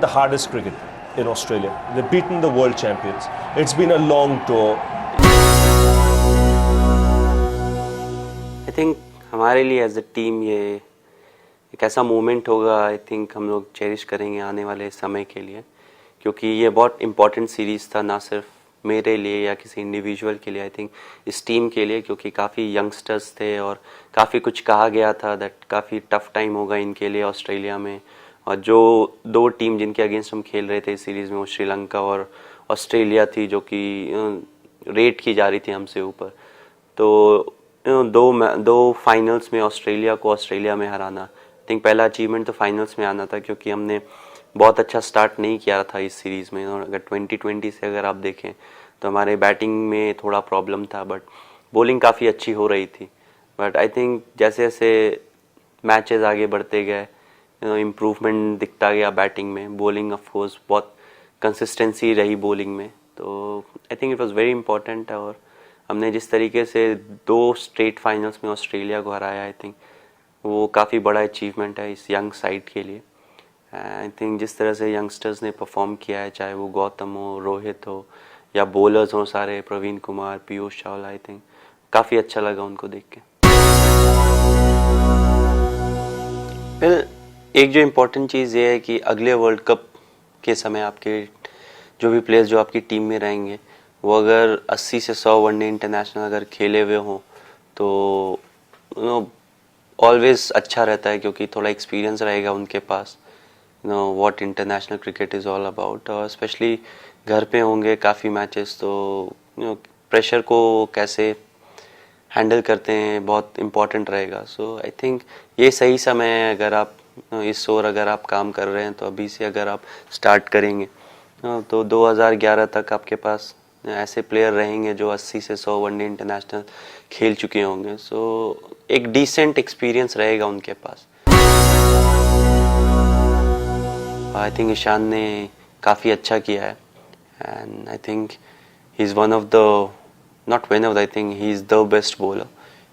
The hardest cricket in Australia. They've beaten the world champions. It's been a long tour. I think हमारे लिए as a team ये एक ऐसा moment होगा, I think हम लोग चेरिश करेंगे आने वाले समय के लिए, क्योंकि ये बहुत इम्पॉर्टेंट सीरीज़ था, ना सिर्फ मेरे लिए या किसी इंडिविजुअल के लिए, आई थिंक इस टीम के लिए, क्योंकि काफ़ी यंगस्टर्स थे और काफ़ी कुछ कहा गया था दैट काफ़ी टफ टाइम होगा इनके लिए ऑस्ट्रेलिया में। और जो दो टीम जिनके अगेंस्ट हम खेल रहे थे इस सीरीज़ में, वो श्रीलंका और ऑस्ट्रेलिया थी, जो कि रेट की जा रही थी हमसे ऊपर। तो दो फाइनल्स में ऑस्ट्रेलिया को ऑस्ट्रेलिया में हराना, आई थिंक पहला अचीवमेंट तो फाइनल्स में आना था, क्योंकि हमने बहुत अच्छा स्टार्ट नहीं किया था इस सीरीज़ में। और अगर 2020 से अगर आप देखें तो हमारे बैटिंग में थोड़ा प्रॉब्लम था, बट बॉलिंग काफ़ी अच्छी हो रही थी। बट आई थिंक जैसे जैसे मैचेस आगे बढ़ते गए, इम्प्रूवमेंट दिखता गया बैटिंग में। बॉलिंग ऑफ कोर्स बहुत कंसिस्टेंसी रही बॉलिंग में, तो I think it was very important. और हमने जिस तरीके से 2 स्ट्रेट फाइनल्स में ऑस्ट्रेलिया को हराया, आई थिंक वो काफ़ी बड़ा अचीवमेंट है इस यंग साइड के लिए। आई थिंक जिस तरह से यंगस्टर्स ने परफॉर्म किया है, चाहे वो गौतम हो, रोहित हो, या बॉलर्स हो सारे, प्रवीण कुमार, पीयूष चावला, आई थिंक काफ़ी अच्छा लगा उनको देख के। फिर एक जो इम्पोर्टेंट चीज़ ये है कि अगले वर्ल्ड कप के समय आपके जो भी प्लेयर्स जो आपकी टीम में रहेंगे, वो अगर 80 से 100 वनडे इंटरनेशनल अगर खेले हुए हों, तो ऑलवेज अच्छा रहता है, क्योंकि थोड़ा एक्सपीरियंस रहेगा उनके पास, what international cricket is all about. और स्पेशली घर पे होंगे काफ़ी मैचेस, तो प्रेशर को कैसे हैंडल करते हैं बहुत इम्पॉर्टेंट रहेगा। सो आई थिंक ये सही समय है, अगर आप इस ओर अगर आप काम कर रहे हैं तो अभी से अगर आप स्टार्ट करेंगे तो 2011 तक आपके पास ऐसे प्लेयर रहेंगे जो 80 से 100 वनडे इंटरनेशनल खेल चुके होंगे। सो एक डिसेंट एक्सपीरियंस रहेगा उनके पास। आई थिंक ईशान ने काफ़ी अच्छा किया है, and I think he is one of the not one of, I think he is the best bowler.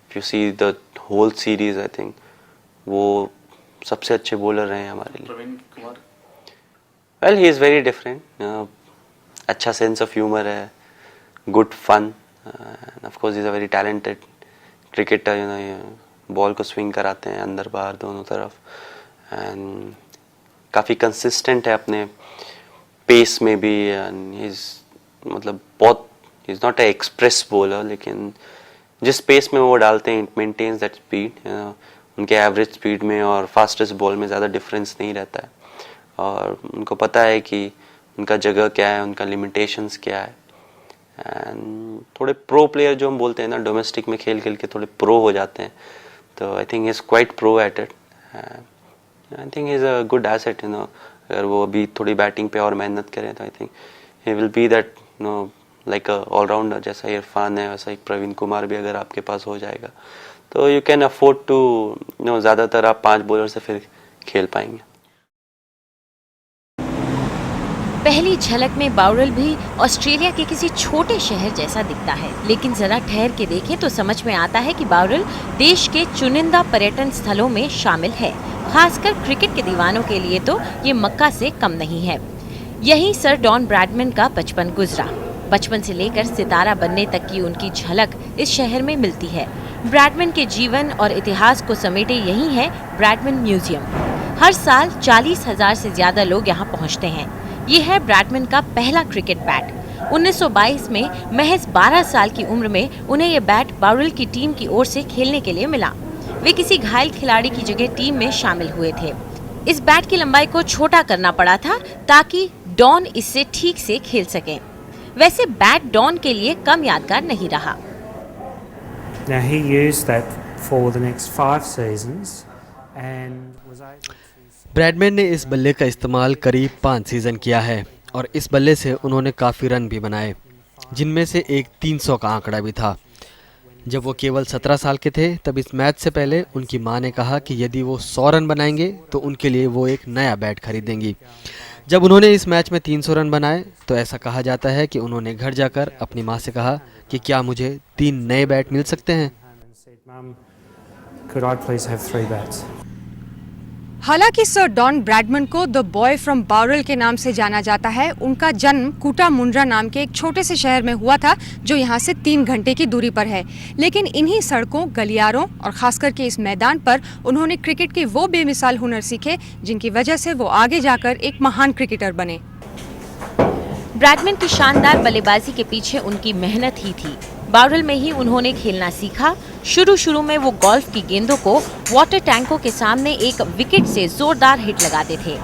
If you see the whole series, I think वो सबसे अच्छे बॉलर रहे हैं हमारे लिए। Praveen Kumar, well he is very different, अच्छा sense of humour है, good fun, of course he is a very talented cricketer. Ball को स्विंग कराते हैं अंदर बाहर दोनों तरफ, एंड काफ़ी कंसिस्टेंट है अपने पेस में भी, एंड मतलब बहुत is not a express bowler, लेकिन जिस पेस में वो डालते हैं इट मेंटेन्स दैट स्पीड। उनके एवरेज स्पीड में और फास्टेस्ट बॉल में ज़्यादा डिफरेंस नहीं रहता है, और उनको पता है कि उनका जगह क्या है, उनका लिमिटेशंस क्या है। एंड थोड़े प्रो प्लेयर जो हम बोलते हैं ना, डोमेस्टिक में खेल खेल के थोड़े प्रो हो जाते हैं, तो I think is quite pro at it. I think is a good asset, अगर वो अभी थोड़ी बैटिंग पे और मेहनत करें तो I think he will be that like allrounder. जैसा इरफान है वैसा एक प्रवीण कुमार भी अगर आपके पास हो जाएगा, तो यू कैन अफोर्ड टू ज़्यादातर आप 5 बॉलर से फिर खेल पाएंगे। पहली झलक में बाउरल भी ऑस्ट्रेलिया के किसी छोटे शहर जैसा दिखता है, लेकिन जरा ठहर के देखें तो समझ में आता है कि बाउरल देश के चुनिंदा पर्यटन स्थलों में शामिल है। खासकर क्रिकेट के दीवानों के लिए तो ये मक्का से कम नहीं है। यहीं सर डॉन ब्रैडमैन का बचपन गुजरा। बचपन से लेकर सितारा बनने तक की उनकी झलक इस शहर में मिलती है। ब्रैडमैन के जीवन और इतिहास को समेटे यही है ब्रैडमैन म्यूजियम। हर साल 40,000 से ज्यादा लोग यहाँ पहुँचते हैं। ये है ब्रैडमैन का पहला क्रिकेट बैट। 1922 में महज 12 साल की उम्र में उन्हें ये बैट बाउरल की टीम की ओर से खेलने के लिए मिला। वे किसी घायल खिलाड़ी की जगह टीम में शामिल हुए थे। इस बैट की लंबाई को छोटा करना पड़ा था ताकि डॉन इससे ठीक से खेल सके। वैसे बैट डॉन के लिए कम यादगार नहीं रहा। Now he used that for the next 5 seasons and was able to... Bradman ने इस बल्ले का इस्तेमाल करीब 5 सीज़न किया है, और इस बल्ले से उन्होंने काफ़ी रन भी बनाए, जिनमें से एक 300 का आंकड़ा भी था। जब वो केवल 17 साल के थे, तब इस मैच से पहले उनकी मां ने कहा कि यदि वो 100 रन बनाएंगे तो उनके लिए वो एक नया बैट खरीदेंगी। जब उन्होंने इस मैच में 300 रन बनाए तो ऐसा कहा जाता है कि उन्होंने घर जाकर अपनी मां से कहा कि क्या मुझे 3 नए बैट मिल सकते हैं। हालांकि सर डॉन ब्रैडमन को द बॉय फ्रॉम बाउरल के नाम से जाना जाता है, उनका जन्म कूटा मुंड्रा नाम के एक छोटे से शहर में हुआ था जो यहाँ से 3 घंटे की दूरी पर है। लेकिन इन्हीं सड़कों, गलियारों और खास करके इस मैदान पर उन्होंने क्रिकेट के वो बेमिसाल हुनर सीखे जिनकी वजह से वो आगे जाकर एक महान क्रिकेटर बने। ब्रैडमन की शानदार बल्लेबाजी के पीछे उनकी मेहनत ही थी। बाउरल में ही उन्होंने खेलना सीखा। शुरू में वो गोल्फ की गेंदों को वाटर टैंकों के सामने एक विकेट से जोरदार हिट लगाते थे।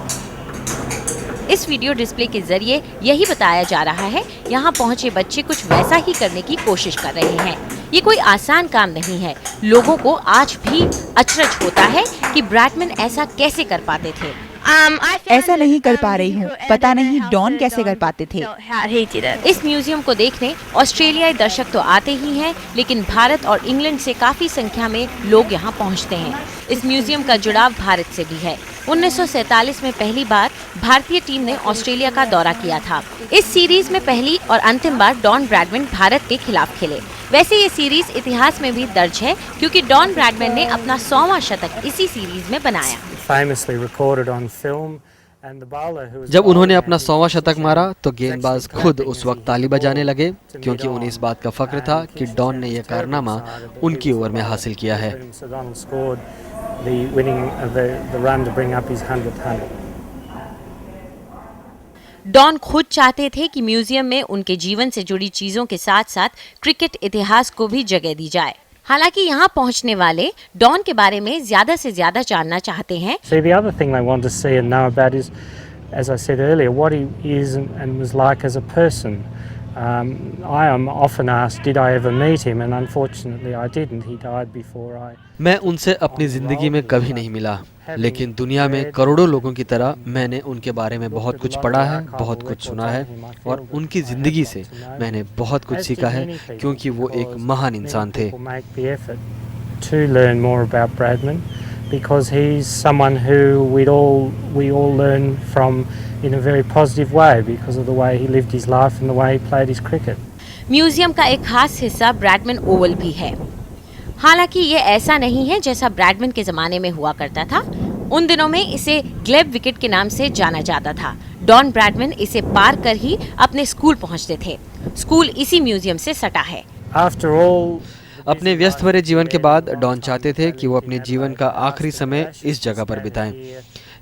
इस वीडियो डिस्प्ले के जरिए यही बताया जा रहा है, यहाँ पहुँचे बच्चे कुछ वैसा ही करने की कोशिश कर रहे हैं। ये कोई आसान काम नहीं है। लोगों को आज भी अचरज होता है कि ब्रैडमन ऐसा कैसे कर पाते थे। ऐसा नहीं कर पा रही हूँ, पता नहीं डॉन कैसे कर पाते थे। इस म्यूजियम को देखने ऑस्ट्रेलियाई दर्शक तो आते ही हैं, लेकिन भारत और इंग्लैंड से काफी संख्या में लोग यहाँ पहुँचते हैं। इस म्यूजियम का जुड़ाव भारत से भी है। 1947 में पहली बार भारतीय टीम ने ऑस्ट्रेलिया का दौरा किया था। इस सीरीज में पहली और अंतिम बार डॉन ब्रैडमन भारत के खिलाफ खेले। वैसे ये सीरीज इतिहास में भी दर्ज है क्योंकि डॉन ब्रैडमन ने अपना 100वां शतक इसी सीरीज में बनाया। जब उन्होंने अपना 100वां शतक मारा तो गेंदबाज खुद उस वक्त ताली बजाने लगे, क्योंकि उन्हें इस बात का फख्र था कि डॉन ने यह कारनामा उनकी ओवर में हासिल किया है। डॉन खुद चाहते थे कि म्यूजियम में उनके जीवन से जुड़ी चीजों के साथ साथ क्रिकेट इतिहास को भी जगह दी जाए। हालांकि यहाँ पहुँचने वाले डॉन के बारे में ज्यादा से ज्यादा जानना चाहते हैं। The other thing they want to see and know about is, as I said earlier, what he is and was like as a person. I am often asked, did I ever meet him? And unfortunately I didn't. He died before I. मैं उनसे अपनी जिंदगी में कभी नहीं मिला, लेकिन दुनिया में करोड़ों लोगों की तरह मैंने उनके बारे में बहुत कुछ पढ़ा है, बहुत कुछ सुना है और उनकी जिंदगी से मैंने बहुत कुछ सीखा है, क्योंकि वो एक महान इंसान थे। To learn more about Bradman because he's someone who we all learn from in a very positive way because of the way he lived his life and the way he played his cricket. Museum का एक खास हिस्सा Bradman Oval भी है। हालांकि ये ऐसा नहीं है जैसा ब्रैडमन के जमाने में हुआ करता था। उन दिनों में इसे ग्लेब विकेट के नाम से जाना जाता था। डॉन ब्रैडमन इसे पार कर ही अपने स्कूल पहुंचते थे। स्कूल इसी म्यूजियम से सटा है। After all, अपने व्यस्त भरे जीवन के बाद डॉन चाहते थे कि वो अपने जीवन का आखिरी समय इस जगह पर बिताएं।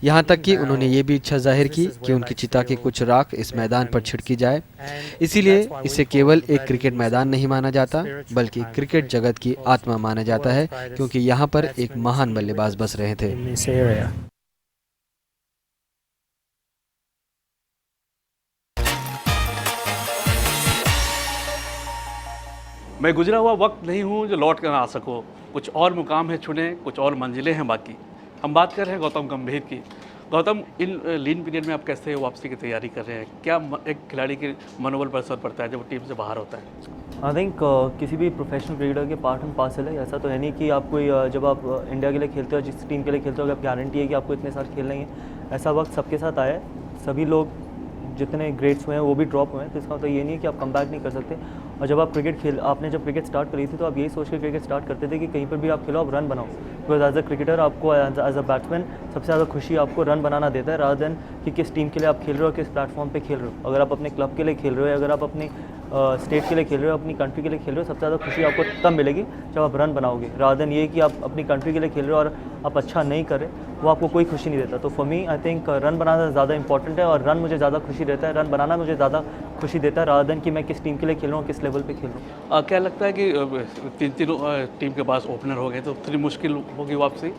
यहाँ तक कि उन्होंने ये भी इच्छा जाहिर की कि उनकी चिता की कुछ राख इस मैदान पर छिड़की जाए। इसीलिए इसे केवल एक क्रिकेट मैदान नहीं माना जाता, बल्कि क्रिकेट जगत की आत्मा माना जाता है, क्योंकि यहाँ पर एक महान बल्लेबाज बस रहे थे। मैं गुजरा हुआ वक्त नहीं हूँ जो लौट कर ना आ सको, कुछ और मुकाम है चुने, कुछ और मंजिलें हैं बाकी। हम बात कर रहे हैं गौतम गंभीर की। गौतम, इन लीन पीरियड में आप कैसे वापसी की तैयारी कर रहे हैं? क्या एक खिलाड़ी के मनोबल पर असर पड़ता है जब वो टीम से बाहर होता है? आई थिंक किसी भी प्रोफेशनल क्रिकेटर के पार्ट एंड पार्सल है। ऐसा तो है नहीं कि आप कोई जब आप इंडिया के लिए खेलते हो, जिस टीम के लिए खेलते हो, अगर गारंटी है कि आपको इतने साल खेलना ही है। ऐसा वक्त सबके साथ आया है। सभी लोग जितने ग्रेड्स हुए हैं वो भी ड्रॉप हुए हैं, तो इसका मतलब ये नहीं है कि आप कम बैक नहीं कर सकते। और जब आप आपने जब क्रिकेट स्टार्ट करी थी तो आप यही सोच के क्रिकेट स्टार्ट करते थे कि कहीं पर भी आप खेलो, आप रन बनाओ। बिकॉज एज अ क्रिकेटर आपको एज अ बैट्समैन सबसे ज़्यादा खुशी आपको रन बनाना देता है, रादर देन कि किस टीम के लिए आप खेल रहे हो, किस प्लेटफॉर्म पे खेल रहे हो। अगर आप अपने क्लब के लिए खेल रहे हो, अगर आप अपनी स्टेट के लिए खेल रहे हो, अपनी कंट्री के लिए खेल रहे हो, सबसे ज़्यादा खुशी आपको तब मिलेगी जब आप रन बनाओगे, रादर देन ये कि आप अपनी कंट्री के लिए खेल रहे हो और आप अच्छा नहीं कर रहे, वो आपको कोई खुशी नहीं देता। तो for me I think run बनाना ज़्यादा इंपॉर्टेंट है, और रन मुझे ज़्यादा खुशी देता है, रन बनाना मुझे ज़्यादा खुशी देता है, रादर देन कि मैं किस टीम के लिए खेल रहा हूँ, किस लेवल पे खेल रहा हूँ। क्या लगता है कि तीनों टीम के पास ओपनर हो गए तो थोड़ी मुश्किल होगी वापसी?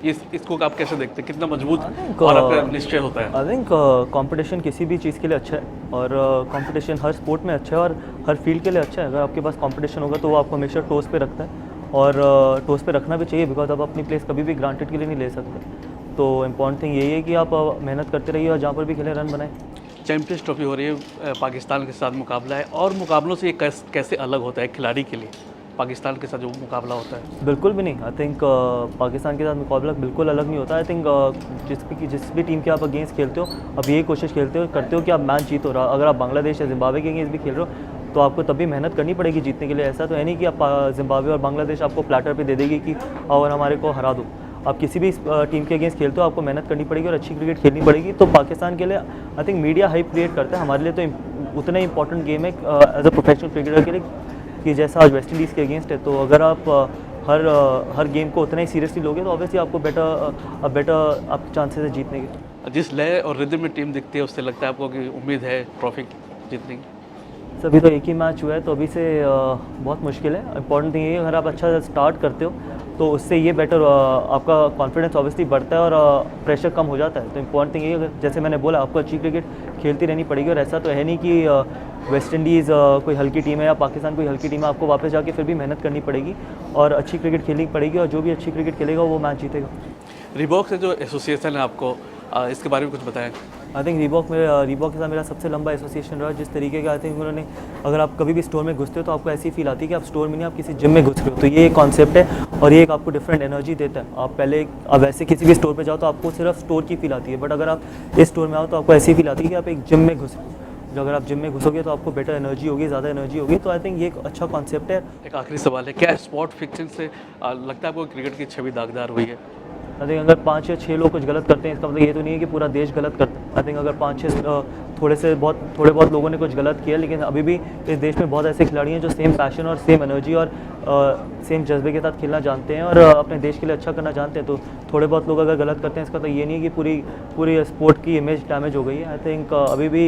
इसको आप कैसे देखते हैं? कितना मजबूत और आपका निश्चय होता है? आई थिंक कंपटीशन किसी भी चीज़ के लिए अच्छा है, और कंपटीशन हर स्पोर्ट में अच्छा है और हर फील्ड के लिए अच्छा है। अगर आपके पास कंपटीशन होगा तो वो आपको हमेशा टोस पे रखता है, और टोस पे रखना भी चाहिए, बिकॉज आप अपनी प्लेस कभी भी ग्रांटेड के लिए नहीं ले सकते। तो इम्पॉर्टेंट थिंग यही है कि आप मेहनत करते रहिए और जहाँ पर भी खेलें रन बनाएं। चैंपियंस ट्रॉफी हो रही है, पाकिस्तान के साथ मुकाबला है, और मुकाबलों से ये कैसे अलग होता है खिलाड़ी के लिए पाकिस्तान के साथ जो मुकाबला होता है? बिल्कुल भी नहीं। आई थिंक पाकिस्तान के साथ मुकाबला बिल्कुल अलग नहीं होता। आई थिंक जिस भी टीम के आप अगेंस्ट खेलते हो, अब यही कोशिश करते हो कि आप मैच जीतो। अगर आप बांग्लादेश या जिम्बाब्वे के अगेंस्ट भी खेल रहे हो तो आपको तब भी मेहनत करनी पड़ेगी जीतने के लिए। ऐसा तो है नहीं कि आप जिम्बाब्वे और बांग्लादेश आपको प्लेटर पे दे देगी कि और हमारे को हरा दो। आप किसी भी टीम के अगेंस्ट खेलते हो, आपको मेहनत करनी पड़ेगी और अच्छी क्रिकेट खेलनी पड़ेगी। तो पाकिस्तान के लिए I think media hype create करता है, हमारे लिए तो उतना ही इंपॉर्टेंट गेम है एज अ प्रोफेशनल क्रिकेटर के लिए कि जैसा आज वेस्ट इंडीज़ के अगेंस्ट है। तो अगर आप हर गेम को उतना ही सीरियसली लोगे तो ऑब्वियसली आपको बेटर आप चांसेस है जीतने के। जिस लय और रिदम में टीम दिखती है उससे लगता है आपको कि उम्मीद है ट्रॉफी जीतने की? अभी तो एक ही मैच हुआ है तो अभी से बहुत मुश्किल है। इंपॉर्टेंट थिंग ये अगर आप अच्छा स्टार्ट करते हो तो उससे ये बेटर आपका कॉन्फिडेंस ऑब्वियसली बढ़ता है और प्रेशर कम हो जाता है। तो इंपॉर्टेंट थिंग ये जैसे मैंने बोला आपको अच्छी क्रिकेट खेलती रहनी पड़ेगी और ऐसा तो है नहीं कि वेस्ट इंडीज़ कोई हल्की टीम है या पाकिस्तान कोई हल्की टीम है। आपको वापस जाके फिर भी मेहनत करनी पड़ेगी और अच्छी क्रिकेट खेलनी पड़ेगी और जो भी अच्छी क्रिकेट खेलेगा वो मैच जीतेगा। रीबॉक से जो एसोसिएशन है आपको इसके बारे में कुछ बताएं। आई थिंक रीबॉक के साथ मेरा सबसे लंबा एसोसिएशन रहा। जिस तरीके का आई थिंक उन्होंने, अगर आप कभी भी स्टोर में घुसते हो तो आपको ऐसी फील आती है कि आप स्टोर में नहीं, आप किसी जिम में घुस रहे हो। तो ये एक कॉन्सेप्ट है और ये एक आपको डिफरेंट एनर्जी देता है। आप वैसे किसी भी स्टोर पे जाओ तो आपको सिर्फ स्टोर की फील आती है, बट अगर आप इस स्टोर में आओ तो आपको ऐसी फील आती है कि आप एक जिम में घुस रहे हो। जो अगर आप जिम में घुसोगे तो आपको बेटर एनर्जी होगी, ज़्यादा एनर्जी होगी। तो आई थिंक ये एक अच्छा कॉन्सेप्ट है। एक आखिरी सवाल है, क्या स्पॉट फिक्सिंग से लगता है आपको क्रिकेट की छवि दागदार हुई है? आई थिंक अगर 5 या 6 लोग कुछ गलत करते हैं इसका मतलब ये तो नहीं है कि पूरा देश गलत करता है। आई थिंक अगर 5-6 थोड़े बहुत लोगों ने कुछ गलत किया, लेकिन अभी भी इस देश में बहुत ऐसे खिलाड़ी हैं जो सेम पैशन और सेम एनर्जी और सेम जज्बे के साथ खेलना जानते हैं और अपने देश के लिए अच्छा करना जानते हैं। तो थोड़े बहुत लोग अगर गलत करते हैं इसका तो ये नहीं है कि पूरी स्पोर्ट की इमेज डैमेज हो गई है। आई थिंक अभी भी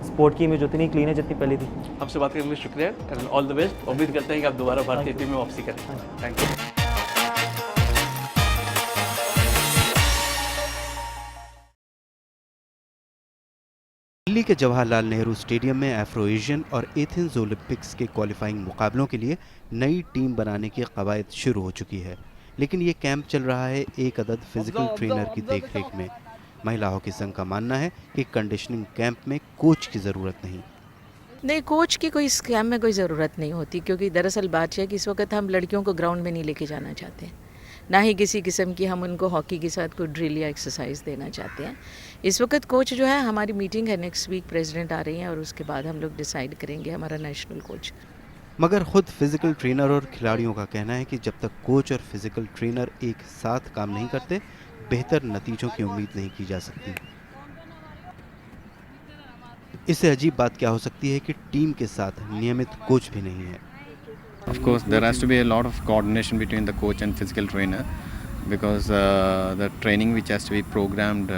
स्पोर्ट की इमेज उतनी क्लीन है जितनी पहले थी। आपसे बात करने के लिए शुक्रिया एंड ऑल द बेस्ट। उम्मीद करते हैं कि आप दोबारा भारतीय टीम में वापसी करें। Thank you. दिल्ली के जवाहरलाल नेहरू स्टेडियम में एफ्रो एशियन और एथेंस ओलंपिक्स के क्वालिफाइंग मुकाबलों के लिए नई टीम बनाने की कवायद शुरू हो चुकी है, लेकिन ये कैंप चल रहा है एक अदद फिजिकल ट्रेनर की देखरेख में। महिला हॉकी संघ का मानना है कि कंडीशनिंग कैंप में कोच की ज़रूरत नहीं। कोच की कोई इस कैंप में कोई ज़रूरत नहीं होती, क्योंकि दरअसल बात यह है कि इस वक्त हम लड़कियों को ग्राउंड में नहीं लेके जाना चाहते हैं, ना ही किसी किस्म की हम उनको हॉकी के साथ कोई ड्रिल या एक्सरसाइज देना चाहते हैं। इस वक्त कोच जो है, हमारी मीटिंग है नेक्स्ट वीक, प्रेसिडेंट आ रही हैं और उसके बाद हम लोग डिसाइड करेंगे हमारा नेशनल कोच। मगर खुद फिजिकल ट्रेनर और खिलाड़ियों का कहना है कि जब तक कोच और फिजिकल ट्रेनर एक साथ काम नहीं करते, बेहतर नतीजों की उम्मीद नहीं की जा सकती। इससे अजीब बात क्या हो सकती है कि टीम के साथ नियमित कोच भी नहीं है। Of course, there has to be a lot of coordination between the coach and physical trainer, because the training which has to be programmed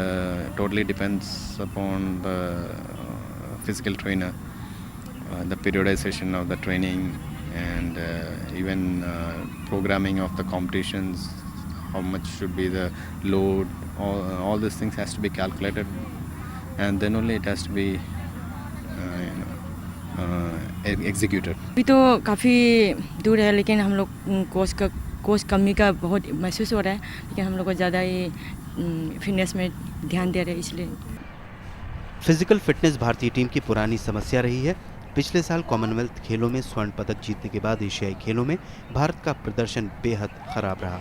totally depends upon the physical trainer, the periodization of the training and even programming of the competitions, how much should be the load, all these things has to be calculated, and then only it has to be executed. अभी तो काफ़ी दूर है, लेकिन हम लोग coach कमी का बहुत महसूस हो रहा है, लेकिन हम लोग को ज़्यादा ही फिटनेस में ध्यान दे रहे हैं इसलिए। फिजिकल फिटनेस भारतीय टीम की पुरानी समस्या रही है। पिछले साल कॉमनवेल्थ खेलों में स्वर्ण पदक जीतने के बाद एशियाई खेलों में भारत का प्रदर्शन बेहद खराब रहा।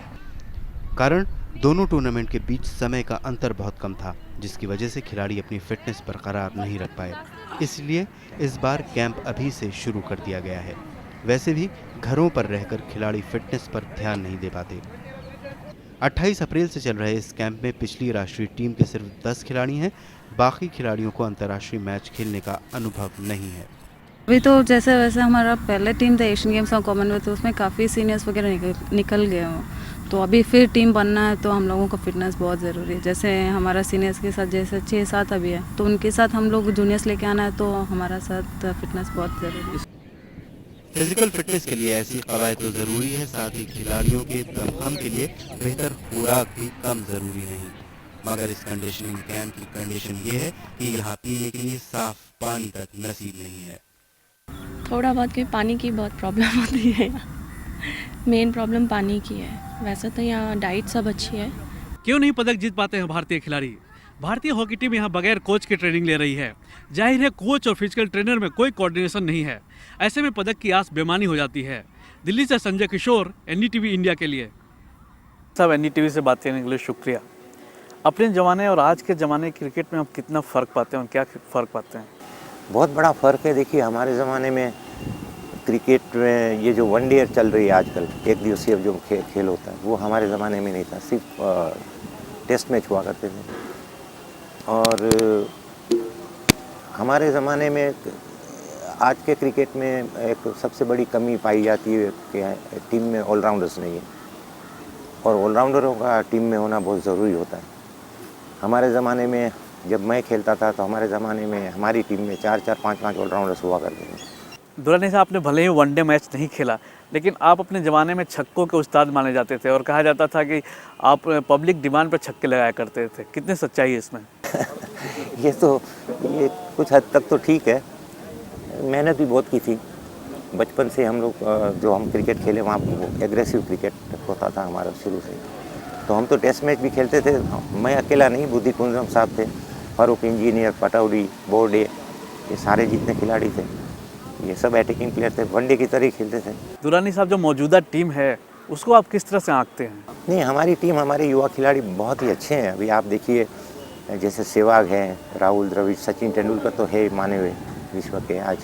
कारण दोनों टूर्नामेंट के बीच समय का अंतर बहुत कम था, जिसकी वजह से खिलाड़ी अपनी फिटनेस बरकरार नहीं रख पाए। इसलिए इस बार कैंप अभी से शुरू कर दिया गया है। वैसे भी घरों पर रहकर खिलाड़ी फिटनेस पर ध्यान नहीं दे पाते। 28 अप्रैल से चल रहे इस कैंप में पिछली राष्ट्रीय टीम के सिर्फ 10 खिलाड़ी हैं। बाकी खिलाड़ियों को अंतर्राष्ट्रीय मैच खेलने का अनुभव नहीं है। अभी तो जैसे वैसे हमारा पहले टीम था एशियन गेम्स और कॉमनवेल्थ, तो उसमें काफ़ी सीनियर्स वगैरह निकल गए हो, तो अभी फिर टीम बनना है तो हम लोगों को फिटनेस बहुत ज़रूरी है। जैसे हमारा सीनियर्स के साथ जैसे 6-7 अभी है, तो उनके साथ हम लोग जूनियर्स लेके आना है, तो हमारा साथ फिटनेस बहुत ज़रूरी है। फिजिकल फिटनेस के लिए ऐसी कवायद तो ज़रूरी है, साथ ही खिलाड़ियों के दमखम के लिए बेहतर खुराक भी कम ज़रूरी नहीं। मगर इस कंडीशनिंग कैंप की कंडीशन ये है कि यहाँ पीने के लिए साफ पानी तक नसीब नहीं है। थोड़ा बहुत कि पानी की बहुत प्रॉब्लम होती है, मेन प्रॉब्लम पानी की है। वैसे तो यहाँ डाइट सब अच्छी है। क्यों नहीं पदक जीत पाते हैं भारतीय खिलाड़ी? भारतीय हॉकी टीम यहाँ बगैर कोच की ट्रेनिंग ले रही है। जाहिर है कोच और फिजिकल ट्रेनर में कोई कोऑर्डिनेशन नहीं है, ऐसे में पदक की आस बेमानी हो जाती है। दिल्ली से संजय किशोर, एनडीटीवी इंडिया के लिए। सब एनडीटीवी से बात करने के लिए शुक्रिया। अपने ज़माने और आज के ज़माने क्रिकेट में आप कितना फ़र्क पाते हैं और क्या फ़र्क पाते हैं? बहुत बड़ा फ़र्क है। देखिए हमारे ज़माने में क्रिकेट में ये जो वनडे चल रही है आजकल, एक दिवसीय जो खेल होता है, वो हमारे ज़माने में नहीं था। सिर्फ टेस्ट मैच हुआ करते थे। और हमारे ज़माने में आज के क्रिकेट में एक सबसे बड़ी कमी पाई जाती है कि टीम में ऑलराउंडर्स नहीं है, और ऑलराउंडरों का टीम में होना बहुत ज़रूरी होता है। हमारे ज़माने में जब मैं खेलता था तो हमारे ज़माने में हमारी टीम में 4-4, 5-5 ऑलराउंडर्स हुआ करते थे। दुरानी साहब, आपने भले ही वनडे मैच नहीं खेला, लेकिन आप अपने ज़माने में छक्कों के उस्ताद माने जाते थे और कहा जाता था कि आप पब्लिक डिमांड पर छक्के लगाया करते थे। कितनी सच्चाई है इसमें? ये कुछ हद तक तो ठीक है। मेहनत भी बहुत की थी। बचपन से हम लोग जो हम क्रिकेट खेले वहाँ एग्रेसिव क्रिकेट होता था हमारा शुरू से। तो हम तो टेस्ट मैच भी खेलते थे। मैं अकेला नहीं, बुद्धि कुंजम साहब थे, फारूक इंजीनियर, पटौड़ी, बोर्डे, ये सारे जितने खिलाड़ी थे ये सब अटैकिंग प्लेयर थे, वनडे की तरह ही खेलते थे। दुरानी साहब, जो मौजूदा टीम है उसको आप किस तरह से आंकते हैं? नहीं, हमारी टीम, हमारे युवा खिलाड़ी बहुत ही अच्छे हैं। अभी आप देखिए, जैसे सहवाग हैं, राहुल द्रविड़, सचिन तेंदुलकर तो है माने हुए विश्व के आज।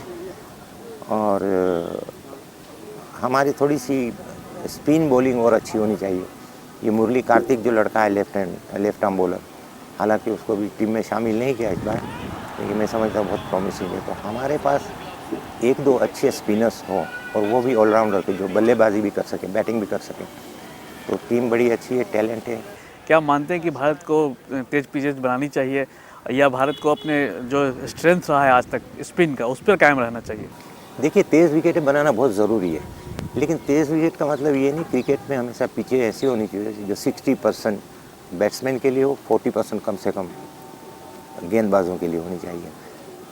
और हमारी थोड़ी सी स्पिन बॉलिंग और अच्छी होनी चाहिए। ये मुरली कार्तिक जो लड़का है लेफ्ट आर्म बॉलर, हालांकि उसको भी टीम में शामिल नहीं किया इस बार, लेकिन मैं समझता हूँ बहुत प्रॉमिसिंग है। तो हमारे पास 1-2 अच्छे स्पिनर्स हों और वो भी ऑलराउंडर के, जो बल्लेबाजी भी कर सकें, बैटिंग भी कर सकें, तो टीम बड़ी अच्छी है, टैलेंट है। क्या मानते हैं कि भारत को तेज पिचेज बनानी चाहिए, या भारत को अपने जो स्ट्रेंथ रहा है आज तक स्पिन का, उस पर कायम रहना चाहिए? देखिए, तेज़ विकेटें बनाना बहुत ज़रूरी है, लेकिन तेज़ विकेट का मतलब ये नहीं, क्रिकेट में हमेशा पिचें ऐसी होनी चाहिए जो 60% बैट्समैन के लिए हो, 40% कम से कम गेंदबाजों के लिए होनी चाहिए।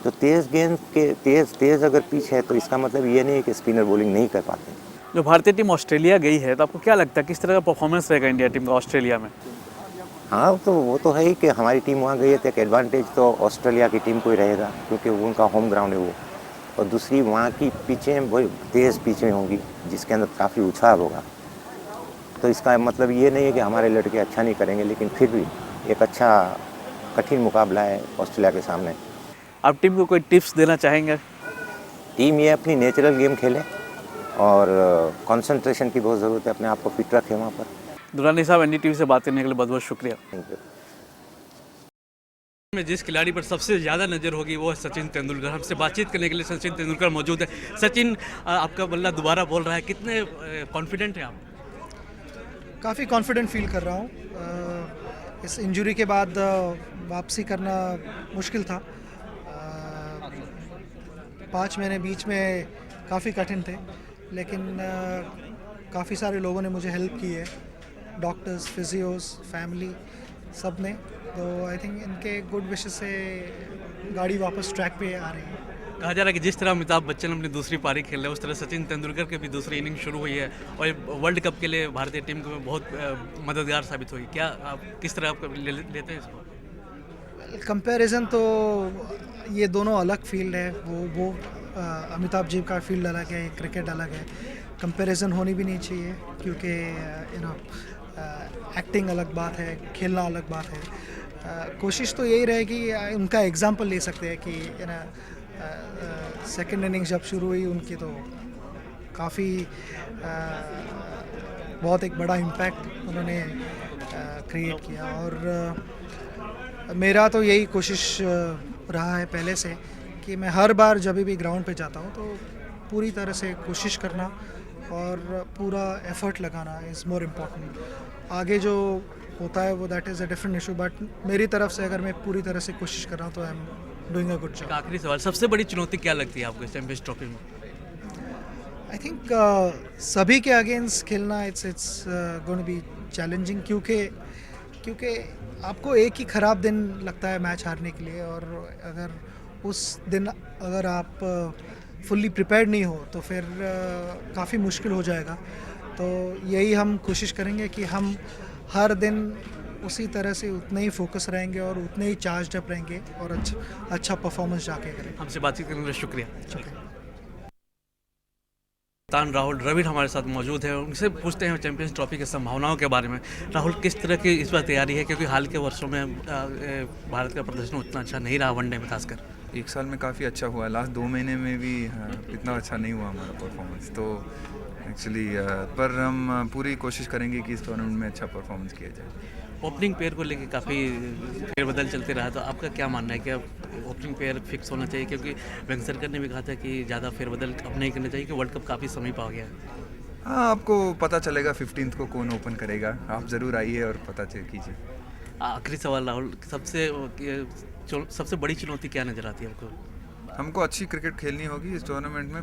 तो तेज़ गेंद के तेज़ अगर पिच है तो इसका मतलब ये नहीं है कि स्पिनर बॉलिंग नहीं कर पाते। जो भारतीय टीम ऑस्ट्रेलिया गई है, तो आपको क्या लगता है किस तरह का परफॉर्मेंस रहेगा इंडिया टीम का ऑस्ट्रेलिया में? हाँ, तो वो तो है ही कि हमारी टीम वहाँ गई है तो एक एडवांटेज तो ऑस्ट्रेलिया की टीम को ही रहेगा, क्योंकि वो उनका होम ग्राउंड है वो। और दूसरी, वहाँ की पिचें वही तेज़ पिचें होंगी जिसके अंदर काफ़ी उछाल होगा। तो इसका मतलब ये नहीं है कि हमारे लड़के अच्छा नहीं करेंगे, लेकिन फिर भी एक अच्छा कठिन मुकाबला है ऑस्ट्रेलिया के सामने। आप टीम को कोई टिप्स देना चाहेंगे? टीम ये अपनी नेचुरल गेम खेले और कंसंट्रेशन की बहुत ज़रूरत है, अपने आप को फिट रखें वहाँ पर। दुरानी साहब, NDTV से बात करने के लिए बहुत बहुत शुक्रिया। Thank you. में जिस खिलाड़ी पर सबसे ज़्यादा नज़र होगी वो है सचिन तेंदुलकर। हमसे बातचीत करने के लिए सचिन तेंदुलकर मौजूद है। सचिन, आपका बल्ला दोबारा बोल रहा है, कितने कॉन्फिडेंट हैं आप? काफ़ी कॉन्फिडेंट फील कर रहा हूँ। इस इंजरी के बाद वापसी करना मुश्किल था। 5 महीने बीच में काफ़ी कठिन थे, लेकिन काफ़ी सारे लोगों ने मुझे हेल्प की है, डॉक्टर्स, फिजियोस, फैमिली, सब ने। तो आई थिंक इनके गुड विशेस से गाड़ी वापस ट्रैक पे आ रही है। कहा जा रहा है कि जिस तरह अमिताभ बच्चन अपनी दूसरी पारी खेल रहे हैं, उस तरह सचिन तेंदुलकर की भी दूसरी इनिंग शुरू हुई है और वर्ल्ड कप के लिए भारतीय टीम को बहुत मददगार साबित हुई। क्या आप किस तरह आप लेते हैं इसको? कंपैरिजन तो ये दोनों अलग फील्ड है। वो अमिताभ जी का फील्ड अलग है, क्रिकेट अलग है। कंपैरिजन होनी भी नहीं चाहिए, क्योंकि एक्टिंग अलग बात है, खेलना अलग बात है। कोशिश तो यही रहेगी, उनका एग्जाम्पल ले सकते हैं कि सेकंड इनिंग्स जब शुरू हुई उनकी, तो काफ़ी बहुत एक बड़ा इम्पैक्ट उन्होंने क्रिएट किया। और मेरा तो यही कोशिश रहा है पहले से कि मैं हर बार जब भी ग्राउंड पे जाता हूँ तो पूरी तरह से कोशिश करना और पूरा एफर्ट लगाना इज़ मोर इम्पोर्टेंट। आगे जो होता है वो that is a different issue, but मेरी तरफ से अगर मैं पूरी तरह से कोशिश कर रहा हूँ तो I am doing a good job. आखिरी सवाल, सबसे बड़ी चुनौती क्या लगती है आपको चैंपियंस ट्रॉफी में? आई थिंक सभी के अगेंस्ट खेलना it's going to be challenging, क्योंकि आपको एक ही ख़राब दिन लगता है मैच हारने के लिए, और अगर उस दिन अगर आप फुल्ली प्रिपेयर्ड नहीं हो तो फिर काफ़ी मुश्किल हो जाएगा। तो यही हम कोशिश करेंगे कि हम हर दिन उसी तरह से उतने ही फोकस रहेंगे और उतने ही चार्ज अप रहेंगे और अच्छा परफॉर्मेंस जाके करेंगे। हमसे बातचीत करने के लिए शुक्रिया। कप्तान राहुल द्रविड़ हमारे साथ मौजूद है। उनसे पूछते हैं चैंपियंस ट्रॉफी की संभावनाओं के बारे में। राहुल, किस तरह की इस बार तैयारी है, क्योंकि हाल के वर्षों में भारत का प्रदर्शन उतना अच्छा नहीं रहा वनडे में खासकर। एक साल में काफ़ी अच्छा हुआ, लास्ट 2 महीने में भी इतना अच्छा नहीं हुआ हमारा परफॉर्मेंस, तो एक्चुअली पर हम पूरी कोशिश करेंगे कि इस टूर्नामेंट में अच्छा परफॉर्मेंस किया जाए। ओपनिंग पेयर को लेकर काफ़ी फेरबदल चलते रहा, तो आपका क्या मानना है कि अब ओपनिंग पेयर फिक्स होना चाहिए, क्योंकि वेंगसरकर ने भी कहा था कि ज़्यादा फेरबदल अब नहीं करना चाहिए कि वर्ल्ड कप काफ़ी समीप आ गया है। हाँ, आपको पता चलेगा 15 को कौन ओपन करेगा, आप ज़रूर आइए और पता कीजिए। आखिरी सवाल राहुल, सबसे बड़ी चुनौती क्या नज़र आती है आपको? हमको अच्छी क्रिकेट खेलनी होगी इस टूर्नामेंट में,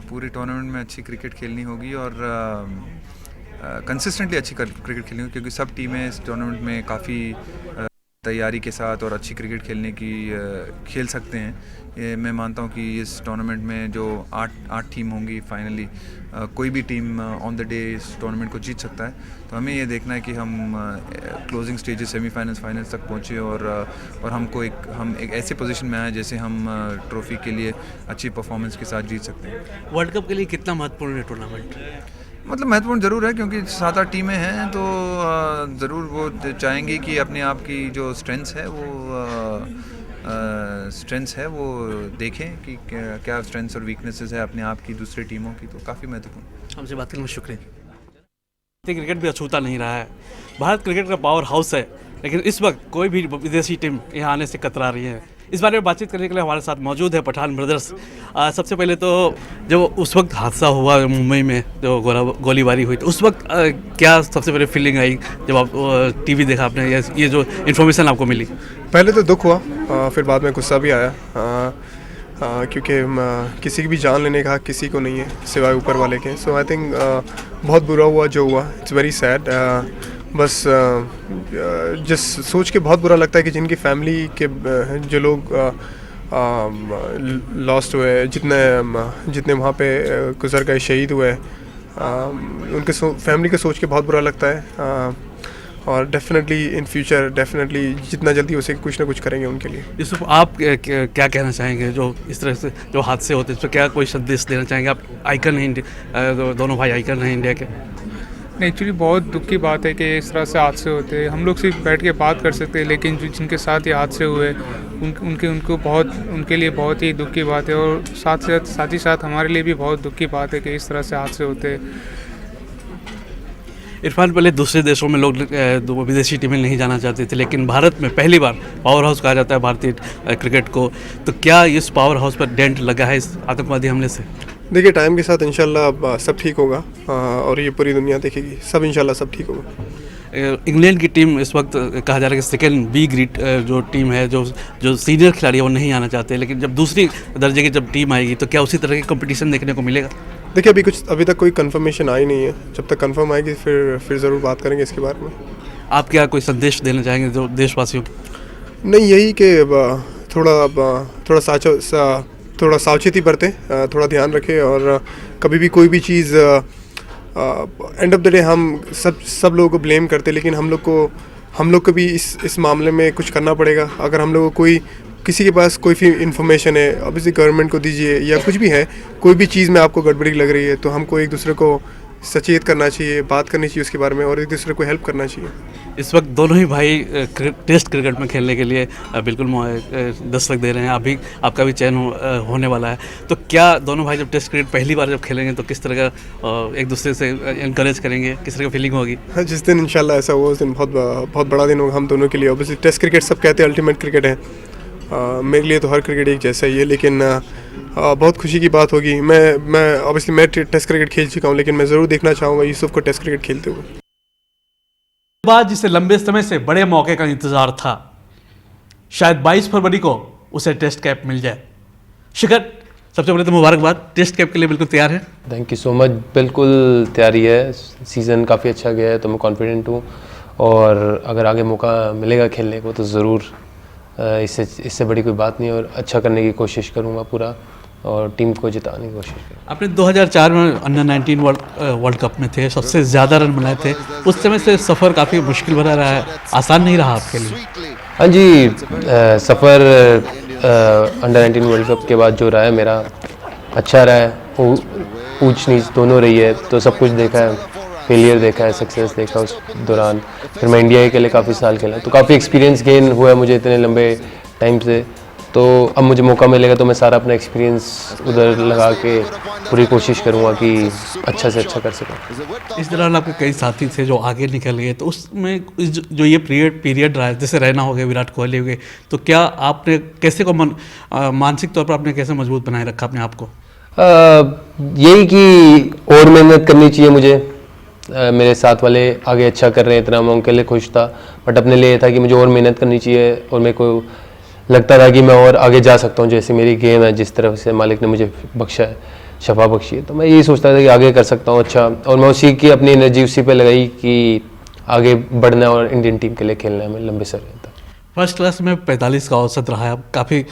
पूरे टूर्नामेंट में अच्छी क्रिकेट खेलनी होगी और कंसिस्टेंटली अच्छी क्रिकेट खेलनी होगी, क्योंकि सब टीमें इस टूर्नामेंट में काफ़ी तैयारी के साथ और अच्छी क्रिकेट खेल सकते हैं। ये मैं मानता हूँ कि इस टूर्नामेंट में जो 8 टीम होंगी फाइनली, कोई भी टीम ऑन द डे इस टूर्नामेंट को जीत सकता है। तो हमें ये देखना है कि हम क्लोजिंग स्टेजेस, सेमीफाइनल्स, फाइनल्स तक पहुँचे और हम एक ऐसे पोजीशन में आए जैसे हम ट्रॉफी के लिए अच्छी परफॉर्मेंस के साथ जीत सकते हैं। वर्ल्ड कप के लिए कितना महत्वपूर्ण है टूर्नामेंट? मतलब महत्वपूर्ण ज़रूर है, क्योंकि 7-8 टीमें हैं, तो ज़रूर वो चाहेंगे कि अपने आप की जो स्ट्रेंथ्स है वो देखें कि क्या स्ट्रेंथ्स और वीकनेसेस है अपने आप की दूसरी टीमों की, तो काफ़ी महत्वपूर्ण। हमसे बात करने में शुक्रिया। क्रिकेट भी अछूता नहीं रहा है, भारत क्रिकेट का पावर हाउस है, लेकिन इस वक्त कोई भी विदेशी टीम यहाँ आने से कतरा रही है। इस बारे में बातचीत करने के लिए हमारे साथ मौजूद है पठान ब्रदर्स। सबसे पहले तो जब उस वक्त हादसा हुआ मुंबई में, जो गोलीबारी हुई, तो उस वक्त क्या सबसे पहले फीलिंग आई जब आप टीवी देखा आपने, ये जो इन्फॉर्मेशन आपको मिली? पहले तो दुख हुआ, फिर बाद में गुस्सा भी आया, क्योंकि किसी की भी जान लेने का हक किसी को नहीं है सिवाय ऊपर वाले के। सो आई थिंक बहुत बुरा हुआ जो हुआ, इट्स वेरी सैड। बस जिस सोच के बहुत बुरा लगता है कि जिनकी फैमिली के जो लोग लॉस्ट हुए, जितने वहाँ पे गुजर गए, शहीद हुए, उनके फैमिली को सोच के बहुत बुरा लगता है। और डेफिनेटली इन फ्यूचर जितना जल्दी हो सके कुछ ना कुछ करेंगे उनके लिए। यूसुफ, आप क्या कहना चाहेंगे जो इस तरह से जो हादसे होते हैं, इस पर क्या कोई संदेश देना चाहेंगे? आप आइकन हैं, दोनों भाई आइकन हैं इंडिया के। नहीं, एक्चुअली बहुत दुख की बात है कि इस तरह से हादसे होते हैं। हम लोग सिर्फ बैठ के बात कर सकते हैं, लेकिन जिनके साथ ये हादसे हुए उनके लिए बहुत ही दुख की बात है, और साथ ही साथ हमारे लिए भी बहुत दुख की बात है कि इस तरह से हादसे होते हैं। इरफान, पहले दूसरे देशों में लोग विदेशी टीमें नहीं जाना चाहते थे, लेकिन भारत में पहली बार पावर हाउस कहा जाता है भारतीय क्रिकेट को, तो क्या इस पावर हाउस पर डेंट लगा है इस आतंकवादी हमले से? देखिए, टाइम के साथ इंशाल्लाह सब ठीक होगा, और ये पूरी दुनिया देखेगी, सब इंशाल्लाह सब ठीक होगा। इंग्लैंड की टीम इस वक्त कहा जा रहा है कि सेकेंड बी ग्रेड जो टीम है, जो सीनियर खिलाड़ी है वो नहीं आना चाहते, लेकिन जब दूसरी दर्जे की जब टीम आएगी तो क्या उसी तरह की कंपटीशन देखने को मिलेगा? देखिए, अभी तक कोई कंफर्मेशन आई नहीं है, जब तक कंफर्म आएगी फिर ज़रूर बात करेंगे इसके बारे में। आप क्या कोई संदेश देना चाहेंगे जो देशवासियों को? नहीं, यही कि थोड़ा सावचेती बरतें, थोड़ा ध्यान रखें, और कभी भी कोई भी चीज़ एंड ऑफ द डे हम सब लोगों को ब्लेम करते, लेकिन हम लोग को भी इस मामले में कुछ करना पड़ेगा। अगर हम लोग को किसी के पास कोई भी इन्फॉर्मेशन है, ऑब्वियसली गवर्नमेंट को दीजिए, या कुछ भी है, कोई भी चीज़ में आपको गड़बड़ी लग रही है, तो हमको एक दूसरे को सचेत करना चाहिए, बात करनी चाहिए उसके बारे में, और एक दूसरे को हेल्प करना चाहिए। इस वक्त दोनों ही भाई टेस्ट क्रिकेट में खेलने के लिए बिल्कुल दस्तक दे रहे हैं, अभी आपका भी चयन होने वाला है, तो क्या दोनों भाई जब टेस्ट क्रिकेट पहली बार जब खेलेंगे तो किस तरह का एक दूसरे से इनकरेज करेंगे, किस तरह की फीलिंग होगी? हाँ, जिस दिन इंशाल्लाह ऐसा हुआ उस दिन बहुत बड़ा दिन होगा हम दोनों के लिए। ऑब्वियसली टेस्ट क्रिकेट सब कहते हैं अल्टीमेट क्रिकेट है, मेरे लिए तो हर क्रिकेट एक जैसा ही है, लेकिन बहुत खुशी की बात होगी। मैं टेस्ट क्रिकेट खेल चुका हूँ, लेकिन मैं ज़रूर देखना चाहूँगा यूसुफ को टेस्ट क्रिकेट खेलते हुए। बात जिसे लंबे समय से बड़े मौके का इंतजार था, शायद 22 फरवरी को उसे टेस्ट कैप मिल जाए। शिखर, सबसे पहले तो मुबारकबाद, टेस्ट कैप के लिए बिल्कुल तैयार है? थैंक यू सो मच, बिल्कुल तैयारी है, सीज़न काफ़ी अच्छा गया है, तो मैं कॉन्फिडेंट हूँ, और अगर आगे मौका मिलेगा खेलने को तो ज़रूर, इससे बड़ी कोई बात नहीं, और अच्छा करने की कोशिश करूँगा पूरा, और टीम को जिताने की कोशिश करूँगा। आपने 2004 में अंडर 19 वर्ल्ड कप में थे, सबसे ज़्यादा रन बनाए थे, उस समय से सफ़र काफ़ी मुश्किल भरा रहा है, आसान नहीं रहा आपके लिए? हाँ जी, सफ़र अंडर 19 वर्ल्ड कप के बाद जो रहा है मेरा, अच्छा रहा है, ऊंच नीच दोनों रही है, तो सब कुछ देखा है, फेलियर देखा है, सक्सेस देखा उस दौरान। फिर मैं इंडिया के लिए काफ़ी साल खेला, तो काफ़ी एक्सपीरियंस गेन हुआ है मुझे इतने लंबे टाइम से। तो अब मुझे मौका मिलेगा तो मैं सारा अपना एक्सपीरियंस उधर लगा के पूरी कोशिश करूँगा कि अच्छा से अच्छा कर सकूँ। इस दौरान आपके कई साथी थे जो आगे निकल गए, तो उसमें जो ये पीरियड रहा है, जैसे रैना हो गए, विराट कोहली हो गए, तो क्या आपने कैसे को मानसिक तौर पर आपने कैसे मजबूत बनाए रखा अपने आप को? यही कि और मेहनत करनी चाहिए मुझे। मेरे साथ वाले आगे अच्छा कर रहे हैं, इतना मैं उनके लिए खुश था, बट अपने लिए था कि मुझे और मेहनत करनी चाहिए, और मेरे को लगता था कि मैं और आगे जा सकता हूँ, जैसे मेरी गेम है, जिस तरह से मालिक ने मुझे बख्शा है, शफा बख्शी है, तो मैं यही सोचता था कि आगे कर सकता हूँ अच्छा, और मैं उसी की अपनी एनर्जी उसी पे लगाई कि आगे बढ़ना है और इंडियन टीम के लिए खेलना है मैं लंबे समय तक। फर्स्ट क्लास में 45 का औसत रहा है, काफ़ी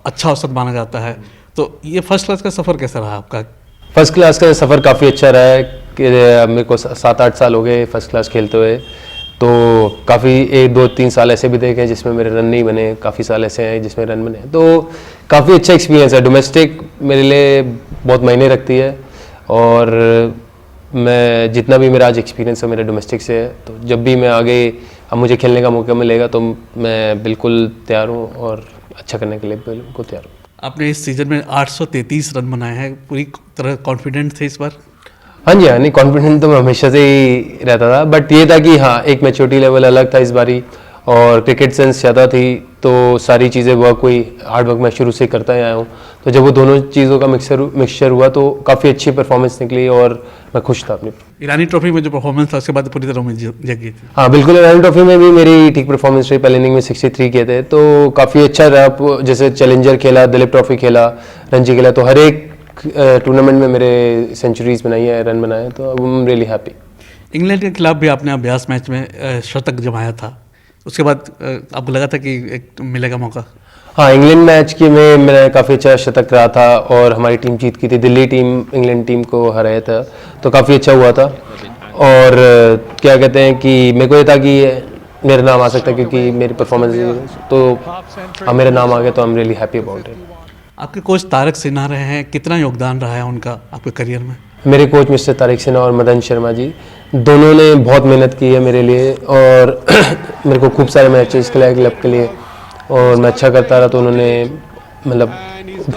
अच्छा औसत माना जाता है, तो ये फर्स्ट क्लास का सफ़र कैसा रहा आपका? फर्स्ट क्लास का सफ़र काफ़ी अच्छा रहा है कि मेरे को 7-8 साल हो गए फर्स्ट क्लास खेलते हुए, तो काफ़ी 1-2-3 साल ऐसे भी देखे जिसमें मेरे रन नहीं बने, काफ़ी साल ऐसे हैं जिसमें रन बने, तो काफ़ी अच्छा एक्सपीरियंस है। डोमेस्टिक मेरे लिए बहुत मायने रखती है, और मैं जितना भी मेरा आज एक्सपीरियंस है मेरे डोमेस्टिक से है, तो जब भी मैं आगे अब मुझे खेलने का मौका मिलेगा तो मैं बिल्कुल तैयार हूँ और अच्छा करने के लिए बिल्कुल तैयार हूँ। आपने इस सीज़न में 833 रन बनाए हैं, पूरी तरह कॉन्फिडेंट थे इस बार? हाँ जी, हाँ नहीं, कॉन्फिडेंट तो मैं हमेशा से ही रहता था, बट ये था कि हाँ एक मैच्योरिटी लेवल अलग था इस बारी, और क्रिकेट सेंस ज़्यादा थी, तो सारी चीज़ें वर्क हुई, हार्ड वर्क मैं शुरू से करता ही आया हूँ, तो जब वो दोनों चीज़ों का मिक्सचर हुआ तो काफ़ी अच्छी परफॉर्मेंस निकली और मैं खुश था अपनी। ईरानी ट्रॉफी में जो परफॉर्मेंस था उसके बाद पूरी तरह में जग गई थी। हाँ बिल्कुल, ईरानी ट्रॉफी में भी मेरी ठीक परफॉर्मेंस रही, पहले इनिंग में 63 किए थे, तो काफ़ी अच्छा रहा। जैसे चैलेंजर खेला, दिलीप ट्रॉफी खेला, रणजी खेला, तो हर एक टूर्नामेंट में मेरे सेंचुरीज बनाई है, रन बनाए, तो I am really happy. England के खिलाफ भी आपने अभ्यास मैच में शतक जमाया था, उसके बाद आपको लगा था कि एक मिलेगा मौका? हाँ, इंग्लैंड मैच के में मेरा काफ़ी अच्छा शतक रहा था, और हमारी टीम जीत की थी, दिल्ली टीम इंग्लैंड टीम को हराया था, तो काफ़ी अच्छा हुआ था। और क्या कहते हैं कि मेरे को ये था कि मेरा नाम आ सकता है, क्योंकि मेरी परफॉर्मेंस, तो अब मेरा नाम आ गया, तो I am really happy about it. आपके कोच तारक सिन्हा रहे हैं, कितना योगदान रहा है उनका आपके करियर में? मेरे कोच मिस्टर तारिक सिन्हा और मदन शर्मा जी, दोनों ने बहुत मेहनत की है मेरे लिए, और मेरे को खूब सारे मैचेस खिलाए क्लब के लिए, और मैं अच्छा करता रहा, तो उन्होंने मतलब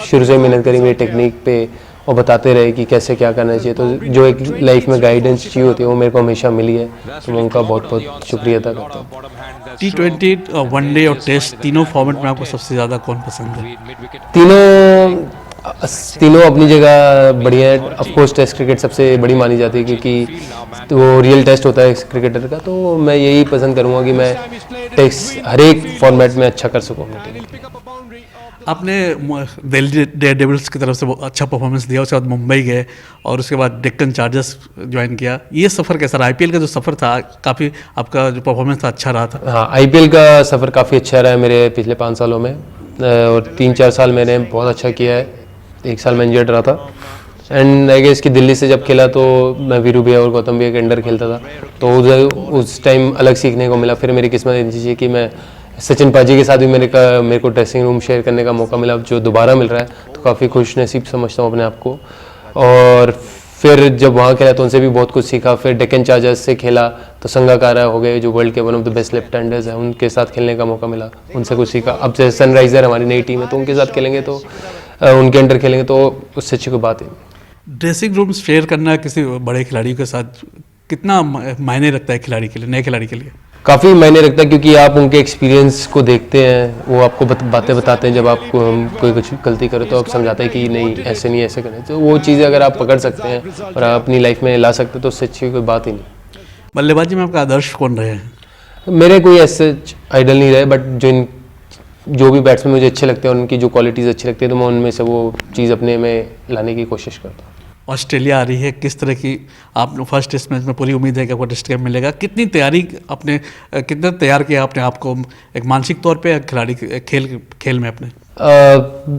शुरू से मेहनत करी मेरी टेक्निक पे, और बताते रहे कि कैसे क्या करना चाहिए, तो जो एक लाइफ में गाइडेंस चाहिए होती है वो मेरे को हमेशा मिली है, तो मैं उनका बहुत बहुत शुक्रिया अदा करता हूँ। T20, वनडे और टेस्ट तीनों फॉर्मेट में आपको सबसे ज़्यादा कौन पसंद है? तीनों अपनी जगह बढ़िया है। ऑफ कोर्स टेस्ट क्रिकेट सबसे बड़ी मानी जाती है, क्योंकि वो रियल टेस्ट होता है क्रिकेटर का, तो मैं यही पसंद करूँगा कि मैं टेस्ट हर एक फॉर्मेट में अच्छा कर सकूँ। आपने दिल्ली डेयरडेविल्स की तरफ से अच्छा परफॉर्मेंस दिया, उसके बाद मुंबई गए, और उसके बाद डेक्कन चार्जर्स ज्वाइन किया। ये सफ़र कैसा रहा? आईपीएल का जो सफ़र था, काफ़ी आपका जो परफॉर्मेंस था अच्छा रहा था? हाँ, आईपीएल का सफ़र काफ़ी अच्छा रहा है मेरे पिछले 5 सालों में, और 3-4 साल मैंने बहुत अच्छा किया है। 1 साल मैं इंजर्ड रहा था, एंड आई गेस कि दिल्ली से जब खेला तो मैं वीरू भैया और गौतम भैया के अंडर खेलता था, तो उस टाइम अलग सीखने को मिला। फिर मेरी किस्मत इतनी थी कि मैं सचिन पाजी के साथ भी मेरे को ड्रेसिंग रूम शेयर करने का मौका मिला, जो दोबारा मिल रहा है, तो काफ़ी खुश नसीब समझता हूँ अपने आप को। और फिर जब वहाँ खेला तो उनसे भी बहुत कुछ सीखा। फिर डेक्कन चार्जर्स से खेला तो संगाकारा हो गए, जो वर्ल्ड के one of the best left handers हैं, उनके साथ खेलने का मौका मिला, उनसे कुछ सीखा। अब जैसे सनराइजर हमारी नई टीम है, तो उनके साथ खेलेंगे, तो उनके अंडर खेलेंगे, तो उससे अच्छी कोई बात है। ड्रेसिंग रूम शेयर करना किसी बड़े खिलाड़ी के साथ कितना मायने रखता है खिलाड़ी के लिए, नए खिलाड़ी के लिए? काफ़ी मायने रखता है, क्योंकि आप उनके एक्सपीरियंस को देखते हैं, वो आपको बातें बताते हैं। जब आपको कोई कुछ गलती करे तो आप समझाते हैं कि नहीं ऐसे नहीं, ऐसे करें, तो वो चीज़ें अगर आप पकड़ सकते हैं और आप अपनी लाइफ में ला सकते हैं, तो उससे अच्छी कोई बात ही नहीं। बल्लेबाजी में आपका आदर्श कौन रहे हैं? मेरे कोई ऐसे आइडल नहीं रहे, बट जो भी बैट्समैन मुझे अच्छे लगते हैं, उनकी जो क्वालिटीज़ अच्छी लगती है, तो मैं उनमें से वो चीज़ अपने में लाने की कोशिश करता हूँ। ऑस्ट्रेलिया आ रही है, किस तरह की आप फर्स्ट टेस्ट मैच में पूरी उम्मीद है कि आपको टेस्ट कैप मिलेगा? कितनी तैयारी आपने, कितना तैयार किया आपने आपको एक मानसिक तौर पे खिलाड़ी खेल में अपने?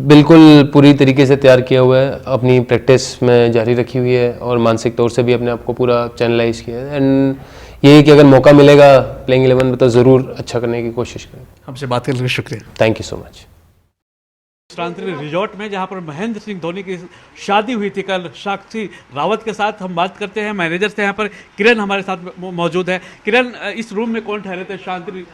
बिल्कुल पूरी तरीके से तैयार किया हुआ है, अपनी प्रैक्टिस में जारी रखी हुई है, और मानसिक तौर से भी अपने आप को पूरा चैनलाइज किया है। एंड ये कि अगर मौका मिलेगा प्लेइंग 11 में, तो ज़रूर अच्छा करने की कोशिश करें। हमसे बात करने के लिए शुक्रिया। Thank you so much. Vishranti resort में, जहां पर महेंद्र सिंह धोनी की शादी हुई थी कल साक्षी रावत के साथ। हम बात करते हैं मैनेजर से, यहाँ पर किरण हमारे साथ मौजूद है। किरण, इस रूम में कौन ठहरे थे? शांति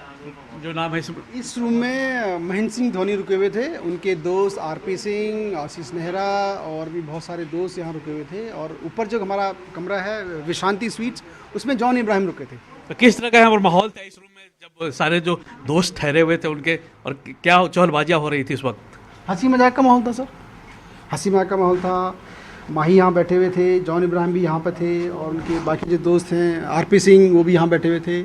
जो नाम है इस रूम में महेंद्र सिंह धोनी रुके हुए थे, उनके दोस्त आरपी सिंह, आशीष नेहरा और भी बहुत सारे दोस्त यहाँ रुके हुए थे। और ऊपर जो हमारा कमरा है विश्रांति स्वीट्स, उसमें जॉन इब्राहिम रुके थे। तो किस तरह का यहाँ पर माहौल था इस रूम में जब सारे जो दोस्त ठहरे हुए थे उनके, और क्या चहलबाजियाँ हो रही थी इस वक्त? हंसी मजाक का माहौल था सर, हंसी मजाक का माहौल था। माही यहाँ बैठे हुए थे, जॉन इब्राहिम भी यहाँ पे थे और उनके बाकी जो दोस्त हैं आरपी सिंह वो भी यहाँ बैठे हुए थे।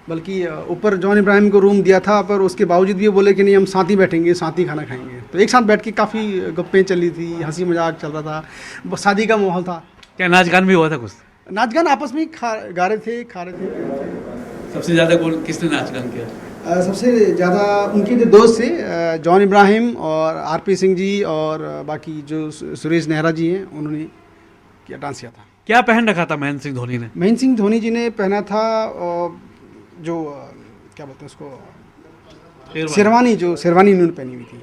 बल्कि ऊपर जॉन इब्राहिम को रूम दिया था, पर उसके बावजूद भी बोले कि नहीं हम साथ ही बैठेंगे, साथ ही खाना खाएंगे। तो एक साथ बैठ के काफ़ी गप्पें चल रही थी, हंसी मजाक चल रहा था, शादी का माहौल था। क्या नाच गान भी हुआ था कुछ? नाच गान आपस में गा रहे थे, खा रहे थे। सबसे ज़्यादा किसने नाच गान किया? सबसे ज़्यादा उनके जो दोस्त थे जॉन इब्राहिम और आरपी सिंह जी और बाकी जो सुरेश नेहरा जी हैं, उन्होंने किया, डांस किया था। क्या पहन रखा था महेंद्र सिंह धोनी ने? महेंद्र सिंह धोनी जी ने पहना था जो क्या बोलते हैं उसको, शेरवानी, जो शेरवानी उन्होंने पहनी हुई थी।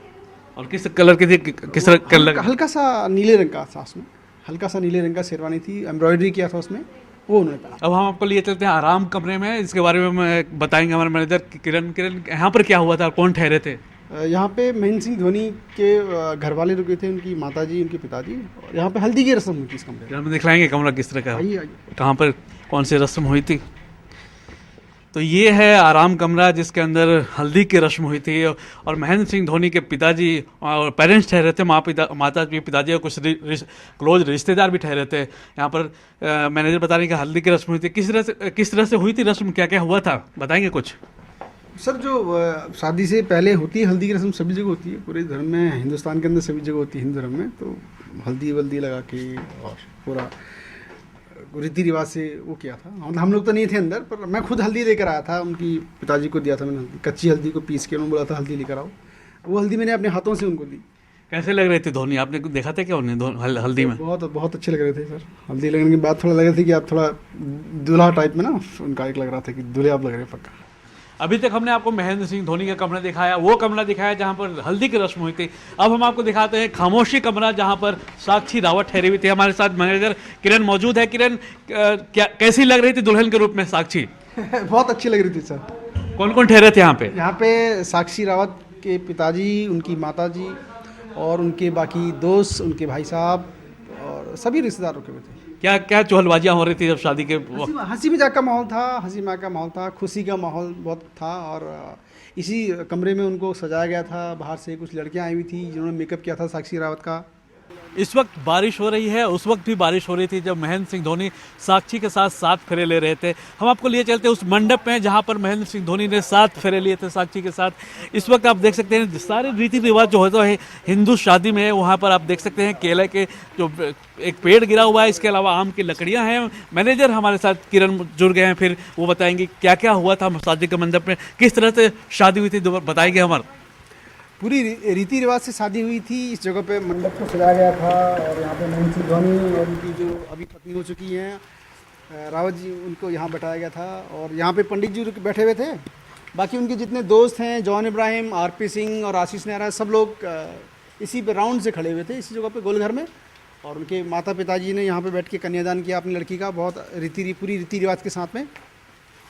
और किस कलर की थी? किस तरह कलर? हल्का सा नीले रंग का था उसमें, हल्का सा नीले रंग का शेरवानी थी, एम्ब्रॉयडरी किया था उसमें, वो उन्होंने पहना। अब हम आपको लिए चलते हैं आराम कमरे में, इसके बारे में बताएंगे हमारे मैनेजर किरण। किरण, यहाँ पर क्या हुआ था, कौन ठहरे थे? यहाँ पे महेंद्र सिंह धोनी के घर वाले रुके थे, उनकी माताजी, उनके पिताजी। और यहाँ पे हल्दी की रस्म हुई थी इस कमरे में। हम दिखलाएंगे कमरा किस तरह का, कहाँ पर कौन सी रस्म हुई थी। तो ये है आराम कमरा जिसके अंदर हल्दी की रस्म हुई थी और महेंद्र सिंह धोनी के पिताजी और पेरेंट्स ठहरे थे, माता जी, पिताजी और कुछ क्लोज रिश्तेदार भी ठहरे थे। यहाँ पर मैनेजर बता रहे हैं कि हल्दी की रस्म हुई थी। किस तरह से हुई थी रस्म, क्या क्या हुआ था, बताएंगे कुछ? सर, जो शादी से पहले होती है हल्दी की रस्म, सभी जगह होती है, पूरे धर्म में, हिंदुस्तान के अंदर सभी जगह होती है हिंदू धर्म में। तो हल्दी वल्दी लगा के और पूरा रीति रिवाज से वो किया था। मतलब हम लोग तो नहीं थे अंदर, पर मैं खुद हल्दी लेकर आया था, उनकी पिताजी को दिया था मैंने, कच्ची हल्दी को पीस के उन्होंने बोला था हल्दी लेकर आओ, वो हल्दी मैंने अपने हाथों से उनको दी। कैसे लग रहे थे धोनी, आपने देखा था क्या उन्हें हल्दी में? बहुत अच्छे लग रहे थे सर। हल्दी लगने के बाद थोड़ा लग रहा था कि आप थोड़ा दूल्हा टाइप में ना, उनका एक लग रहा था कि दूल्हे आप लग रहे पक्का। अभी तक हमने आपको महेंद्र सिंह धोनी का कमरा दिखाया, वो कमरा दिखाया जहां पर हल्दी की रस्म हुई थी। अब हम आपको दिखाते हैं खामोशी कमरा, जहां पर साक्षी रावत ठहरी हुई थी। हमारे साथ मैनेजर किरण मौजूद है। किरण, कैसी लग रही थी दुल्हन के रूप में साक्षी? बहुत अच्छी लग रही थी सर। कौन कौन ठहरे थे यहाँ पे? यहाँ पे साक्षी रावत के पिताजी, उनकी माताजी और उनके बाकी दोस्त, उनके भाई साहब और सभी रिश्तेदार रुके हुए थे। क्या क्या चहलबाजियाँ हो रही थी जब शादी के? हंसी मजाक का माहौल था, हंसी मजाक का माहौल था, खुशी का माहौल बहुत था। और इसी कमरे में उनको सजाया गया था। बाहर से कुछ लड़कियां आई हुई थी जिन्होंने मेकअप किया था साक्षी रावत का। इस वक्त बारिश हो रही है, उस वक्त भी बारिश हो रही थी जब महेंद्र सिंह धोनी साक्षी के साथ 7 फेरे ले रहे थे। हम आपको लिए चलते हैं उस मंडप में जहां पर महेंद्र सिंह धोनी ने 7 फेरे लिए थे साक्षी के साथ। इस वक्त आप देख सकते हैं सारे रीति रिवाज जो होता है हिंदू शादी में, वहां पर आप देख सकते हैं केले के जो एक पेड़ गिरा हुआ है, इसके अलावा आम की लकड़ियां हैं। मैनेजर हमारे साथ किरण जुड़ गए हैं, फिर वो बताएंगे क्या क्या हुआ था शादी के मंडप में, किस तरह से शादी हुई थी, बताएंगे। हमारे पूरी रीति रिवाज से शादी हुई थी। इस जगह पे मंडप को सजाया गया था और यहाँ पे महेंद्र सिंह धोनी और उनकी जो अभी पत्नी हो चुकी हैं रावत जी, उनको यहाँ बैठाया गया था। और यहाँ पे पंडित जी बैठे हुए थे। बाकी उनके जितने दोस्त हैं, जॉन इब्राहिम, आरपी सिंह और आशीष नेहरा, सब लोग इसी पे राउंड से खड़े हुए थे इसी जगह पे गोलघर में। और उनके माता पिताजी ने यहाँ पे बैठ के कन्यादान किया अपनी लड़की का, बहुत पूरी रीति रिवाज के साथ में।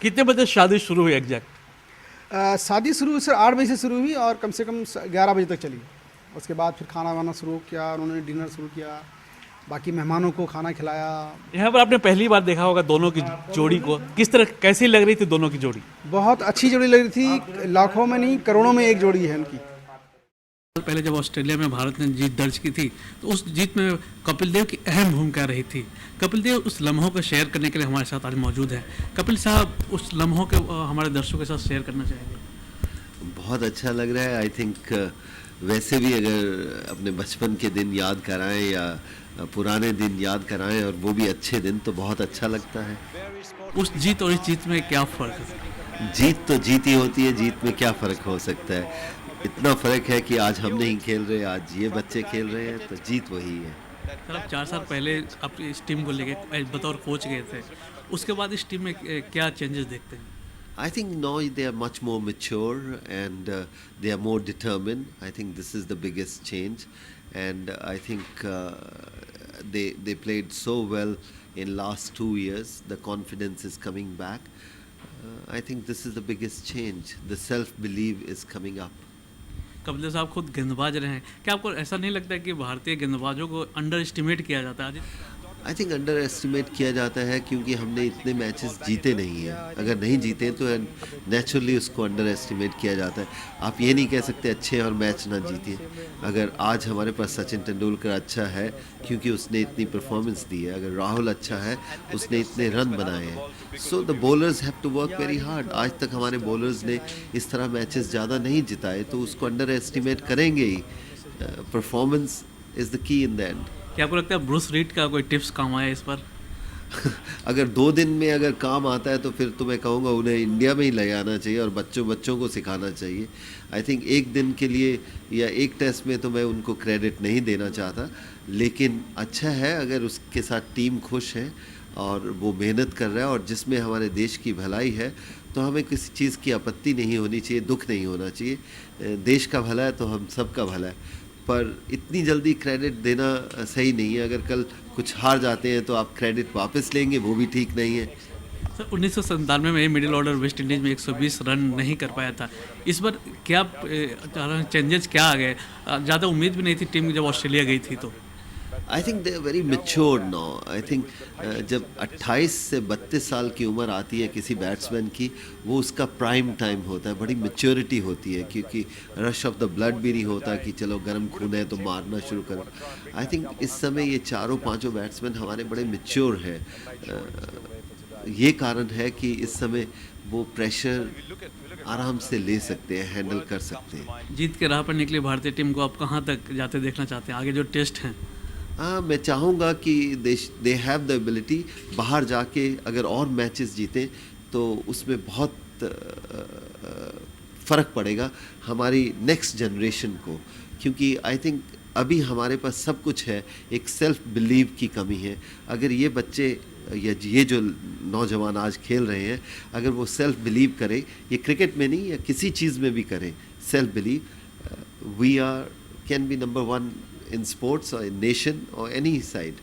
कितने बजे शादी शुरू हुई एग्जैक्ट? शादी शुरू सर 8 बजे से शुरू हुई और कम से कम 11 बजे तक चली। उसके बाद फिर खाना वाना शुरू किया, उन्होंने डिनर शुरू किया, बाकी मेहमानों को खाना खिलाया। यहाँ पर आपने पहली बार देखा होगा दोनों की जोड़ी को, किस तरह कैसी लग रही थी दोनों की जोड़ी? बहुत अच्छी जोड़ी लग रही थी, लाखों में नहीं करोड़ों में एक जोड़ी है उनकी। पहले जब ऑस्ट्रेलिया में भारत ने जीत दर्ज की थी तो उस जीत में कपिल देव की अहम भूमिका रही थी। कपिल देव उस लम्हों को शेयर करने के लिए हमारे साथ आज मौजूद है। कपिल साहब, उस लम्हों के हमारे दर्शकों के साथ शेयर करना चाहेंगे? बहुत अच्छा लग रहा है। आई थिंक वैसे भी अगर अपने बचपन के दिन याद कराएं या पुराने दिन याद कराएं और वो भी अच्छे दिन, तो बहुत अच्छा लगता है। उस जीत और इस जीत में क्या फ़र्क है? जीत तो जीत ही होती है, जीत में क्या फ़र्क हो सकता है? इतना फ़र्क है कि आज हम नहीं खेल रहे, आज ये बच्चे खेल रहे हैं, तो जीत वही है। सर, आप 4 साल पहले आप इस टीम को लेके बतौर कोच गए थे, उसके बाद इस टीम में क्या चेंजेस देखते हैं? I think now they are much more mature and they are more determined. I think this is the biggest change, and I think they played so well in last 2 years. The confidence is coming back. I think this is the biggest change. The self-belief is coming up. Kapil साहब खुद गेंदबाज रहे हैं, क्या आपको ऐसा नहीं लगता है कि भारतीय गेंदबाजों को अंडर एस्टिमेट किया जाता है? आई थिंक अंडर एस्टिमेट किया जाता है क्योंकि हमने इतने मैचेस जीते नहीं हैं। अगर नहीं जीते तो नेचुरली उसको अंडर एस्टिमेट किया जाता है। आप ये नहीं कह सकते अच्छे और मैच ना जीते। अगर आज हमारे पास सचिन तेंदुलकर अच्छा है क्योंकि उसने इतनी परफॉर्मेंस दी है, अगर राहुल अच्छा है उसने इतने रन बनाए हैं। So the bowlers have to work very hard. आज तक हमारे बॉलर्स ने इस तरह मैचेस ज़्यादा नहीं जिताए, तो उसको अंडर एस्टिमेट करेंगे ही। Performance is the key in the end. क्या आपको लगता है ब्रूस रीड का कोई टिप्स काम आया इस पर? अगर 2 दिन में अगर काम आता है तो फिर तो मैं कहूँगा उन्हें इंडिया में ही ले आना चाहिए और बच्चों को सिखाना चाहिए। आई थिंक एक दिन के लिए या एक टेस्ट में तो मैं उनको क्रेडिट नहीं देना चाहता, लेकिन अच्छा है अगर उसके साथ टीम खुश है और वो मेहनत कर रहा है और जिसमें हमारे देश की भलाई है, तो हमें किसी चीज़ की आपत्ति नहीं होनी चाहिए, दुख नहीं होना चाहिए। देश का भला है तो हम सबका भला है, पर इतनी जल्दी क्रेडिट देना सही नहीं है। अगर कल कुछ हार जाते हैं तो आप क्रेडिट वापस लेंगे, वो भी ठीक नहीं है। सर 1997 में मिडिल ऑर्डर वेस्ट इंडीज़ में 120 रन नहीं कर पाया था। इस बार क्या चेंजेस क्या आ गए? ज़्यादा उम्मीद भी नहीं थी टीम जब ऑस्ट्रेलिया गई थी तो। I think they are very matured now. I think जब 28 से 32 साल की उम्र आती है किसी बैट्समैन की, वो उसका प्राइम टाइम होता है, बड़ी मैच्योरिटी होती है, क्योंकि रश ऑफ द ब्लड भी नहीं होता कि चलो गर्म खून है तो मारना शुरू करो। आई थिंक इस समय ये 4-5 बैट्समैन हमारे बड़े मैच्योर हैं। ये कारण है कि इस समय वो प्रेशर आराम से ले सकते हैं, हैंडल कर सकते हैं। जीत के राह पर निकली भारतीय टीम को आप कहाँ तक जाते देखना चाहते हैं? आगे जो टेस्ट हैं। हाँ, मैं चाहूँगा कि दे हैव द एबिलिटी बाहर जाके अगर और मैचेस जीतें तो उसमें बहुत फ़र्क पड़ेगा हमारी नेक्स्ट जनरेशन को, क्योंकि आई थिंक अभी हमारे पास सब कुछ है, एक सेल्फ बिलीव की कमी है। अगर ये बच्चे या ये जो नौजवान आज खेल रहे हैं, अगर वो सेल्फ बिलीव करें, ये क्रिकेट में नहीं या किसी चीज़ में भी करें self believe, we are can be number 1 in sports or in nation or any side.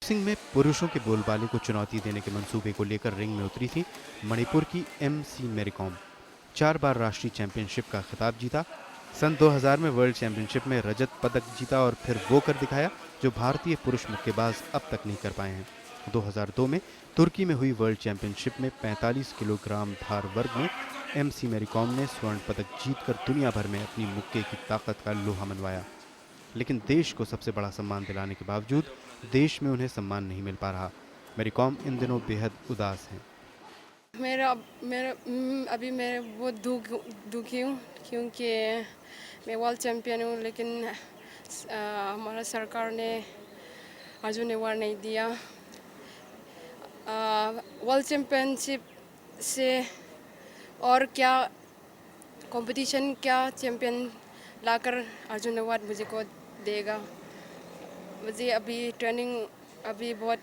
Boxing में पुरुषों के बोलबाले को चुनौती देने के मंसूबे को लेकर रिंग में उतरी थी मणिपुर की MC मैरी कॉम। 4 बार राष्ट्रीय चैंपियनशिप का खिताब जीता। सन 2000 में वर्ल्ड चैंपियनशिप में रजत पदक जीता और फिर वो कर दिखाया जो भारतीय पुरुष मुक्केबाज अब तक नहीं कर पाए हैं। 2002 में तुर्की में हुई वर्ल्ड चैंपियनशिप में 45 किलोग्राम भार वर्ग में MC मैरी कॉम ने स्वर्ण पदक जीतकर दुनिया भर में अपनी मुक्के की ताकत का लोहा मनवाया। लेकिन देश को सबसे बड़ा सम्मान दिलाने के बावजूद देश में उन्हें सम्मान नहीं मिल पा रहा। मैरी कॉम इन दिनों बेहद उदास हैं। अभी मैं बहुत दुखी हूँ क्योंकि मैं वर्ल्ड चैम्पियन हूँ, लेकिन हमारा सरकार ने अर्जुन अवार्ड नहीं दिया। वर्ल्ड चैम्पियनशिप से और क्या कंपटीशन, क्या चैंपियन लाकर अर्जुन अवार्ड मुझे को देगा? मुझे अभी ट्रेनिंग अभी बहुत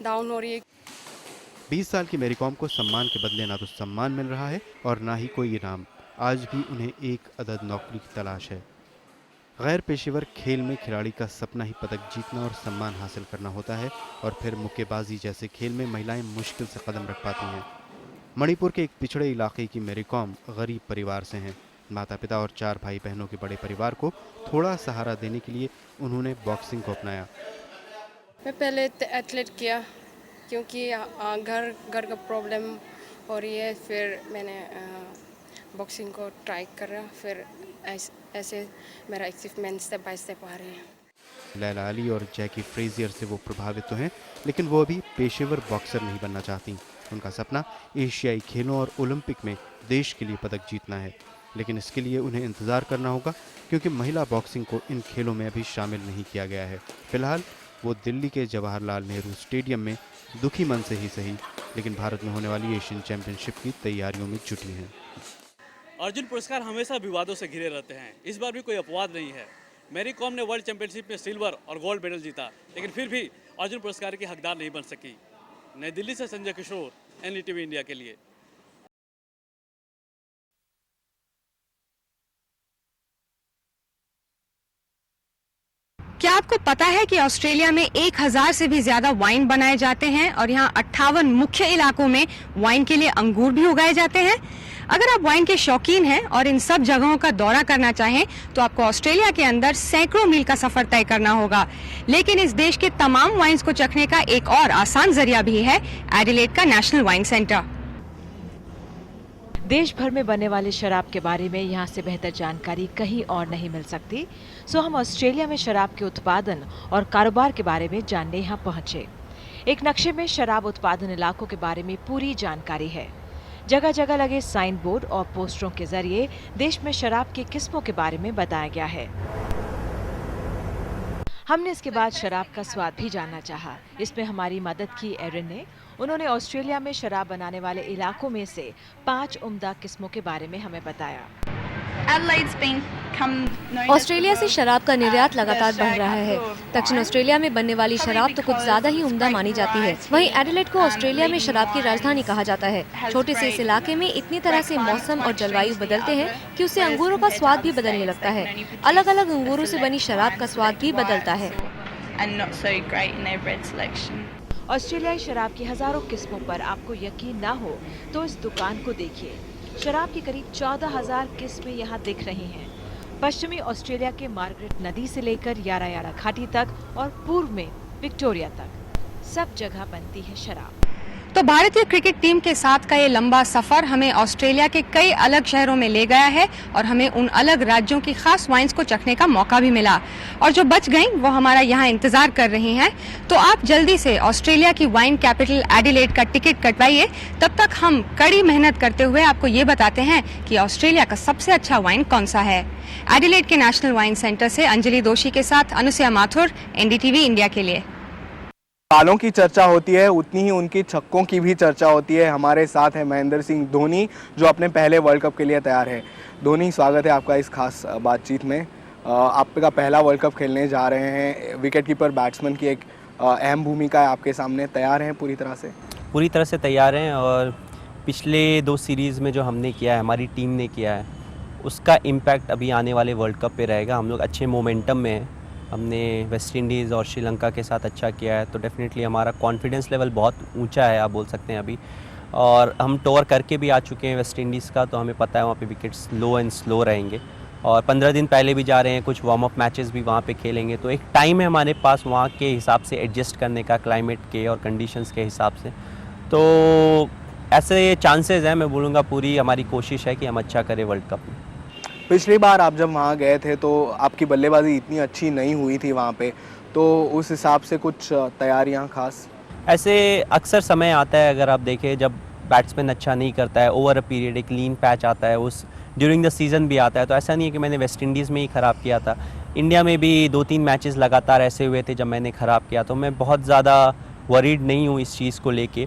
डाउन हो रही है। 20 साल की मैरी कॉम को सम्मान के बदले ना तो सम्मान मिल रहा है और ना ही कोई इनाम। आज भी उन्हें एक अदद नौकरी की तलाश है। गैर पेशेवर खेल में खिलाड़ी का सपना ही पदक जीतना और सम्मान हासिल करना होता है, और फिर मुक्केबाजी जैसे खेल में महिलाएं मुश्किल से कदम रख पाती हैं। मणिपुर के एक पिछड़े इलाके की मैरी कॉम गरीब परिवार से हैं। माता पिता और 4 भाई बहनों के बड़े परिवार को थोड़ा सहारा देने के लिए उन्होंने बॉक्सिंग को अपनाया। मैं पहले एथलीट किया क्योंकि घर का प्रॉब्लम हो रही है, फिर मैंने बॉक्सिंग को ट्राई करा, फिर ऐसे मेरा अचीवमेंट स्टेप बाय स्टेप आ रहे हैं। लैला अली और जैकी फ्रेजियर से वो प्रभावित तो हैं, लेकिन वो अभी पेशेवर बॉक्सर नहीं बनना चाहती। उनका सपना एशियाई खेलों और ओलंपिक में देश के लिए पदक जीतना है, लेकिन इसके लिए उन्हें इंतज़ार करना होगा क्योंकि महिला बॉक्सिंग को इन खेलों में अभी शामिल नहीं किया गया है। फिलहाल वो दिल्ली के जवाहरलाल नेहरू स्टेडियम में दुखी मन से ही सही, लेकिन भारत में होने वाली एशियन चैंपियनशिप की तैयारियों में जुटी हैं। अर्जुन पुरस्कार हमेशा विवादों से घिरे रहते हैं। इस बार भी कोई अपवाद नहीं है। मैरी कॉम ने वर्ल्ड चैंपियनशिप में सिल्वर और गोल्ड मेडल जीता, लेकिन फिर भी अर्जुन पुरस्कार की हकदार नहीं बन सकी। नई दिल्ली से संजय किशोर, NDTV इंडिया के लिए। क्या आपको पता है कि ऑस्ट्रेलिया में 1000 से भी ज्यादा वाइन बनाए जाते हैं और यहाँ 58 मुख्य इलाकों में वाइन के लिए अंगूर भी उगाए जाते हैं। अगर आप वाइन के शौकीन हैं और इन सब जगहों का दौरा करना चाहें तो आपको ऑस्ट्रेलिया के अंदर सैकड़ों मील का सफर तय करना होगा। लेकिन इस देश के तमाम वाइन्स को चखने का एक और आसान जरिया भी है एडिलेड का नेशनल वाइन सेंटर। देश भर में बनने वाले शराब के बारे में यहाँ से बेहतर जानकारी कहीं और नहीं मिल सकती, सो हम ऑस्ट्रेलिया में शराब के उत्पादन और कारोबार के बारे में जानने यहाँ पहुँचे। एक नक्शे में शराब उत्पादन इलाकों के बारे में पूरी जानकारी है। जगह जगह लगे साइन बोर्ड और पोस्टरों के जरिए देश में शराब की किस्मों के बारे में बताया गया है। हमने इसके बाद शराब का स्वाद भी जानना चाहा। इसमें हमारी मदद की एरिन ने। उन्होंने ऑस्ट्रेलिया में शराब बनाने वाले इलाकों में से 5 उम्दा किस्मों के बारे में हमें बताया। ऑस्ट्रेलिया से शराब का निर्यात लगातार बढ़ रहा है। दक्षिण ऑस्ट्रेलिया में बनने वाली शराब तो कुछ ज्यादा ही उम्दा मानी जाती है। वहीं एडिलेड को ऑस्ट्रेलिया में शराब की राजधानी कहा जाता है। छोटे से इस इलाके में इतनी तरह से मौसम और जलवायु बदलते हैं कि उससे अंगूरों का स्वाद भी बदलने लगता है। अलग अलग अंगूरों से बनी शराब का स्वाद भी बदलता है। ऑस्ट्रेलियाई शराब की हजारों किस्मों पर आपको यकीन ना हो तो इस दुकान को देखिए। शराब की करीब 14,000 किस्में यहाँ दिख रही हैं। पश्चिमी ऑस्ट्रेलिया के मार्गरेट नदी से लेकर यारा यारा घाटी तक और पूर्व में विक्टोरिया तक सब जगह बनती है शराब। तो भारतीय क्रिकेट टीम के साथ का ये लंबा सफर हमें ऑस्ट्रेलिया के कई अलग शहरों में ले गया है और हमें उन अलग राज्यों की खास वाइन्स को चखने का मौका भी मिला। और जो बच गई वो हमारा यहाँ इंतजार कर रही हैं। तो आप जल्दी से ऑस्ट्रेलिया की वाइन कैपिटल एडिलेड का टिकट कटवाइए। तब तक हम कड़ी मेहनत करते हुए आपको ये बताते हैं कि ऑस्ट्रेलिया का सबसे अच्छा वाइन कौन सा है। एडिलेड के नेशनल वाइन सेंटर से अंजलि दोषी के साथ अनुसया माथुर, NDTV इंडिया के लिए। बालों की चर्चा होती है उतनी ही उनकी छक्कों की भी चर्चा होती है। हमारे साथ है महेंद्र सिंह धोनी जो अपने पहले वर्ल्ड कप के लिए तैयार है। धोनी, स्वागत है आपका इस खास बातचीत में। आपका पहला वर्ल्ड कप खेलने जा रहे हैं। विकेट कीपर बैट्समैन की एक अहम भूमिका है आपके सामने। तैयार हैं पूरी तरह से? पूरी तरह से तैयार हैं और पिछले 2 सीरीज़ में जो हमने किया है, हमारी टीम ने किया है, उसका इम्पैक्ट अभी आने वाले वर्ल्ड कप पे रहेगा। हम लोग अच्छे मोमेंटम में हैं। हमने वेस्ट इंडीज़ और श्रीलंका के साथ अच्छा किया है, तो डेफिनेटली हमारा कॉन्फिडेंस लेवल बहुत ऊंचा है, आप बोल सकते हैं अभी। और हम टूर करके भी आ चुके हैं वेस्ट इंडीज़ का, तो हमें पता है वहाँ पे विकेट्स लो एंड स्लो रहेंगे। और 15 दिन पहले भी जा रहे हैं, कुछ वार्म अप मैचेस भी वहाँ पे खेलेंगे, तो एक टाइम है हमारे पास वहाँ के हिसाब से एडजस्ट करने का, क्लाइमेट के और कंडीशंस के हिसाब से। तो ऐसे चांसेस हैं, मैं बोलूँगा पूरी हमारी कोशिश है कि हम अच्छा करें वर्ल्ड कप में। पिछली बार आप जब वहाँ गए थे तो आपकी बल्लेबाजी इतनी अच्छी नहीं हुई थी वहाँ पे, तो उस हिसाब से कुछ तैयारियाँ खास? ऐसे अक्सर समय आता है, अगर आप देखें, जब बैट्समैन अच्छा नहीं करता है, ओवर अ पीरियड एक लीन पैच आता है, उस ड्यूरिंग द सीज़न भी आता है। तो ऐसा नहीं है कि मैंने वेस्ट इंडीज़ में ही ख़राब किया था, इंडिया में भी 2-3 मैचेस लगातार ऐसे हुए थे जब मैंने ख़राब किया। तो मैं बहुत ज़्यादा वरीड नहीं हूँ इस चीज़ को लेके।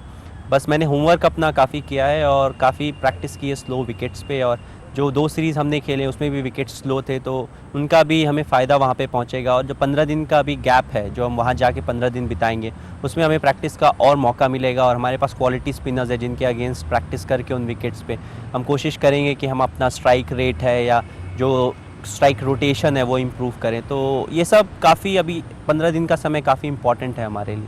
बस मैंने होमवर्क अपना काफ़ी किया है और काफ़ी प्रैक्टिस की है स्लो विकेट्स पे। और जो 2 सीरीज़ हमने खेले उसमें भी विकेट स्लो थे, तो उनका भी हमें फ़ायदा वहाँ पे पहुँचेगा। और जो 15 दिन का भी गैप है, जो हम वहाँ जाके 15 दिन बिताएंगे, उसमें हमें प्रैक्टिस का और मौका मिलेगा। और हमारे पास क्वालिटी स्पिनर्स है जिनके अगेंस्ट प्रैक्टिस करके उन विकेट्स पे हम कोशिश करेंगे कि हम अपना स्ट्राइक रेट है या जो स्ट्राइक रोटेशन है वो इम्प्रूव करें। तो ये सब काफ़ी, अभी 15 दिन का समय काफ़ी इम्पॉर्टेंट है हमारे लिए।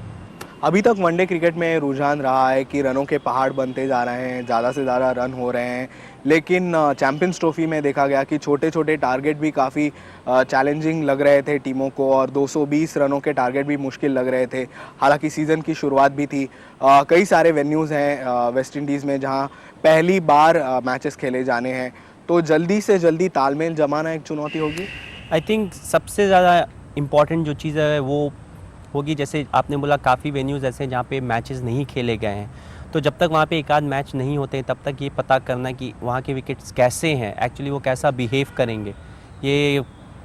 अभी तक वनडे क्रिकेट में रुझान रहा है कि रनों के पहाड़ बनते जा रहे हैं, ज़्यादा से ज़्यादा रन हो रहे हैं, लेकिन चैंपियंस ट्रॉफी में देखा गया कि छोटे छोटे टारगेट भी काफ़ी चैलेंजिंग लग रहे थे टीमों को और 220 रनों के टारगेट भी मुश्किल लग रहे थे। हालांकि सीज़न की शुरुआत भी थी। कई सारे वेन्यूज़ हैं वेस्ट इंडीज़ में जहां पहली बार मैचेस खेले जाने हैं, तो जल्दी से जल्दी तालमेल जमाना एक चुनौती होगी। आई थिंक सबसे ज़्यादा इम्पॉर्टेंट जो चीज़ है वो होगी, जैसे आपने बोला काफ़ी वेन्यूज़ ऐसे हैं जहाँ पे मैचेस नहीं खेले गए हैं, तो जब तक वहाँ पे एक आध मैच नहीं होते तब तक ये पता करना कि वहाँ के विकेट्स कैसे हैं, एक्चुअली वो कैसा बिहेव करेंगे, ये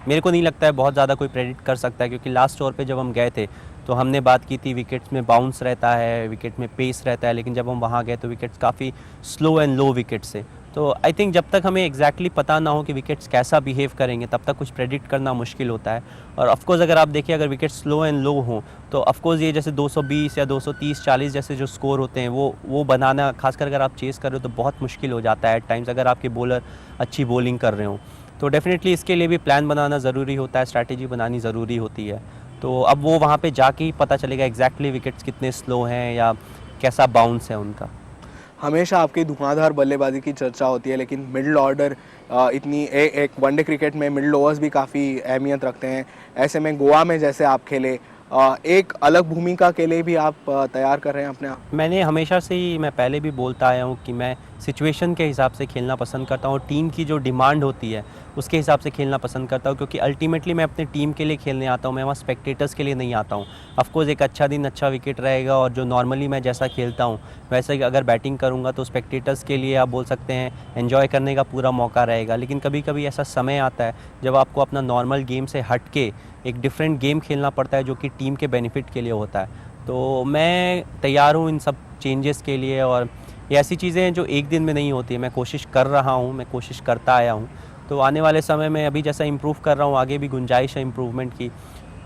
मेरे को नहीं लगता है बहुत ज़्यादा कोई प्रेडिक्ट कर सकता है। क्योंकि लास्ट ओवर पे जब हम गए थे तो हमने बात की थी विकेट्स में बाउंस रहता है, विकेट में पेस रहता है, लेकिन जब हम वहाँ गए तो विकेट्स काफ़ी स्लो एंड लो विकेट्स थे। तो आई थिंक जब तक हमें एग्जैक्टली पता ना हो कि विकेट्स कैसा बिहेव करेंगे तब तक कुछ प्रेडिक्ट करना मुश्किल होता है। और ऑफकोर्स अगर आप देखिए अगर विकेट स्लो एंड लो हों तो ऑफकोर्स ये जैसे 220 या 230-40 जैसे जो स्कोर होते हैं वो बनाना, खासकर अगर आप चेस कर रहे हो तो बहुत मुश्किल हो जाता है एट टाइम्स अगर आपके बॉलर अच्छी बॉलिंग कर रहे हो। तो डेफिनेटली इसके लिए भी प्लान बनाना ज़रूरी होता है, स्ट्रैटेजी बनानी ज़रूरी होती है। तो अब वो वहाँ पे जाके ही पता चलेगा एग्जैक्टली विकेट्स कितने स्लो हैं या कैसा बाउंस है उनका। हमेशा आपकी धुआंधार बल्लेबाजी की चर्चा होती है, लेकिन मिडिल ऑर्डर इतनी एक वनडे क्रिकेट में मिडिल ओवर्स भी काफ़ी अहमियत रखते हैं। ऐसे में गोवा में जैसे आप खेले, एक अलग भूमिका के लिए भी आप तैयार कर रहे हैं अपने आप? मैंने हमेशा से ही, मैं पहले भी बोलता आया हूँ कि मैं सिचुएशन के हिसाब से खेलना पसंद करता हूँ। टीम की जो डिमांड होती है उसके हिसाब से खेलना पसंद करता हूँ, क्योंकि अल्टीमेटली मैं अपने टीम के लिए खेलने आता हूँ, मैं वहाँ स्पेक्टेटर्स के लिए नहीं आता हूँ। ऑफकोर्स एक अच्छा दिन अच्छा विकेट रहेगा और जो नॉर्मली मैं जैसा खेलता हूँ वैसे ही अगर बैटिंग करूँगा तो स्पेक्टेटर्स के लिए आप बोल सकते हैं एन्जॉय करने का पूरा मौका रहेगा। लेकिन कभी कभी ऐसा समय आता है जब आपको अपना नॉर्मल गेम से हट के एक डिफरेंट गेम खेलना पड़ता है जो कि टीम के बेनिफिट के लिए होता है। तो मैं तैयार हूँ इन सब चेंजेस के लिए, और ये ऐसी चीज़ें हैं जो एक दिन में नहीं होती है। मैं कोशिश कर रहा हूँ, मैं कोशिश करता आया हूँ। तो आने वाले समय में अभी जैसा इम्प्रूव कर रहा हूँ, आगे भी गुंजाइश है इम्प्रूवमेंट की।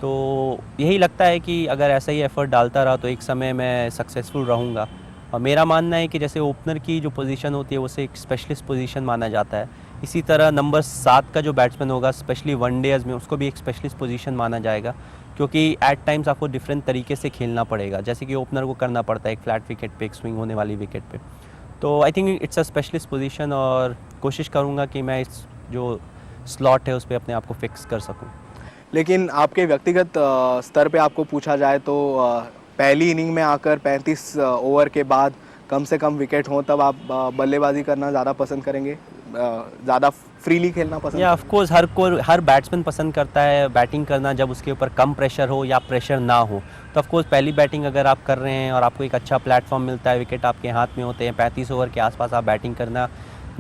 तो यही लगता है कि अगर ऐसा ही एफ़र्ट डालता रहा तो एक समय मैं सक्सेसफुल रहूँगा। और मेरा मानना है कि जैसे ओपनर की जो पोजीशन होती है उसे एक स्पेशलिस्ट पोजीशन माना जाता है, इसी तरह नंबर 7 का जो बैट्समैन होगा स्पेशली वनडेज़ में उसको भी एक स्पेशलिस्ट पोजीशन माना जाएगा, क्योंकि एट टाइम्स आपको डिफरेंट तरीके से खेलना पड़ेगा। जैसे कि ओपनर को करना पड़ता है एक फ्लैट विकेट पे, एक स्विंग होने वाली विकेट पे। तो I think it's a specialist position और कोशिश करूँगा कि मैं इस जो स्लॉट है उस पर अपने आप को फिक्स कर सकूँ। लेकिन आपके व्यक्तिगत स्तर पे आपको पूछा जाए तो पहली इनिंग में आकर 35 ओवर के बाद कम से कम विकेट हो तब आप बल्लेबाजी करना ज़्यादा पसंद करेंगे, ज़्यादा फ्रीली खेलना पसंद? या ऑफकोर्स हर बैट्समैन पसंद करता है बैटिंग करना जब उसके ऊपर कम प्रेशर हो या प्रेशर ना हो। तो ऑफकोर्स पहली बैटिंग अगर आप कर रहे हैं और आपको एक अच्छा प्लेटफॉर्म मिलता है, विकेट आपके हाथ में होते हैं, 35 ओवर के आसपास आप बैटिंग करना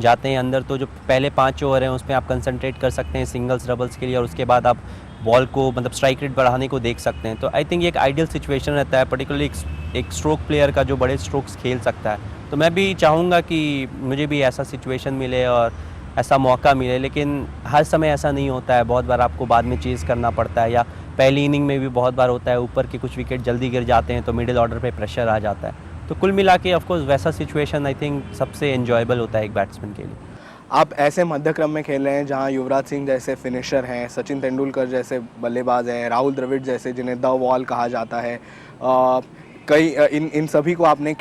जाते हैं अंदर, तो जो पहले 5 ओवर हैं उसमें आप कंसंट्रेट कर सकते हैं सिंगल्स डबल्स के लिए, और उसके बाद आप बॉल को मतलब स्ट्राइक रेट बढ़ाने को देख सकते हैं। तो आई थिंक ये एक आइडियल सिचुएशन रहता है, पर्टिकुलरली एक स्ट्रोक प्लेयर का जो बड़े स्ट्रोक्स खेल सकता है। तो मैं भी चाहूँगा कि मुझे भी ऐसा सिचुएशन मिले और ऐसा मौका मिले, लेकिन हर समय ऐसा नहीं होता है। बहुत बार आपको बाद में चेज़ करना पड़ता है, या पहली इनिंग में भी बहुत बार होता है ऊपर के कुछ विकेट जल्दी गिर जाते हैं तो मिडिल ऑर्डर पे प्रेशर आ जाता है। तो कुल मिला के ऑफकोर्स वैसा सिचुएशन आई थिंक सबसे एन्जॉयबल होता है एक बैट्समैन के लिए। आप ऐसे मध्य क्रम में खेल रहे हैं जहां युवराज सिंह जैसे फिनिशर हैं, सचिन तेंदुलकर जैसे बल्लेबाज हैं, राहुल द्रविड़ जैसे जिन्हें द वॉल कहा जाता है, कई इन सभी को आपने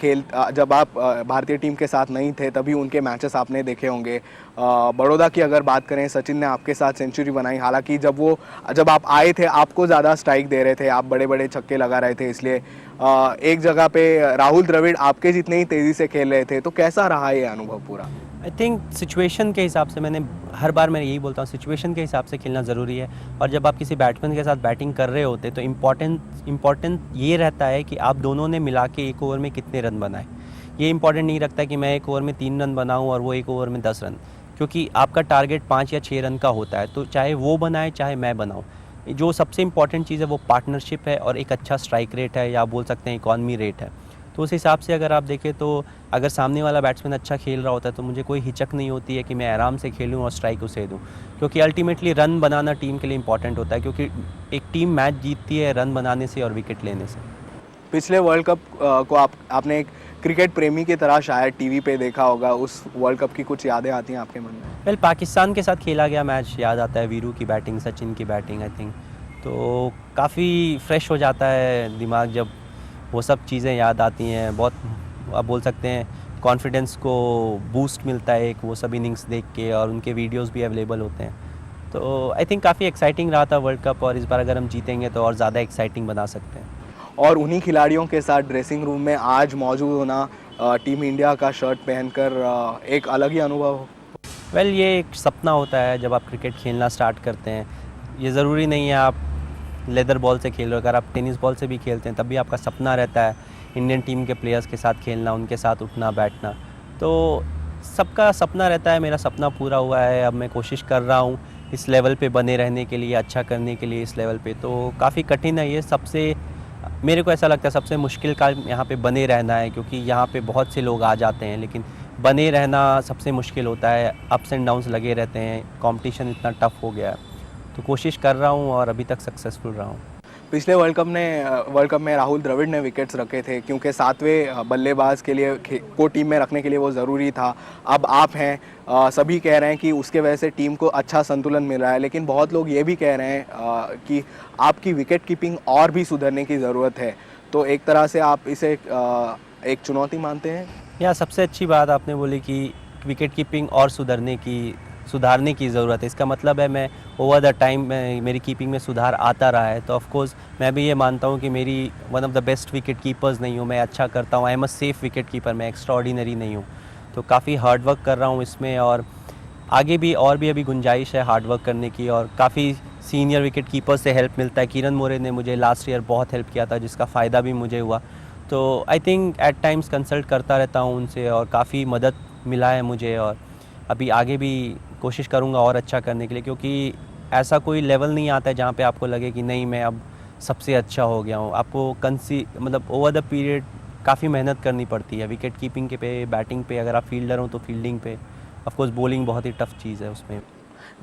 जब आप भारतीय टीम के साथ नहीं थे तभी उनके मैचेस आपने देखे होंगे। बड़ौदा की अगर बात करें, सचिन ने आपके साथ सेंचुरी बनाई, हालांकि जब आप आए थे आपको ज़्यादा स्ट्राइक दे रहे थे, आप बड़े बड़े छक्के लगा रहे थे, इसलिए एक जगह पे राहुल द्रविड़ आपके जितने ही तेज़ी से खेल रहे थे। तो कैसा रहा ये अनुभव पूरा? आई थिंक सिचुएशन के हिसाब से, हर बार मैं यही बोलता हूँ, सिचुएशन के हिसाब से खेलना ज़रूरी है। और जब आप किसी बैट्समैन के साथ बैटिंग कर रहे होते तो इम्पॉर्टेंट ये रहता है कि आप दोनों ने मिला के एक ओवर में कितने रन बनाए। ये इंपॉर्टेंट नहीं रखता कि मैं एक ओवर में 3 रन बनाऊँ और वो एक ओवर में 10 रन, क्योंकि आपका टारगेट 5 या 6 रन का होता है। तो चाहे वो बनाए चाहे मैं बनाऊँ, जो सबसे इम्पॉर्टेंट चीज़ है वो पार्टनरशिप है और एक अच्छा स्ट्राइक रेट है, या बोल सकते हैं इकॉनमी रेट है। तो उस हिसाब से अगर आप देखें तो अगर सामने वाला बैट्समैन अच्छा खेल रहा होता है तो मुझे कोई हिचक नहीं होती है कि मैं आराम से खेलूं और स्ट्राइक उसे दूं, क्योंकि अल्टीमेटली रन बनाना टीम के लिए इंपॉर्टेंट होता है, क्योंकि एक टीम मैच जीतती है रन बनाने से और विकेट लेने से। पिछले वर्ल्ड कप को आपने एक क्रिकेट प्रेमी की तरह शायद टीवी पे देखा होगा, उस वर्ल्ड कप की कुछ यादें आती हैं आपके मन में? वेल, पाकिस्तान के साथ खेला गया मैच याद आता है, वीरू की बैटिंग, सचिन की बैटिंग आई थिंक, तो काफ़ी फ्रेश हो जाता है दिमाग जब वो सब चीज़ें याद आती हैं। बहुत आप बोल सकते हैं कॉन्फिडेंस को बूस्ट मिलता है एक वो सब इनिंग्स देख के, और उनके वीडियोस भी अवेलेबल होते हैं। तो आई थिंक काफ़ी एक्साइटिंग रहा था वर्ल्ड कप, और इस बार अगर हम जीतेंगे तो और ज़्यादा एक्साइटिंग बना सकते हैं। और उन्हीं खिलाड़ियों के साथ ड्रेसिंग रूम में आज मौजूद होना, टीम इंडिया का शर्ट पहनकर एक अलग ही अनुभव हो? वेल, ये एक सपना होता है जब आप क्रिकेट खेलना स्टार्ट करते हैं। ये ज़रूरी नहीं है आप लेदर बॉल से खेल रहे हो, अगर आप टेनिस बॉल से भी खेलते हैं तब भी आपका सपना रहता है इंडियन टीम के प्लेयर्स के साथ खेलना, उनके साथ उठना बैठना। तो सबका सपना रहता है, मेरा सपना पूरा हुआ है। अब मैं कोशिश कर रहा हूँ इस लेवल पे बने रहने के लिए, अच्छा करने के लिए इस लेवल पे। तो काफ़ी कठिन है ये, सबसे मेरे को ऐसा लगता है सबसे मुश्किल काम यहाँ पे बने रहना है, क्योंकि यहाँ पे बहुत से लोग आ जाते हैं लेकिन बने रहना सबसे मुश्किल होता है, अप्स एंड डाउन्स लगे रहते हैं, कंपटीशन इतना टफ हो गया है, तो कोशिश कर रहा हूँ और अभी तक सक्सेसफुल रहा हूँ। पिछले वर्ल्ड कप में राहुल द्रविड़ ने विकेट्स रखे थे क्योंकि 7वें बल्लेबाज के लिए को टीम में रखने के लिए वो ज़रूरी था। अब आप हैं, सभी कह रहे हैं कि उसके वजह से टीम को अच्छा संतुलन मिल रहा है, लेकिन बहुत लोग ये भी कह रहे हैं कि आपकी विकेट कीपिंग और भी सुधरने की ज़रूरत है। तो एक तरह से आप इसे एक चुनौती मानते हैं? या सबसे अच्छी बात आपने बोली कि विकेट कीपिंग और सुधारने की ज़रूरत है। इसका मतलब है मैं ओवर द टाइम मेरी कीपिंग में सुधार आता रहा है, तो ऑफ कोर्स मैं भी ये मानता हूँ कि मेरी one of the best wicket keepers नहीं हूँ, मैं अच्छा करता हूँ, आई am a safe wicket keeper, मैं एक्स्ट्रा ऑर्डिनरी नहीं हूँ। तो काफ़ी हार्ड वर्क कर रहा हूँ इसमें और आगे भी अभी गुंजाइश है हार्ड वर्क करने की और काफ़ी सीनियर विकेट कीपर से हेल्प मिलता है। किरण मोरे ने मुझे लास्ट ईयर बहुत हेल्प किया था, जिसका फ़ायदा भी मुझे हुआ। तो I think at times consult करता रहता हूँ उनसे और काफ़ी मदद मिला है मुझे और अभी आगे भी कोशिश करूँगा और अच्छा करने के लिए, क्योंकि ऐसा कोई लेवल नहीं आता है जहाँ पे आपको लगे कि नहीं मैं अब सबसे अच्छा हो गया हूँ। आपको मतलब ओवर द पीरियड काफ़ी मेहनत करनी पड़ती है विकेट कीपिंग के पे, बैटिंग पे, अगर आप फील्डर हो तो फील्डिंग पे, ऑफ कोर्स बॉलिंग बहुत ही टफ चीज़ है उसमें।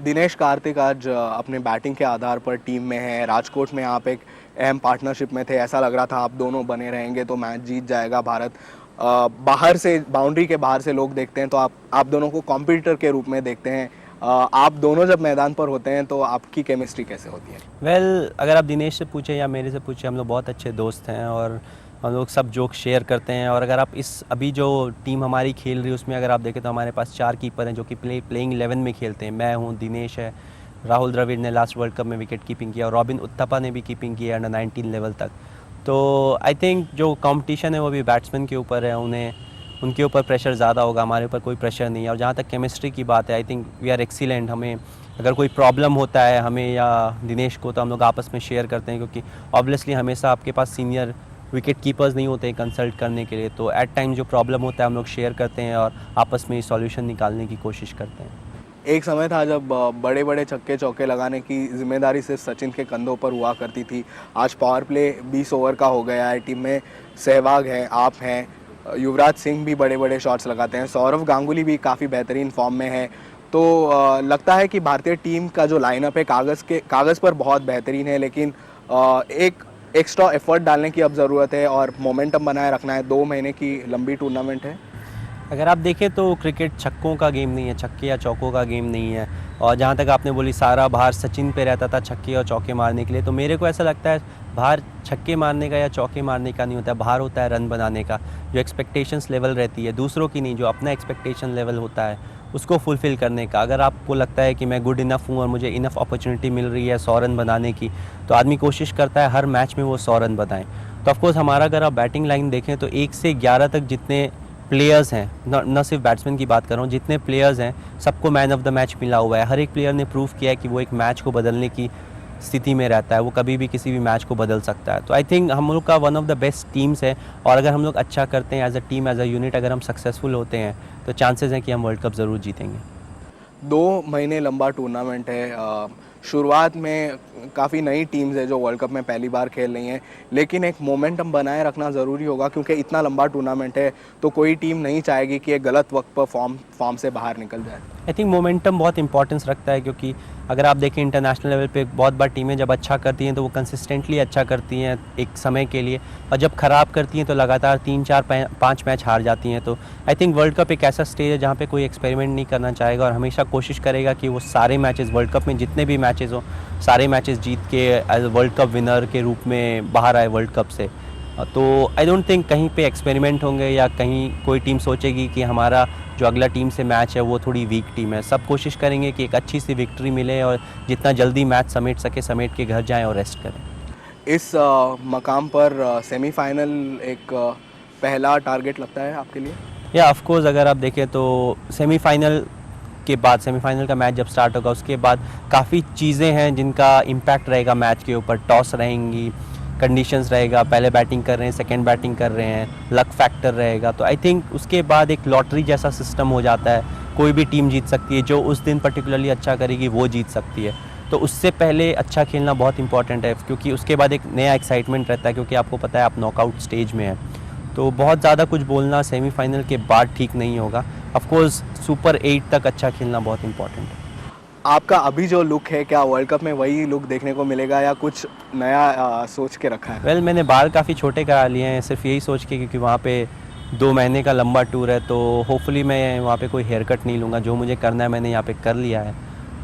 दिनेश कार्तिक आज अपने बैटिंग के आधार पर टीम में है। राजकोट में आप एक अहम पार्टनरशिप में थे, ऐसा लग रहा था आप दोनों बने रहेंगे तो मैच जीत जाएगा भारत। बाहर से, बाउंड्री के बाहर से लोग देखते हैं तो आप दोनों को कॉम्पिटिटर के रूप में देखते हैं। आप दोनों जब मैदान पर होते हैं तो आपकी केमिस्ट्री कैसे होती है? वेल, अगर आप दिनेश से पूछें या मेरे से पूछें, हम लोग बहुत अच्छे दोस्त हैं और हम लोग सब जोक शेयर करते हैं। और अगर आप अभी जो टीम हमारी खेल रही है उसमें अगर आप देखें तो हमारे पास 4 कीपर हैं जो कि प्लेइंग 11 में खेलते हैं। मैं हूँ, दिनेश है, राहुल द्रविड़ ने लास्ट वर्ल्ड कप में विकेट कीपिंग किया और रॉबिन उत्थप्पा ने भी कीपिंग की है अंडर 19 लेवल तक। तो आई थिंक जो कंपटीशन है वो भी बैट्समैन के ऊपर है, उनके ऊपर प्रेशर ज़्यादा होगा, हमारे ऊपर कोई प्रेशर नहीं है। और जहाँ तक केमिस्ट्री की बात है, I think we are excellent. हमें अगर कोई प्रॉब्लम होता है हमें या दिनेश को, तो हम लोग आपस में शेयर करते हैं, क्योंकि ऑब्वियसली हमेशा आपके पास सीनियर विकेट कीपर्स नहीं होते हैं कंसल्ट करने के लिए। तो एट टाइम जो प्रॉब्लम होता है हम लोग शेयर करते हैं और आपस में सॉल्यूशन निकालने की कोशिश करते हैं। एक समय था जब बड़े बड़े छक्के चौके लगाने की जिम्मेदारी सिर्फ सचिन के कंधों पर हुआ करती थी। आज पावर प्ले 20 ओवर का हो गया है, टीम में सहवाग हैं, आप हैं, युवराज सिंह भी बड़े बड़े शॉट्स लगाते हैं, सौरव गांगुली भी काफ़ी बेहतरीन फॉर्म में है। तो लगता है कि भारतीय टीम का जो लाइनअप है कागज़ पर बहुत बेहतरीन है, लेकिन एक एक्स्ट्रा एफर्ट डालने की अब ज़रूरत है और मोमेंटम बनाए रखना है। 2 महीने की लंबी टूर्नामेंट है। अगर आप देखें तो क्रिकेट छक्कों का गेम नहीं है, छक्के या चौकों का गेम नहीं है। और जहाँ तक आपने बोली सारा भार सचिन पे रहता था छक्के और चौके मारने के लिए, तो मेरे को ऐसा लगता है भार छक्के मारने का या चौके मारने का नहीं होता है, भार होता है रन बनाने का। जो एक्सपेक्टेशंस लेवल रहती है दूसरों की नहीं, जो अपना एक्सपेक्टेशन लेवल होता है उसको फुलफ़िल करने का। अगर आपको लगता है कि मैं गुड इनफ हूँ और मुझे इनफ अपॉर्चुनिटी मिल रही है 100 रन बनाने की, तो आदमी कोशिश करता है हर मैच में वो 100 रन बनाएं। तो ऑफकोर्स हमारा अगर आप बैटिंग लाइन देखें तो 1 से 11 तक जितने प्लेयर्स हैं, न सिर्फ बैट्समैन की बात कर रहा हूँ, जितने प्लेयर्स हैं सबको मैन ऑफ द मैच मिला हुआ है। हर एक प्लेयर ने प्रूव किया है कि वो एक मैच को बदलने की स्थिति में रहता है, वो कभी भी किसी भी मैच को बदल सकता है। तो आई थिंक हम लोग का one of the best teams है और अगर हम लोग अच्छा करते हैं as a team, as a unit, अगर हम सक्सेसफुल होते हैं तो चांसेस हैं कि हम वर्ल्ड कप ज़रूर जीतेंगे। 2 महीने लंबा टूर्नामेंट है। शुरुआत में काफ़ी नई टीम्स है जो वर्ल्ड कप में पहली बार खेल रही हैं, लेकिन एक मोमेंटम बनाए रखना ज़रूरी होगा क्योंकि इतना लंबा टूर्नामेंट है तो कोई टीम नहीं चाहेगी कि एक गलत वक्त पर फॉर्म से बाहर निकल जाए। आई थिंक मोमेंटम बहुत इंपॉर्टेंस रखता है, क्योंकि अगर आप देखें इंटरनेशनल लेवल पे बहुत बार टीमें जब अच्छा करती हैं तो वो कंसिस्टेंटली अच्छा करती हैं एक समय के लिए, और जब ख़राब करती हैं तो लगातार 3, 4, 5 मैच हार जाती हैं। तो आई थिंक वर्ल्ड कप एक ऐसा स्टेज है जहाँ पे कोई एक्सपेरिमेंट नहीं करना चाहेगा और हमेशा कोशिश करेगा कि वो सारे मैचेस, वर्ल्ड कप में जितने भी मैचेस हो, सारे मैचेस जीत के एज वर्ल्ड कप विनर के रूप में बाहर आए वर्ल्ड कप से। तो आई डोंट थिंक कहीं पे एक्सपेरिमेंट होंगे या कहीं कोई टीम सोचेगी कि हमारा जो अगला टीम से मैच है वो थोड़ी वीक टीम है। सब कोशिश करेंगे कि एक अच्छी सी विक्ट्री मिले और जितना जल्दी मैच समेट के घर जाएं और रेस्ट करें। इस मकाम पर सेमीफाइनल एक पहला टारगेट लगता है आपके लिए? या ऑफ कोर्स अगर आप देखें तो सेमीफाइनल का मैच जब स्टार्ट होगा उसके बाद काफ़ी चीज़ें हैं जिनका इम्पैक्ट रहेगा मैच के ऊपर। टॉस रहेंगी, कंडीशंस रहेगा, पहले बैटिंग कर रहे हैं, सेकंड बैटिंग कर रहे हैं, लक फैक्टर रहेगा। तो आई थिंक उसके बाद एक लॉटरी जैसा सिस्टम हो जाता है, कोई भी टीम जीत सकती है, जो उस दिन पर्टिकुलरली अच्छा करेगी वो जीत सकती है। तो उससे पहले अच्छा खेलना बहुत इंपॉर्टेंट है, क्योंकि उसके बाद एक नया एक्साइटमेंट रहता है, क्योंकि आपको पता है आप नॉकआउट स्टेज में हैं। तो बहुत ज़्यादा कुछ बोलना सेमीफाइनल के बाद ठीक नहीं होगा। ऑफ कोर्स सुपर 8 तक अच्छा खेलना बहुत इंपॉर्टेंट है। आपका अभी जो लुक है, क्या वर्ल्ड कप में वही लुक देखने को मिलेगा या कुछ नया सोच के रखा है? वेल मैंने बाल काफ़ी छोटे करा लिए हैं, सिर्फ यही सोच के, क्योंकि वहाँ पे 2 महीने का लंबा टूर है, तो होपफुली मैं वहाँ पे कोई हेयर कट नहीं लूँगा। जो मुझे करना है मैंने यहाँ पे कर लिया है,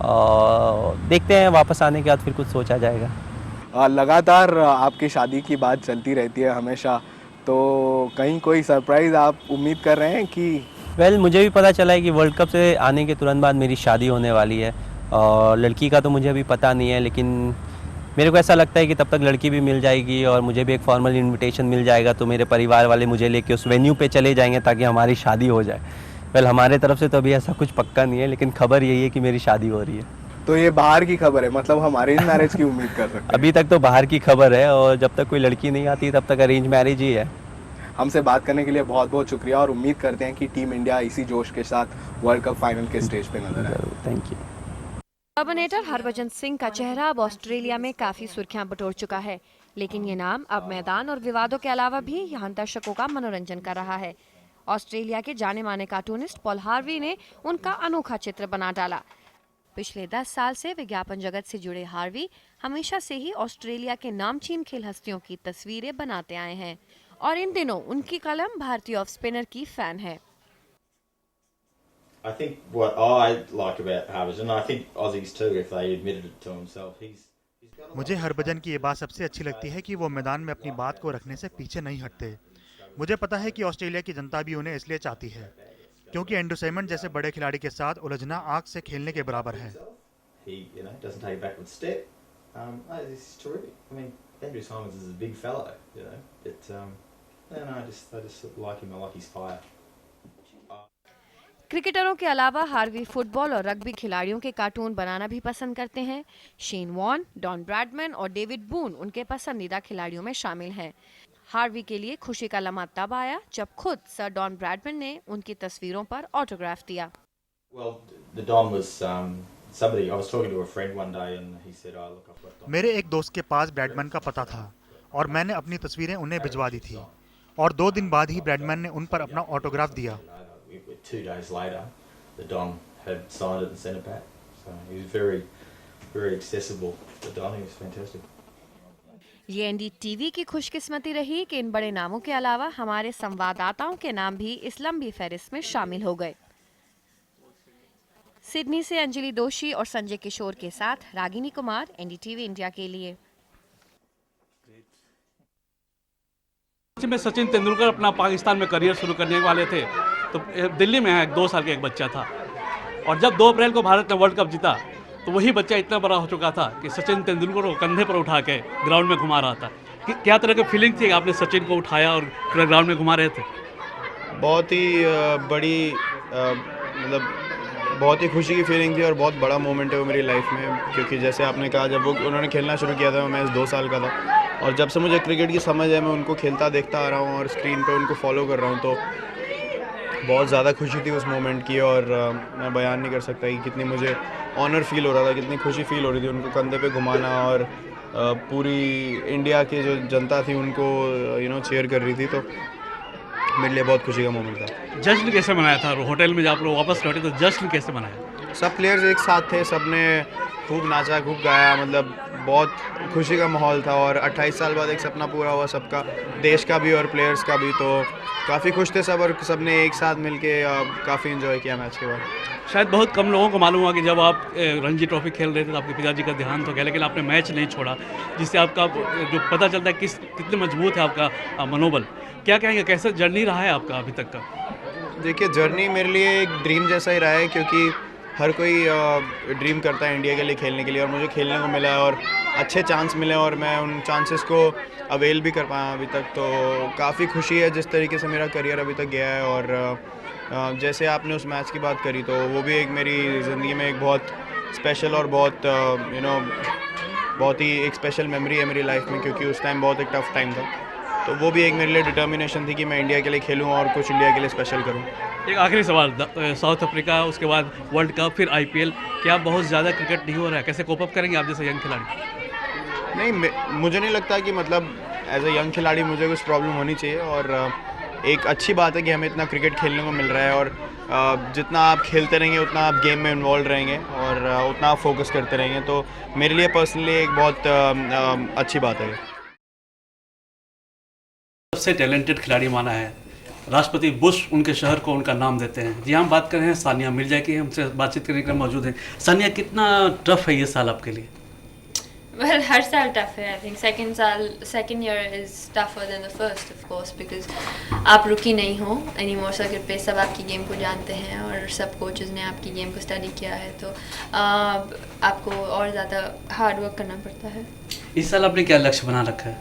और देखते हैं वापस आने के बाद फिर कुछ सोचा जाएगा। लगातार आपकी शादी की बात चलती रहती है हमेशा, तो कहीं कोई सरप्राइज़ आप उम्मीद कर रहे हैं कि? वेल मुझे भी पता चला है कि वर्ल्ड कप से आने के तुरंत बाद मेरी शादी होने वाली है, और लड़की का तो मुझे अभी पता नहीं है, लेकिन मेरे को ऐसा लगता है कि तब तक लड़की भी मिल जाएगी और मुझे भी एक फॉर्मल इनविटेशन मिल जाएगा, तो मेरे परिवार वाले मुझे लेके उस वेन्यू पे चले जाएंगे ताकि हमारी शादी हो जाए। वेल हमारे तरफ से तो अभी ऐसा कुछ पक्का नहीं है, लेकिन खबर यही है कि मेरी शादी हो रही है। तो ये बाहर की खबर है, मतलब हम अरेंज मैरिज की उम्मीद कर सकते हैं? अभी तक तो बाहर की खबर है, और जब तक कोई लड़की नहीं आती तब तक अरेंज मैरिज ही है। हमसे बात करने के लिए बहुत बहुत शुक्रिया, और उम्मीद करते हैं कि टीम इंडिया इसी जोश के साथ वर्ल्ड कप फाइनल के स्टेज पे नजर आए। Thank you. Terminator Harbhajan Singh का चेहरा अब ऑस्ट्रेलिया में काफी सुर्खियां बटोर चुका है, लेकिन ये नाम अब मैदान और विवादों के अलावा भी यहाँ दर्शकों का मनोरंजन कर रहा है। ऑस्ट्रेलिया के जाने माने कार्टूनिस्ट पॉल हार्वी ने उनका अनोखा चित्र बना डाला। पिछले 10 साल से विज्ञापन जगत से जुड़े हार्वी हमेशा से ही ऑस्ट्रेलिया के नामचीन खेल हस्तियों की तस्वीरें बनाते आए हैं, और इन दिनों उनकी कलम भारतीय ऑफ स्पिनर की फैन है। I think what I like about Harbhajan, I think Aussies too, if they admitted it to himself, मुझे हरभजन की ये बात सबसे अच्छी लगती है कि वो मैदान में अपनी बात को रखने से पीछे नहीं हटते। मुझे पता है कि ऑस्ट्रेलिया की जनता भी उन्हें इसलिए चाहती है क्योंकि एंड्रू सैमन जैसे बड़े खिलाड़ी के साथ उलझना आग से खेलने के बराबर है। he doesn't take a backward step. This is terrific. I mean, Andrew Simons is a big fellow, but I just like him. I like his fire. क्रिकेटरों के अलावा हार्वी फुटबॉल और रग्बी खिलाड़ियों के कार्टून बनाना भी पसंद करते हैं। शेन वॉर्न, डॉन ब्रैडमैन और डेविड बून उनके पसंदीदा खिलाड़ियों में शामिल हैं। हार्वी के लिए खुशी का लम्हा तब आया जब खुद सर डॉन ब्रैडमैन ने उनकी तस्वीरों पर ऑटोग्राफ दिया। Well, the Don was somebody. I was talking to a friend one day, and he said, "Oh, look, I've got Don." मेरे एक दोस्त के पास ब्रैडमैन का पता था और मैंने अपनी तस्वीरें उन्हें भिजवा दी थी, और 2 दिन बाद ही ब्रैडमैन ने उन पर अपना ऑटोग्राफ दिया। 2 days later, the Don had signed it and sent it back. So he was very, very accessible. The Don, he was fantastic. ये एनडीटीवी की खुशकिस्मती रही कि इन बड़े नामों के अलावा हमारे संवाददाताओं के नाम भी इस लंबी फहरिस्त में शामिल हो गए। सिडनी से अंजलि दोशी और संजय किशोर के साथ रागिनी कुमार, एनडीटीवी इंडिया के लिए। में सचिन तेंदुलकर अपना पाकिस्तान में करियर शुरू करने वाले थे, तो दिल्ली में 2 साल का एक बच्चा था, और जब 2 अप्रैल को भारत ने वर्ल्ड कप जीता तो वही बच्चा इतना बड़ा हो चुका था कि सचिन तेंदुलकर को कंधे पर उठा के ग्राउंड में घुमा रहा था। क्या तरह की फीलिंग थी आपने सचिन को उठाया और पूरा ग्राउंड में घुमा रहे थे? बहुत ही बड़ी मतलब बहुत ही खुशी की फीलिंग थी और बहुत बड़ा मोमेंट है वो मेरी लाइफ में, क्योंकि जैसे आपने कहा जब उन्होंने खेलना शुरू किया था मैं 2 साल का था, और जब से मुझे क्रिकेट की समझ है मैं उनको खेलता देखता आ रहा हूँ और स्क्रीन पे उनको फॉलो कर रहा हूँ, तो बहुत ज़्यादा खुशी थी उस मोमेंट की, और मैं बयान नहीं कर सकता कि कितनी मुझे ऑनर फील हो रहा था, कितनी खुशी फील हो रही थी उनको कंधे पे घुमाना, और पूरी इंडिया की जो जनता थी उनको चीयर कर रही थी, तो मेरे लिए बहुत खुशी का मोमेंट था। जश्न कैसे मनाया था होटल में जब आप लोग वापस लौटे, तो जश्न कैसे मनाया? सब प्लेयर्स एक साथ थे, सब ने खूब नाचा खूब गाया, मतलब बहुत खुशी का माहौल था, और 28 साल बाद एक सपना पूरा हुआ सबका, देश का भी और प्लेयर्स का भी, तो काफ़ी खुश थे सब और सब ने एक साथ मिलके काफ़ी एंजॉय किया मैच के बाद। शायद बहुत कम लोगों को मालूम हुआ कि जब आप रणजी ट्रॉफी खेल रहे थे तो आपके पिताजी का देहांत हो गया, लेकिन आपने मैच नहीं छोड़ा, जिससे आपका जो पता चलता है कितने मजबूत है आपका मनोबल। क्या कहेंगे, कैसा जर्नी रहा है आपका अभी तक का? देखिए, जर्नी मेरे लिए एक ड्रीम जैसा ही रहा है, क्योंकि हर कोई ड्रीम करता है इंडिया के लिए खेलने के लिए, और मुझे खेलने को मिला है और अच्छे चांस मिले और मैं उन चांसेस को अवेल भी कर पाया अभी तक, तो काफ़ी खुशी है जिस तरीके से मेरा करियर अभी तक गया है। और जैसे आपने उस मैच की बात करी, तो वो भी एक मेरी ज़िंदगी में एक बहुत स्पेशल और बहुत बहुत ही एक स्पेशल मेमोरी है मेरी लाइफ में, क्योंकि उस टाइम बहुत एक टफ़ टाइम था, तो वो भी एक मेरे लिए डिटर्मिनेशन थी कि मैं इंडिया के लिए खेलूं और कुछ इंडिया के लिए स्पेशल करूं। एक आखिरी सवाल, साउथ अफ्रीका, उसके बाद वर्ल्ड कप, फिर IPL, क्या बहुत ज़्यादा क्रिकेट नहीं हो रहा है? कैसे कोप अप करेंगे आप जैसे यंग खिलाड़ी? नहीं, मुझे नहीं लगता कि मतलब एज ए यंग खिलाड़ी मुझे कुछ प्रॉब्लम होनी चाहिए, और एक अच्छी बात है कि हमें इतना क्रिकेट खेलने को मिल रहा है, और जितना आप खेलते रहेंगे उतना आप गेम में इन्वॉल्व रहेंगे और उतना आप फोकस करते रहेंगे, तो मेरे लिए पर्सनली एक बहुत अच्छी बात है। सबसे टैलेंटेड खिलाड़ी माना है, राष्ट्रपति बुश उनके शहर को उनका नाम देते हैं। जी हम बात कर रहे हैं सानिया मिर्जा की, हमसे बातचीत करने के लिए मौजूद हैं। सानिया, कितना टफ है ये साल आपके लिए? Well, हर साल टफ है। I think second year is tougher than the first, of course, because आप रुकी नहीं हो anymore circuit पे, सब आपकी गेम को जानते हैं और सब कोचेस ने आपकी गेम को स्टडी किया है, तो आपको और ज़्यादा हार्ड वर्क करना पड़ता है। इस साल आपने क्या लक्ष्य बना रखा है?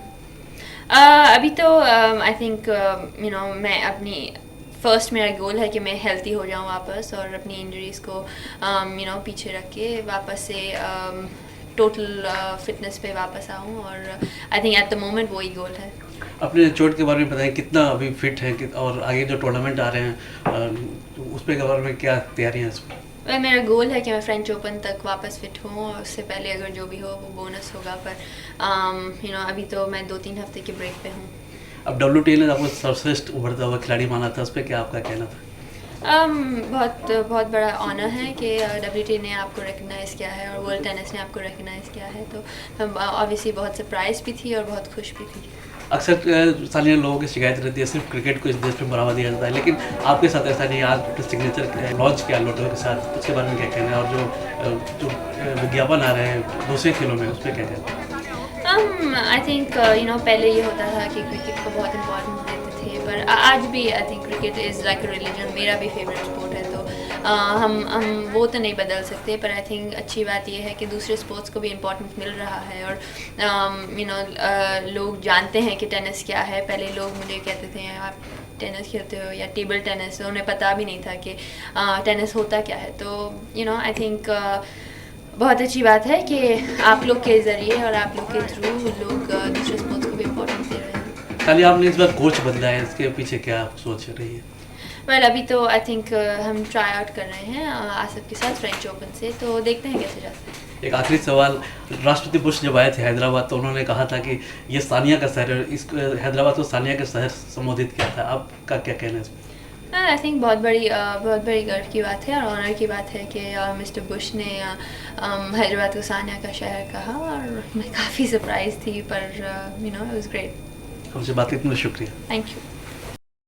अभी तो आई थिंक मैं अपनी फर्स्ट मेरा गोल है कि मैं हेल्थी हो जाऊँ वापस और अपनी इंजरीज़ को पीछे रख के वापस से टोटल फिटनेस पे वापस आऊँ, और आई थिंक एट द मोमेंट वही गोल है। अपने चोट के बारे में बताएं, कितना अभी फिट है और आगे जो टूर्नामेंट आ रहे हैं उस पे के बारे में क्या तैयारियाँ हैं इसमें? मेरा गोल है कि मैं फ्रेंच ओपन तक वापस फिट हूँ, और उससे पहले अगर जो भी हो वो बोनस होगा, पर अभी तो मैं 2-3 हफ्ते के ब्रेक पे हूँ। अब WTA ने आपको सर्वश्रेष्ठ उभरता हुआ खिलाड़ी माना था, उस पर क्या आपका कहना था? बहुत बड़ा ऑनर है कि WTA ने आपको रिकग्नाइज़ किया है और वर्ल्ड टेनिस ने आपको रिकग्नाइज़ किया है, तो मैं ऑब्वियसली बहुत सरप्राइज भी थी और बहुत खुश भी थी। अक्सर सानिया लोगों की शिकायत रहती है सिर्फ क्रिकेट को इस देश में बढ़ावा दिया जाता है, लेकिन आपके साथ ऐसा नहीं। आज सिग्नेचर लॉन्च किया लोटो के साथ, उसके बारे में क्या कहना है? और जो विज्ञापन आ रहे हैं दूसरे खेलों में, उस पर क्या कहना है? आई थिंक पहले ये होता था कि क्रिकेट को बहुत इम्पोर्टेंस देते थे, पर आज भी I think cricket is like a religion, मेरा भी फेवरेट स्पोर्ट है, तो हम वो तो नहीं बदल सकते, पर आई थिंक अच्छी बात ये है कि दूसरे स्पोर्ट्स को भी इम्पोर्टेंस मिल रहा है, और लोग जानते हैं कि टेनिस क्या है। पहले लोग मुझे कहते थे आप टेनिस खेलते हो या टेबल टेनिस, उन्हें पता भी नहीं था कि टेनिस होता क्या है, तो आई थिंक बहुत अच्छी बात है कि आप लोग के ज़रिए और आप लोग के थ्रू लोग दूसरे स्पोर्ट्स को भी इम्पोर्टेंस दे रहे हैं। खाली आपने इस बार कोच बदला है, इसके पीछे क्या सोच रही है? वेल, अभी तो आई थिंक हम ट्राई आउट कर रहे हैं आसिफ के साथ फ्रेंच ओपन से, तो देखते हैं कैसे जाते हैं। एक आखिरी सवाल, राष्ट्रपति बुश जब आए थे हैदराबाद तो उन्होंने कहा था कि ये सानिया का शहर है, इस हैदराबाद को सानिया का शहर संबोधित किया था, आपका क्या कहना है इसमें? आई थिंक बहुत बड़ी गर्व की बात है और ऑनर की बात है कि मिस्टर बुश ने हैदराबाद को सानिया का शहर कहा, और मैं काफ़ी सरप्राइज थी, पर इट वाज ग्रेट। हमसे बात करने के लिए शुक्रिया। Thank you.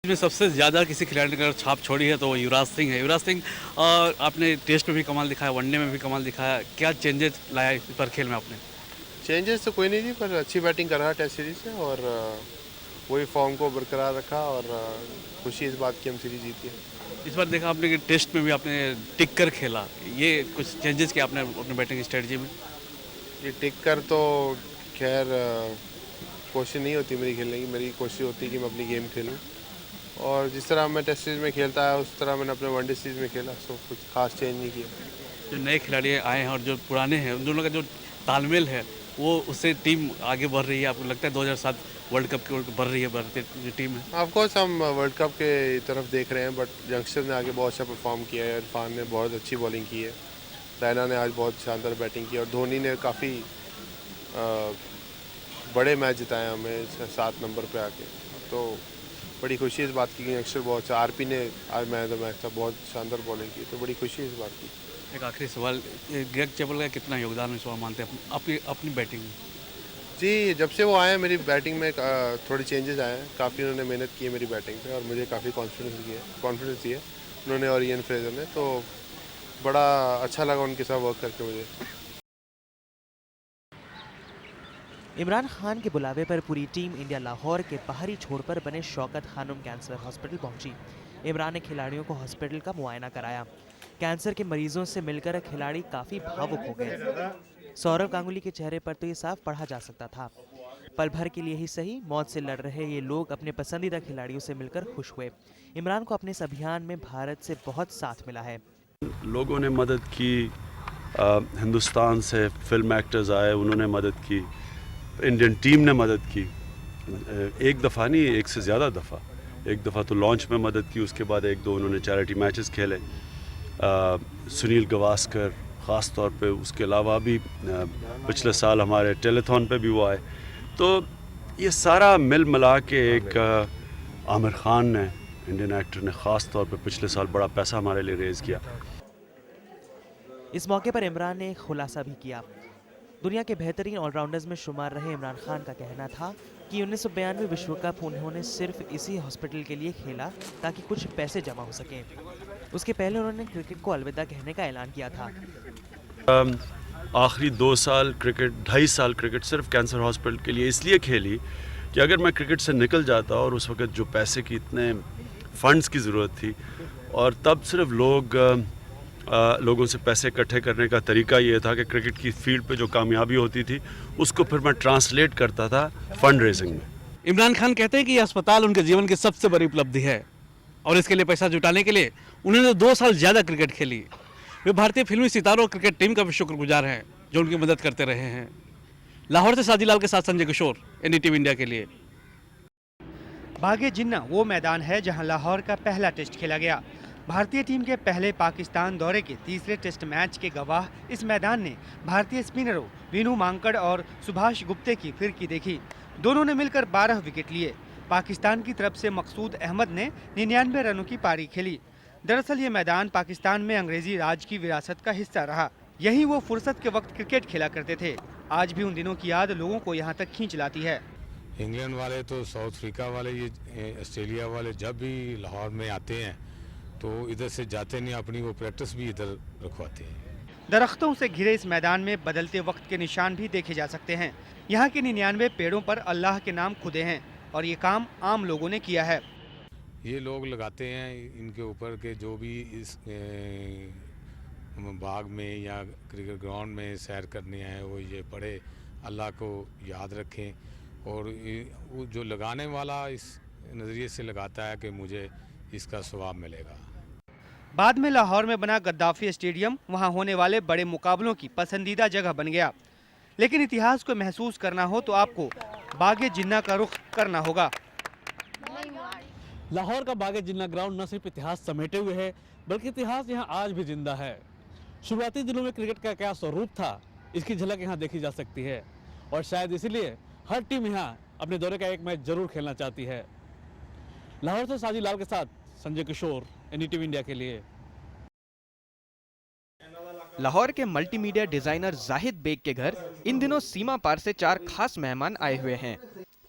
इसमें सबसे ज़्यादा किसी खिलाड़ी ने अगर छाप छोड़ी है तो वो युवराज सिंह है। युवराज सिंह, आपने टेस्ट में भी कमाल दिखाया, वनडे में भी कमाल दिखाया, क्या चेंजेस लाया इस पर खेल में आपने? चेंजेस तो कोई नहीं थी, पर अच्छी बैटिंग कर रहा टेस्ट सीरीज से और वही फॉर्म को बरकरार रखा, और खुशी इस बात की हम सीरीज जीती है। इस बार देखा आपने कि टेस्ट में भी आपने टिक कर खेला, ये कुछ चेंजेस किया आपने अपने बैटिंग स्ट्रेटजी में? ये टिक कर तो खैर कोशिश नहीं होती मेरी खेलने की, मेरी कोशिश होती है कि मैं अपनी गेम खेलूँ, और जिस तरह मैं टेस्ट सीरीज में खेलता है उस तरह मैंने अपने वनडे सीरीज में खेला, सो कुछ खास चेंज नहीं किया। जो नए खिलाड़ी आए हैं और जो पुराने हैं, उन दोनों का जो तालमेल है वो उससे टीम आगे बढ़ रही है, आपको लगता है 2007 वर्ल्ड कप की बढ़ रही है, बढ़ती जो टीम है? ऑफकोर्स हम वर्ल्ड कप के तरफ देख रहे हैं, बट यंगस्टर ने आगे बहुत अच्छा परफॉर्म किया है। इरफान ने बहुत अच्छी बॉलिंग की है, रैना ने आज बहुत शानदार बैटिंग की, और धोनी ने काफ़ी बड़े मैच जिताए हमें 7 नंबर पे आके, तो बड़ी खुशी इस बात की कि यंगस्टर बहुत अच्छा। RP ने आज मैच द मैच था, बहुत शानदार बॉलिंग की, तो बड़ी खुशी इस बात की। एक आखिरी सवाल, ग्रेग चैपल का कितना योगदान इस बार मानते हैं आपकी अपनी बैटिंग में? जी, जब से वो आए हैं मेरी बैटिंग में थोड़ी चेंजेस आए हैं, काफ़ी उन्होंने मेहनत की है मेरी बैटिंग पे, और मुझे काफ़ी कॉन्फिडेंस दिया उन्होंने और इयन फ्रेजर ने, तो बड़ा अच्छा लगा उनके साथ वर्क करके मुझे। इमरान खान के बुलावे पर पूरी टीम इंडिया लाहौर के बाहरी छोर पर बने शौकत खानम कैंसर हॉस्पिटल पहुंची। इमरान ने खिलाड़ियों को हॉस्पिटल का मुआयना कराया। कैंसर के मरीजों से मिलकर खिलाड़ी काफ़ी भावुक हो गए। सौरव गांगुली के चेहरे पर तो ये साफ पढ़ा जा सकता था। पल भर के लिए ही सही, मौत से लड़ रहे ये लोग अपने पसंदीदा खिलाड़ियों से मिलकर खुश हुए। इमरान को अपने इस अभियान में भारत से बहुत साथ मिला है। लोगों ने मदद की, हिंदुस्तान से फिल्म एक्टर्स आए, उन्होंने मदद की, इंडियन टीम ने मदद की, एक दफ़ा नहीं, एक से ज़्यादा दफ़ा। एक दफ़ा तो लॉन्च में मदद की, उसके बाद 1-2 उन्होंने चैरिटी मैचेस खेले। सुनील गावस्कर ख़ास तौर पे, उसके अलावा भी पिछले साल हमारे टेलीथॉन पे भी वो आए। तो ये सारा मिल मिला के एक आमिर खान ने इंडियन एक्टर ने ख़ास तौर पे पिछले साल बड़ा पैसा हमारे लिए रेज़ किया। इस मौके पर इमरान ने एक खुलासा भी किया। दुनिया के बेहतरीन ऑलराउंडर्स में शुमार रहे इमरान खान का कहना था कि 1992 विश्व कप उन्होंने सिर्फ इसी हॉस्पिटल के लिए खेला ताकि कुछ पैसे जमा हो सकें। उसके पहले उन्होंने क्रिकेट को अलविदा कहने का ऐलान किया था। आखिरी 2 साल क्रिकेट, 2.5 साल क्रिकेट सिर्फ कैंसर हॉस्पिटल के लिए इसलिए खेली कि अगर मैं क्रिकेट से निकल जाता और उस वक्त जो पैसे की इतने फंड्स की ज़रूरत थी और तब सिर्फ लोगों से पैसे इकट्ठे करने का तरीका ये था कि क्रिकेट की फील्ड पे जो कामयाबी होती थी उसको फिर मैं ट्रांसलेट करता था फंड रेजिंग में। इमरान खान कहते हैं कि यह अस्पताल उनके जीवन की सबसे बड़ी उपलब्धि है और इसके लिए पैसा जुटाने के लिए उन्होंने 2 साल ज़्यादा क्रिकेट खेली। वे भारतीय फिल्मी सितारों और क्रिकेट टीम का भी शुक्रगुजार हैं जो उनकी मदद करते रहे हैं। लाहौर से साजिद लाल के साथ संजय किशोर, NDTV इंडिया के लिए। बागे जिन्ना वो मैदान है जहां लाहौर का पहला टेस्ट खेला गया। भारतीय टीम के पहले पाकिस्तान दौरे के तीसरे टेस्ट मैच के गवाह इस मैदान ने भारतीय स्पिनरों वीनू मांकड़ और सुभाष गुप्ते की फिरकी देखी। दोनों ने मिलकर 12 विकेट लिए। पाकिस्तान की तरफ से मकसूद अहमद ने 99 रनों की पारी खेली। दरअसल ये मैदान पाकिस्तान में अंग्रेजी राज की विरासत का हिस्सा रहा। यही वो फुर्सत के वक्त क्रिकेट खेला करते थे। आज भी उन दिनों की याद लोगों को यहाँ तक खींच लाती है। इंग्लैंड वाले तो साउथ अफ्रीका वाले, ये ऑस्ट्रेलिया वाले जब भी लाहौर में आते हैं तो इधर से जाते नहीं, अपनी वो प्रैक्टिस भी इधर रखवाते हैं। दरख्तों से घिरे इस मैदान में बदलते वक्त के निशान भी देखे जा सकते हैं। यहाँ के 99 पेड़ों पर अल्लाह के नाम खुदे हैं और ये काम आम लोगों ने किया है। ये लोग लगाते हैं इनके ऊपर के जो भी इस बाग में या क्रिकेट ग्राउंड में सैर करने आए वो ये पढ़े, अल्लाह को याद रखें और वो जो लगाने वाला इस नज़रिए से लगाता है कि मुझे इसका सवाब मिलेगा। बाद में लाहौर में बना गद्दाफी स्टेडियम वहां होने वाले बड़े मुकाबलों की पसंदीदा जगह बन गया। लेकिन इतिहास को महसूस करना हो तो आपको बागे जिन्ना का रुख करना होगा। लाहौर का बागे जिन्ना ग्राउंड न सिर्फ इतिहास समेटे हुए है बल्कि इतिहास यहाँ आज भी जिंदा है। शुरुआती दिनों में क्रिकेट का क्या स्वरूप था इसकी झलक यहाँ देखी जा सकती है और शायद इसीलिए हर टीम यहाँ अपने दौरे का एक मैच जरूर खेलना चाहती है। लाहौर से साजिद लाल के साथ संजय किशोर, NDTV इंडिया के लिए। लाहौर के मल्टीमीडिया डिजाइनर जाहिद बेग के घर इन दिनों सीमा पार से 4 खास मेहमान आए हुए हैं।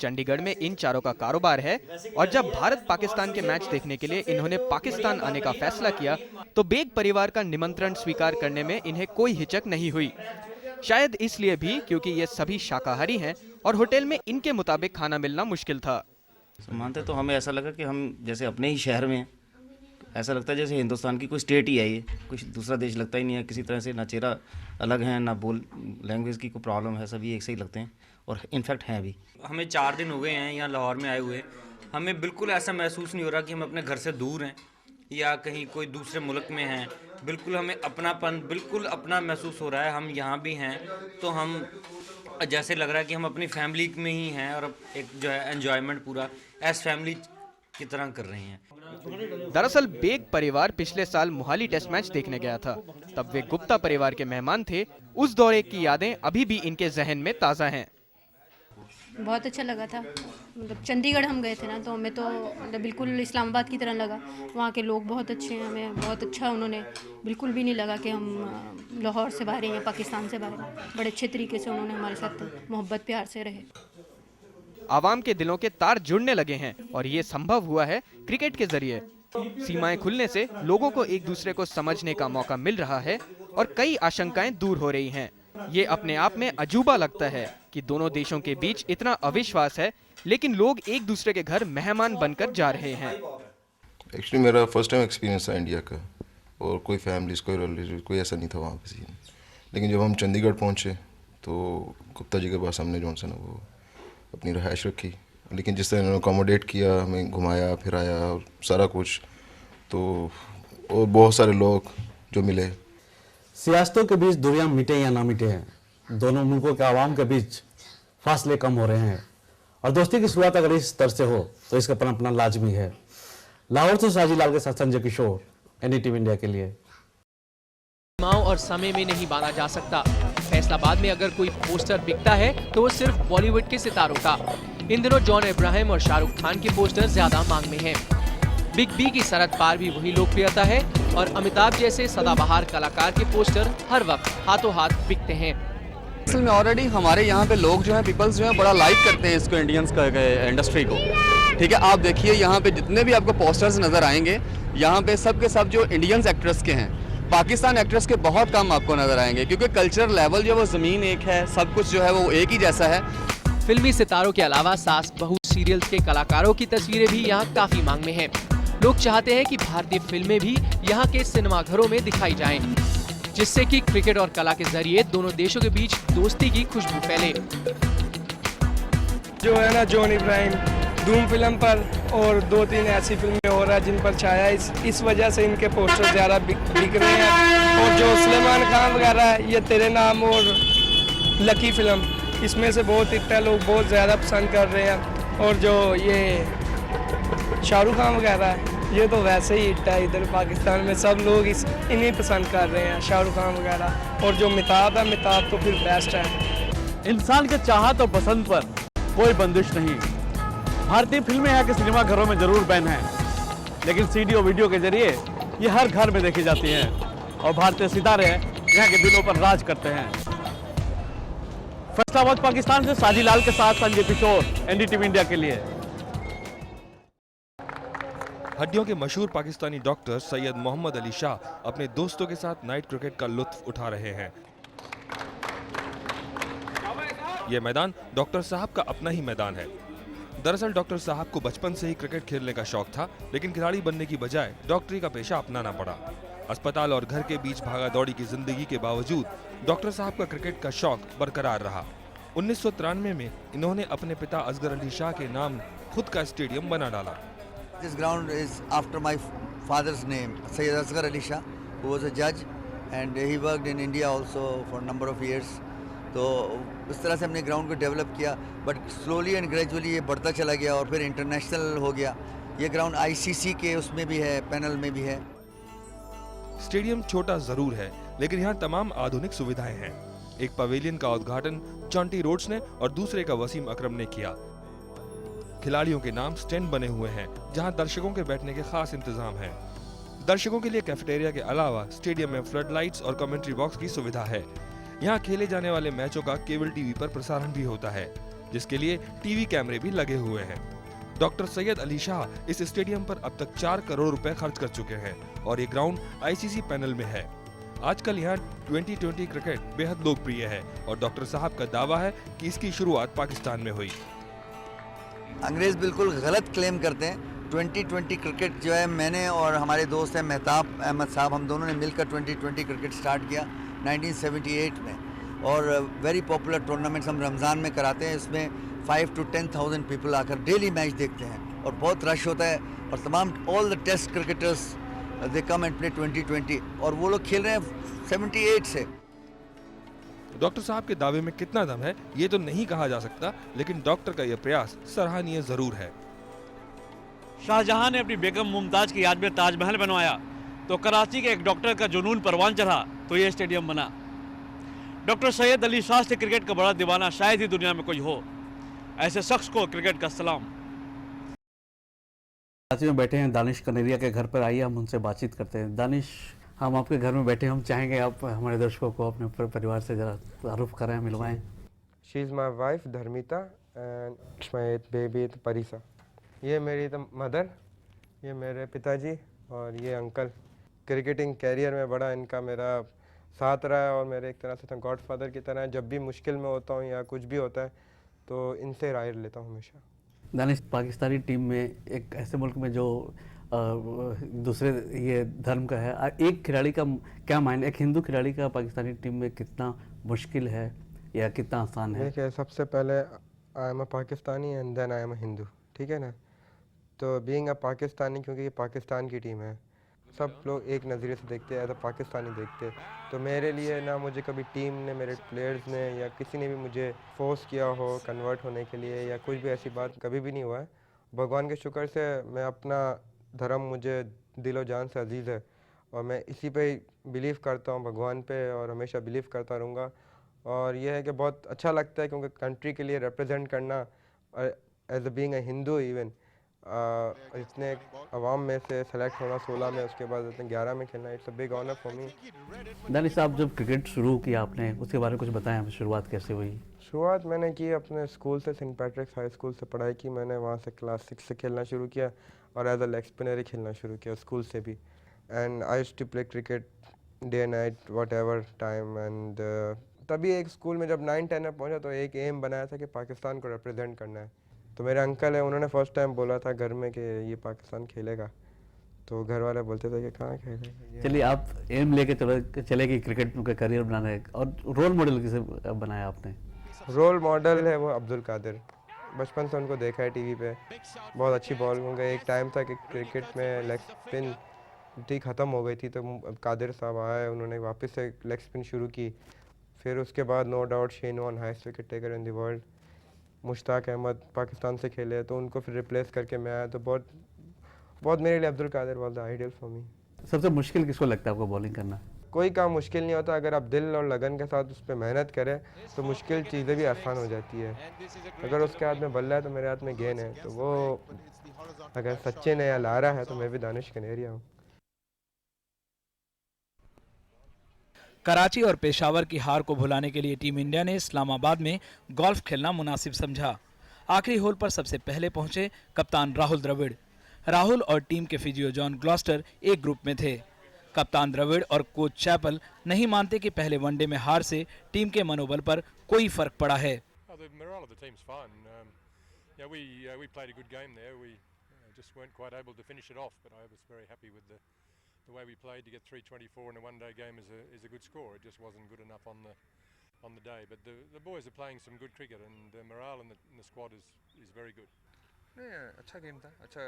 चंडीगढ़ में इन चारों का कारोबार है और जब भारत पाकिस्तान के मैच देखने के लिए इन्होंने पाकिस्तान आने का फैसला किया तो बेग परिवार का निमंत्रण स्वीकार करने में इन्हें कोई हिचक नहीं हुई। शायद इसलिए भी क्योंकि ये सभी शाकाहारी हैं और होटल में इनके मुताबिक खाना मिलना मुश्किल था। मानते तो हमें ऐसा लगा कि हम जैसे अपने ही शहर में हैं। ऐसा लगता है जैसे हिंदुस्तान की कोई स्टेट ही है, ये कुछ दूसरा देश लगता ही नहीं है किसी तरह से। ना चेहरा अलग है, ना बोल लैंग्वेज की कोई प्रॉब्लम है, सभी एक से ही लगते हैं और इनफैक्ट हैं भी। हमें 4 दिन हो गए हैं यहाँ लाहौर में आए हुए। हमें बिल्कुल ऐसा महसूस नहीं हो रहा कि हम अपने घर से दूर हैं या कहीं कोई दूसरे मुल्क में हैं। बिल्कुल हमें अपनापन, बिल्कुल अपना महसूस हो रहा है। हम यहाँ भी हैं तो हम जैसे लग रहा है कि हम अपनी फैमिली में ही हैं और एक जो है एंजॉयमेंट पूरा एज फैमिली की तरह कर रहे हैं। दरअसल बेग परिवार पिछले साल मोहाली टेस्ट मैच देखने गया था। तब वे गुप्ता परिवार के मेहमान थे। उस दौरे की यादें अभी भी इनके जहन में ताज़ा हैं। बहुत अच्छा लगा था। मतलब चंडीगढ़ हम गए थे ना तो हमें तो मतलब बिल्कुल इस्लामाबाद की तरह लगा। वहाँ के लोग बहुत अच्छे हैं, हमें बहुत अच्छा उन्होंने बिल्कुल भी नहीं लगा कि हम लाहौर से बाहर हैं या पाकिस्तान से बाहर हैं। बड़े अच्छे तरीके से उन्होंने हमारे साथ मोहब्बत प्यार से रहे। आवाम के दिलों के तार जुड़ने लगे हैं और ये संभव हुआ है क्रिकेट के जरिए। सीमाएं खुलने से लोगों को एक दूसरे को समझने का मौका मिल रहा है और कई आशंकाएं दूर हो रही हैं। ये अपने आप में अजूबा लगता है कि दोनों देशों के बीच इतना अविश्वास है लेकिन लोग एक दूसरे के घर मेहमान बनकर जा रहे हैं। एक्चुअली मेरा फर्स्ट टाइम एक्सपीरियंस था इंडिया का और कोई फैमिलीज, कोई रिलेटिव, कोई ऐसा नहीं था वहाँ पे सीन। लेकिन जब हम चंडीगढ़ पहुँचे तो गुप्ता जी के पास हमने जो है ना वो अपनी रहायश रखी। लेकिन जिस तरह उन्होंने अकोमोडेट किया, हमें घुमाया फिराया और सारा कुछ, तो और बहुत सारे लोग जो मिले। सियासतों के बीच दूरियां मिटे या ना मिटे हैं, दोनों मुल्कों के आवाम के बीच फासले कम हो रहे हैं और दोस्ती की शुरुआत अगर इस स्तर से हो तो इसका अपना लाजमी है। लाहौर से साजिद लाल के साथ संजय किशोर, NDTV इंडिया के लिए। सीमाओं और समय में नहीं बांधा जा सकता। फैसलाबाद में अगर कोई पोस्टर बिकता है तो वो सिर्फ बॉलीवुड के सितारों का। इन दिनों जॉन इब्राहिम और शाहरुख खान के पोस्टर ज्यादा मांग में हैं। बिग बी की सरहद पार भी वही लोकप्रियता है और अमिताभ जैसे सदाबहार कलाकार के पोस्टर हर वक्त हाथों हाथ बिकते हैं। असल में ऑलरेडी हमारे यहाँ पे लोग जो हैं, पीपल्स जो हैं, बड़ा लाइक करते हैं इसको, इंडियंस का इंडस्ट्री को। ठीक है, आप देखिए यहाँ पे जितने भी आपको पोस्टर्स नज़र आएंगे, यहाँ पे सब के सब जो इंडियंस एक्ट्रेस के हैं, पाकिस्तान एक्ट्रेस के बहुत कम आपको नज़र आएंगे, क्योंकि कल्चर लेवल जो वो ज़मीन एक है, सब कुछ जो है वो एक ही जैसा है। फिल्मी सितारों के अलावा सास बहू सीरियल्स के कलाकारों की तस्वीरें भी यहाँ काफी मांग में हैं। लोग चाहते हैं कि भारतीय फिल्में भी यहाँ के सिनेमाघरों में दिखाई जाएं, जिससे कि क्रिकेट और कला के जरिए दोनों देशों के बीच दोस्ती की खुशबू फैले। जो है ना जॉन इब्राहिम धूम फिल्म पर और 2-3 ऐसी फिल्में हो रहा है जिन पर छाया, इस वजह से इनके पोस्टर ज़्यादा बिक रहे हैं। और जो सलमान खान वगैरह है, ये तेरे नाम और लकी फिल्म, इसमें से बहुत हिट है, लोग बहुत ज़्यादा पसंद कर रहे हैं। और जो ये शाहरुख खान वगैरह है, ये तो वैसे ही हिट है इधर पाकिस्तान में, सब लोग इन्हीं पसंद कर रहे हैं, शाहरुख खान वगैरह। और जो अमिताभ है, अमिताभ तो फिर बेस्ट है। इंसान के चाहत और पसंद पर कोई बंदिश नहीं। भारतीय फिल्में यहाँ के सिनेमाघरों में जरूर बैन हैं, लेकिन सीडी और वीडियो के जरिए ये हर घर में देखी जाती हैं और भारतीय सितारे यहाँ के दिलों पर राज करते हैं। फैसलाबाद पाकिस्तान से साजी लाल के साथ संजय किशोर, एनडीटीवी इंडिया के लिए। हड्डियों के मशहूर पाकिस्तानी डॉक्टर सैयद मोहम्मद अली शाह अपने दोस्तों के साथ नाइट क्रिकेट का लुत्फ उठा रहे हैं। यह मैदान डॉक्टर साहब का अपना ही मैदान है। दरअसल डॉक्टर साहब को बचपन से ही क्रिकेट खेलने का शौक था, लेकिन खिलाड़ी बनने की बजाय डॉक्टरी का पेशा अपनाना पड़ा। अस्पताल और घर के बीच भागा दौड़ी की जिंदगी के बावजूद डॉक्टर साहब का क्रिकेट का शौक बरकरार रहा। 1993 में इन्होंने अपने पिता असगर अली शाह के नाम खुद का स्टेडियम बना डाला। This ground is after my father's name, Sayyid Asghar Ali Shah, who was a judge and he worked in India also for a number of years. तो इस तरह से हमने ग्राउंड को डेवलप किया, बट स्लोली एंड ग्रेजुअली ये बढ़ता चला गया और फिर इंटरनेशनल हो गया। ये ग्राउंड आईसीसी के उसमें भी है, पैनल में भी है। स्टेडियम छोटा जरूर है, लेकिन यहाँ तमाम आधुनिक सुविधाएं हैं। एक पवेलियन का उद्घाटन चॉन्टी रोड्स ने और दूसरे का वसीम अकरम ने किया। खिलाड़ियों के नाम स्टैंड बने हुए हैं, जहां दर्शकों के बैठने के खास इंतजाम हैं। दर्शकों के लिए कैफेटेरिया के अलावा स्टेडियम में फ्लड लाइट्स और कमेंट्री बॉक्स की सुविधा है। यहाँ खेले जाने वाले मैचों का केबल टीवी पर प्रसारण भी होता है, जिसके लिए टीवी कैमरे भी लगे हुए हैं। डॉक्टर सैयद अली शाह इस स्टेडियम पर अब तक 4 करोड़ रुपए खर्च कर चुके हैं और ये ग्राउंड आईसीसी पैनल में है। आजकल यहाँ 2020 क्रिकेट बेहद लोकप्रिय है और डॉक्टर साहब का दावा है कि इसकी शुरुआत पाकिस्तान में हुई। अंग्रेज बिल्कुल गलत क्लेम करते हैं। 2020 क्रिकेट जो है, मैंने और हमारे दोस्त हैं मेहताब अहमद साहब, हम दोनों ने मिलकर 2020 क्रिकेट स्टार्ट किया 1978 में और वेरी पॉपुलर टूर्नामेंट्स हम रमज़ान में कराते हैं। इसमें 5 to 10,000 पीपल आकर डेली मैच देखते हैं और बहुत रश होता है और तमाम all the test cricketers they come and play 2020 और वो लोग खेल रहे हैं 78 से। डॉक्टर साहब के दावे में कितना दम है ये तो नहीं कहा जा सकता, लेकिन डॉक्टर का यह प्रयास सराहनीय जरूर है। शाहजहां ने अपनी बेगम मुमताज की याद में ताजमहल बनवाया तो कराची के एक डॉक्टर का जुनून परवान चढ़ा तो ये स्टेडियम बना। डॉक्टर सैयद अली शाह से क्रिकेट का बड़ा दीवाना शायद ही दुनिया में कोई हो। ऐसे शख्स को क्रिकेट का सलाम। कराची में बैठे हैं दानिश कनेरिया के घर पर, आइए हम उनसे बातचीत करते हैं। दानिश, हम आपके घर में बैठे, हम चाहेंगे आप हमारे दर्शकों को अपने परिवार से जरा तारुफ कराएं, मिलवाएं। She is my wife Dharmita and my baby Parisa. ये मेरी मदर, ये मेरे पिताजी और ये अंकल। क्रिकेटिंग कैरियर में बड़ा इनका मेरा साथ रहा है और मेरे एक तरह से गॉड फादर की तरह। जब भी मुश्किल में होता हूँ या कुछ भी होता है तो इनसे राय लेता हूँ हमेशा। दानिश, पाकिस्तानी टीम में एक ऐसे मुल्क में जो दूसरे ये धर्म का है, एक खिलाड़ी का क्या मायने, एक हिंदू खिलाड़ी का पाकिस्तानी टीम में कितना मुश्किल है या कितना आसान है? देखिए, सबसे पहले I am a Pakistani and then I am a Hindu, ठीक है ना। तो बीइंग अ पाकिस्तानी, क्योंकि ये पाकिस्तान की टीम है, सब लोग एक नज़रिए से देखते हैं, एज अ पाकिस्तानी देखते हैं। तो मेरे लिए ना मुझे कभी टीम ने, मेरे प्लेयर्स ने या किसी ने भी मुझे फोर्स किया हो कन्वर्ट होने के लिए या कुछ भी ऐसी बात कभी भी नहीं हुआ है। भगवान के शुक्र से मैं अपना धर्म मुझे दिलो जान से अजीज़ है और मैं इसी पे बिलीव करता हूँ, भगवान पे, और हमेशा बिलीव करता रहूँगा। और यह है कि बहुत अच्छा लगता है क्योंकि कंट्री के लिए रिप्रेजेंट करना as a being a Hindu even इतने अवाम में से सेलेक्ट होना 16 में, उसके बाद इतने 11 में खेलना, it's a big honour for me. Danish sahab, जब क्रिकेट शुरू किया आपने, उसके बारे में कुछ बताएं हमें, शुरुआत कैसे हुई? शुरुआत मैंने की अपने स्कूल से, सेंट पैट्रिक्स हाई स्कूल से पढ़ाई की मैंने, वहाँ से क्लास 6 से खेलना शुरू किया और एज अ लेग स्पिनर ही खेलना शुरू किया स्कूल से भी। And I used to play cricket day night whatever time. And तभी एक स्कूल में जब 9-10 में पहुँचा तो एक एम बनाया था कि पाकिस्तान को रिप्रेजेंट करना है। तो मेरे अंकल है, उन्होंने फर्स्ट टाइम बोला था घर में कि ये पाकिस्तान खेलेगा, तो घर वाले बोलते थे कि कहाँ खेलेगा। चलिए, आप एम लेके चले कि क्रिकेट का करियर बनाना है, और रोल मॉडल किसे बनाया आपने? रोल मॉडल है वो अब्दुल कादिर, बचपन से उनको देखा है टीवी पे, बहुत अच्छी बॉल होंगे। एक टाइम था कि क्रिकेट में लेग स्पिन ख़त्म हो गई थी, तो कादिर साहब आए, उन्होंने वापस से लेग स्पिन शुरू की। फिर उसके बाद no doubt Shane Warne highest wicket taker in the world, Mushtaq Ahmed Pakistan से खेले, तो उनको फिर रिप्लेस करके मैं आया। तो बहुत मेरे लिए Abdul Qadir was the ideal for me. सबसे मुश्किल किसको लगता है आपको बॉलिंग करना? कोई काम मुश्किल नहीं होता, अगर आप दिल और लगन के साथ उस पर मेहनत करें तो मुश्किल चीज़ें भी आसान हो जाती है। अगर उसके हाथ में बल्ला है तो मेरे हाथ में गेंद है, तो वो अगर सचिन है या लारा है तो मैं भी दानिश कनेरिया हूँ। कराची और पेशावर की हार को भुलाने के लिए टीम इंडिया ने इस्लामाबाद में गोल्फ खेलना मुनासिब समझा। आखिरी होल पर सबसे पहले पहुंचे कप्तान राहुल द्रविड़। राहुल और टीम के फिजियो जॉन ग्लॉस्टर एक ग्रुप में थे। कप्तान द्रविड़ और कोच चैपल नहीं मानते कि पहले वनडे में हार से टीम के मनोबल पर कोई फर्क पड़ा है। The way we played to get 324 in a one-day game is a good score. It just wasn't good enough on the day. But the boys are playing some good cricket, and the morale in the squad is very good. अच्छा game था, अच्छा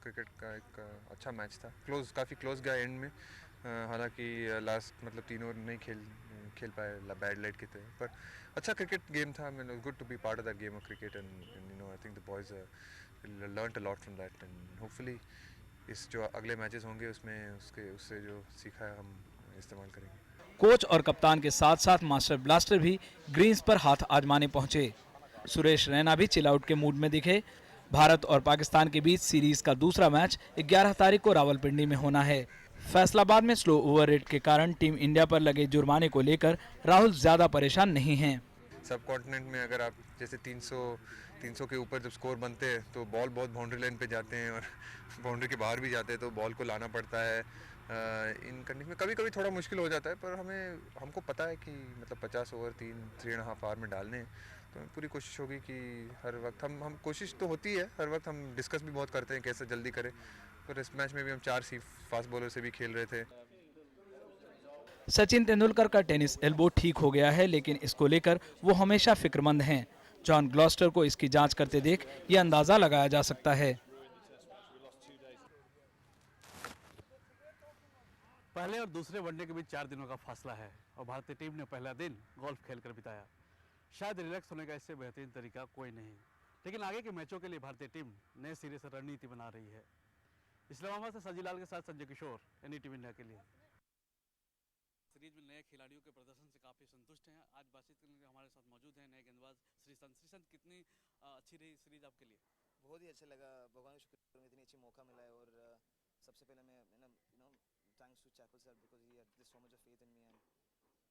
cricket का एक अच्छा match था। काफ़ी close गया and में, हालांकि लास्ट मतलब 3 ओवर नहीं खेल पाए बैड लाइट की तरह, पर अच्छा क्रिकेट गेम था। Good to be part of that game of cricket, and I think the boys learned a lot from that, and hopefully इस जो अगले मैचेस होंगे उसमें उससे जो सीखा है हम इस्तेमाल करेंगे। कोच और कप्तान के साथ साथ मास्टर ब्लास्टर भी ग्रीन्स पर हाथ आजमाने पहुंचे। सुरेश रैना भी चिल आउट के मूड में दिखे। भारत और पाकिस्तान के बीच सीरीज का दूसरा मैच 11 तारीख को रावलपिंडी में होना है। फैसलाबाद में स्लो ओवर रेट के कारण टीम इंडिया पर लगे जुर्माने को लेकर राहुल ज्यादा परेशान नहीं हैं। सब कॉन्टिनेंट में अगर आप जैसे 300 के ऊपर जब स्कोर बनते हैं तो बॉल बहुत बाउंड्री लाइन पे जाते हैं और बाउंड्री के बाहर भी जाते हैं, तो बॉल को लाना पड़ता है। इन कंडीशन में कभी कभी थोड़ा मुश्किल हो जाता है, पर हमको पता है कि मतलब 50 ओवर 3.5 आवर में डालने हैं, तो पूरी कोशिश होगी कि हर वक्त हम कोशिश तो होती है, हर वक्त हम डिस्कस भी बहुत करते हैं कैसे जल्दी करें। पर इस मैच में भी हम 4 फास्ट बॉलर से भी खेल रहे थे। सचिन तेंदुलकर का टेनिस एल्बो ठीक हो गया है, लेकिन इसको लेकर वो हमेशा फिक्रमंद हैं। जॉन ग्लॉस्टर को इसकी जांच करते देख ये अंदाजा लगाया जा सकता है। पहले और दूसरे वनडे के बीच 4 दिनों का फासला है और भारतीय टीम ने पहला दिन गोल्फ खेलकर बिताया। शायद रिलैक्स होने का इससे बेहतरीन तरीका कोई नहीं, लेकिन आगे के मैचों के लिए भारतीय टीम नए सिरे से रणनीति बना रही है। इस्लामाबाद से सजीलाल के साथ संजय किशोर, NDTV इंडिया के लिए। सीरीज में नए खिलाड़ियों के प्रदर्शन से काफी संतुष्ट हैं। आज बातचीत करने के लिए हमारे साथ मौजूद हैं नए गेंदबाज श्रीसंत। कितनी अच्छी रही सीरीज आपके लिए? बहुत ही अच्छा लगा, भगवान का शुक्र है इतनी अच्छी मौका मिला है। और सबसे पहले मैं thanks to Chappell sir because he had so much of faith in me,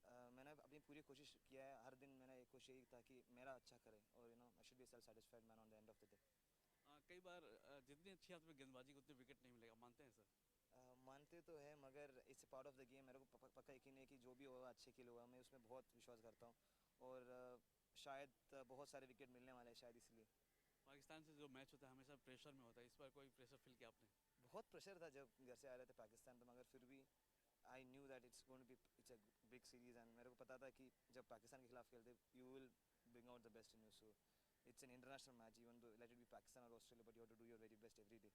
and मैंने अपनी पूरी कोशिश किया है। हर दिन मैंने एक कोशिश यही था कि मेरा अच्छा करे, और I should be self satisfied man on the end of the day. कई बार जितनी अच्छी आपकी गेंदबाजी को उतने विकेट नहीं मिलेगा, मानते हैं सर? मानते तो है, मगर it's part of the game. मेरे को पक्का यकीन है कि जो भी होगा अच्छे के लिए होगा, मैं उसमें बहुत विश्वास करता हूँ, और शायद बहुत सारे विकेट मिलने वाले हैं, शायद इसलिए। पाकिस्तान से जो मैच होता है हमेशा प्रेशर में होता है, इस बार कोई प्रेशर फील किया आपने? बहुत प्रेशर था जब घर से आ रहे थे पाकिस्तान तो, मगर फिर भी I knew that it's going to be it's a big series, and मेरे को पता था कि जब पाकिस्तान के खिलाफ खेलते you will bring out the best in you. So it's an international match, even though let it be Pakistan और Australia, but you have to do your very best every day.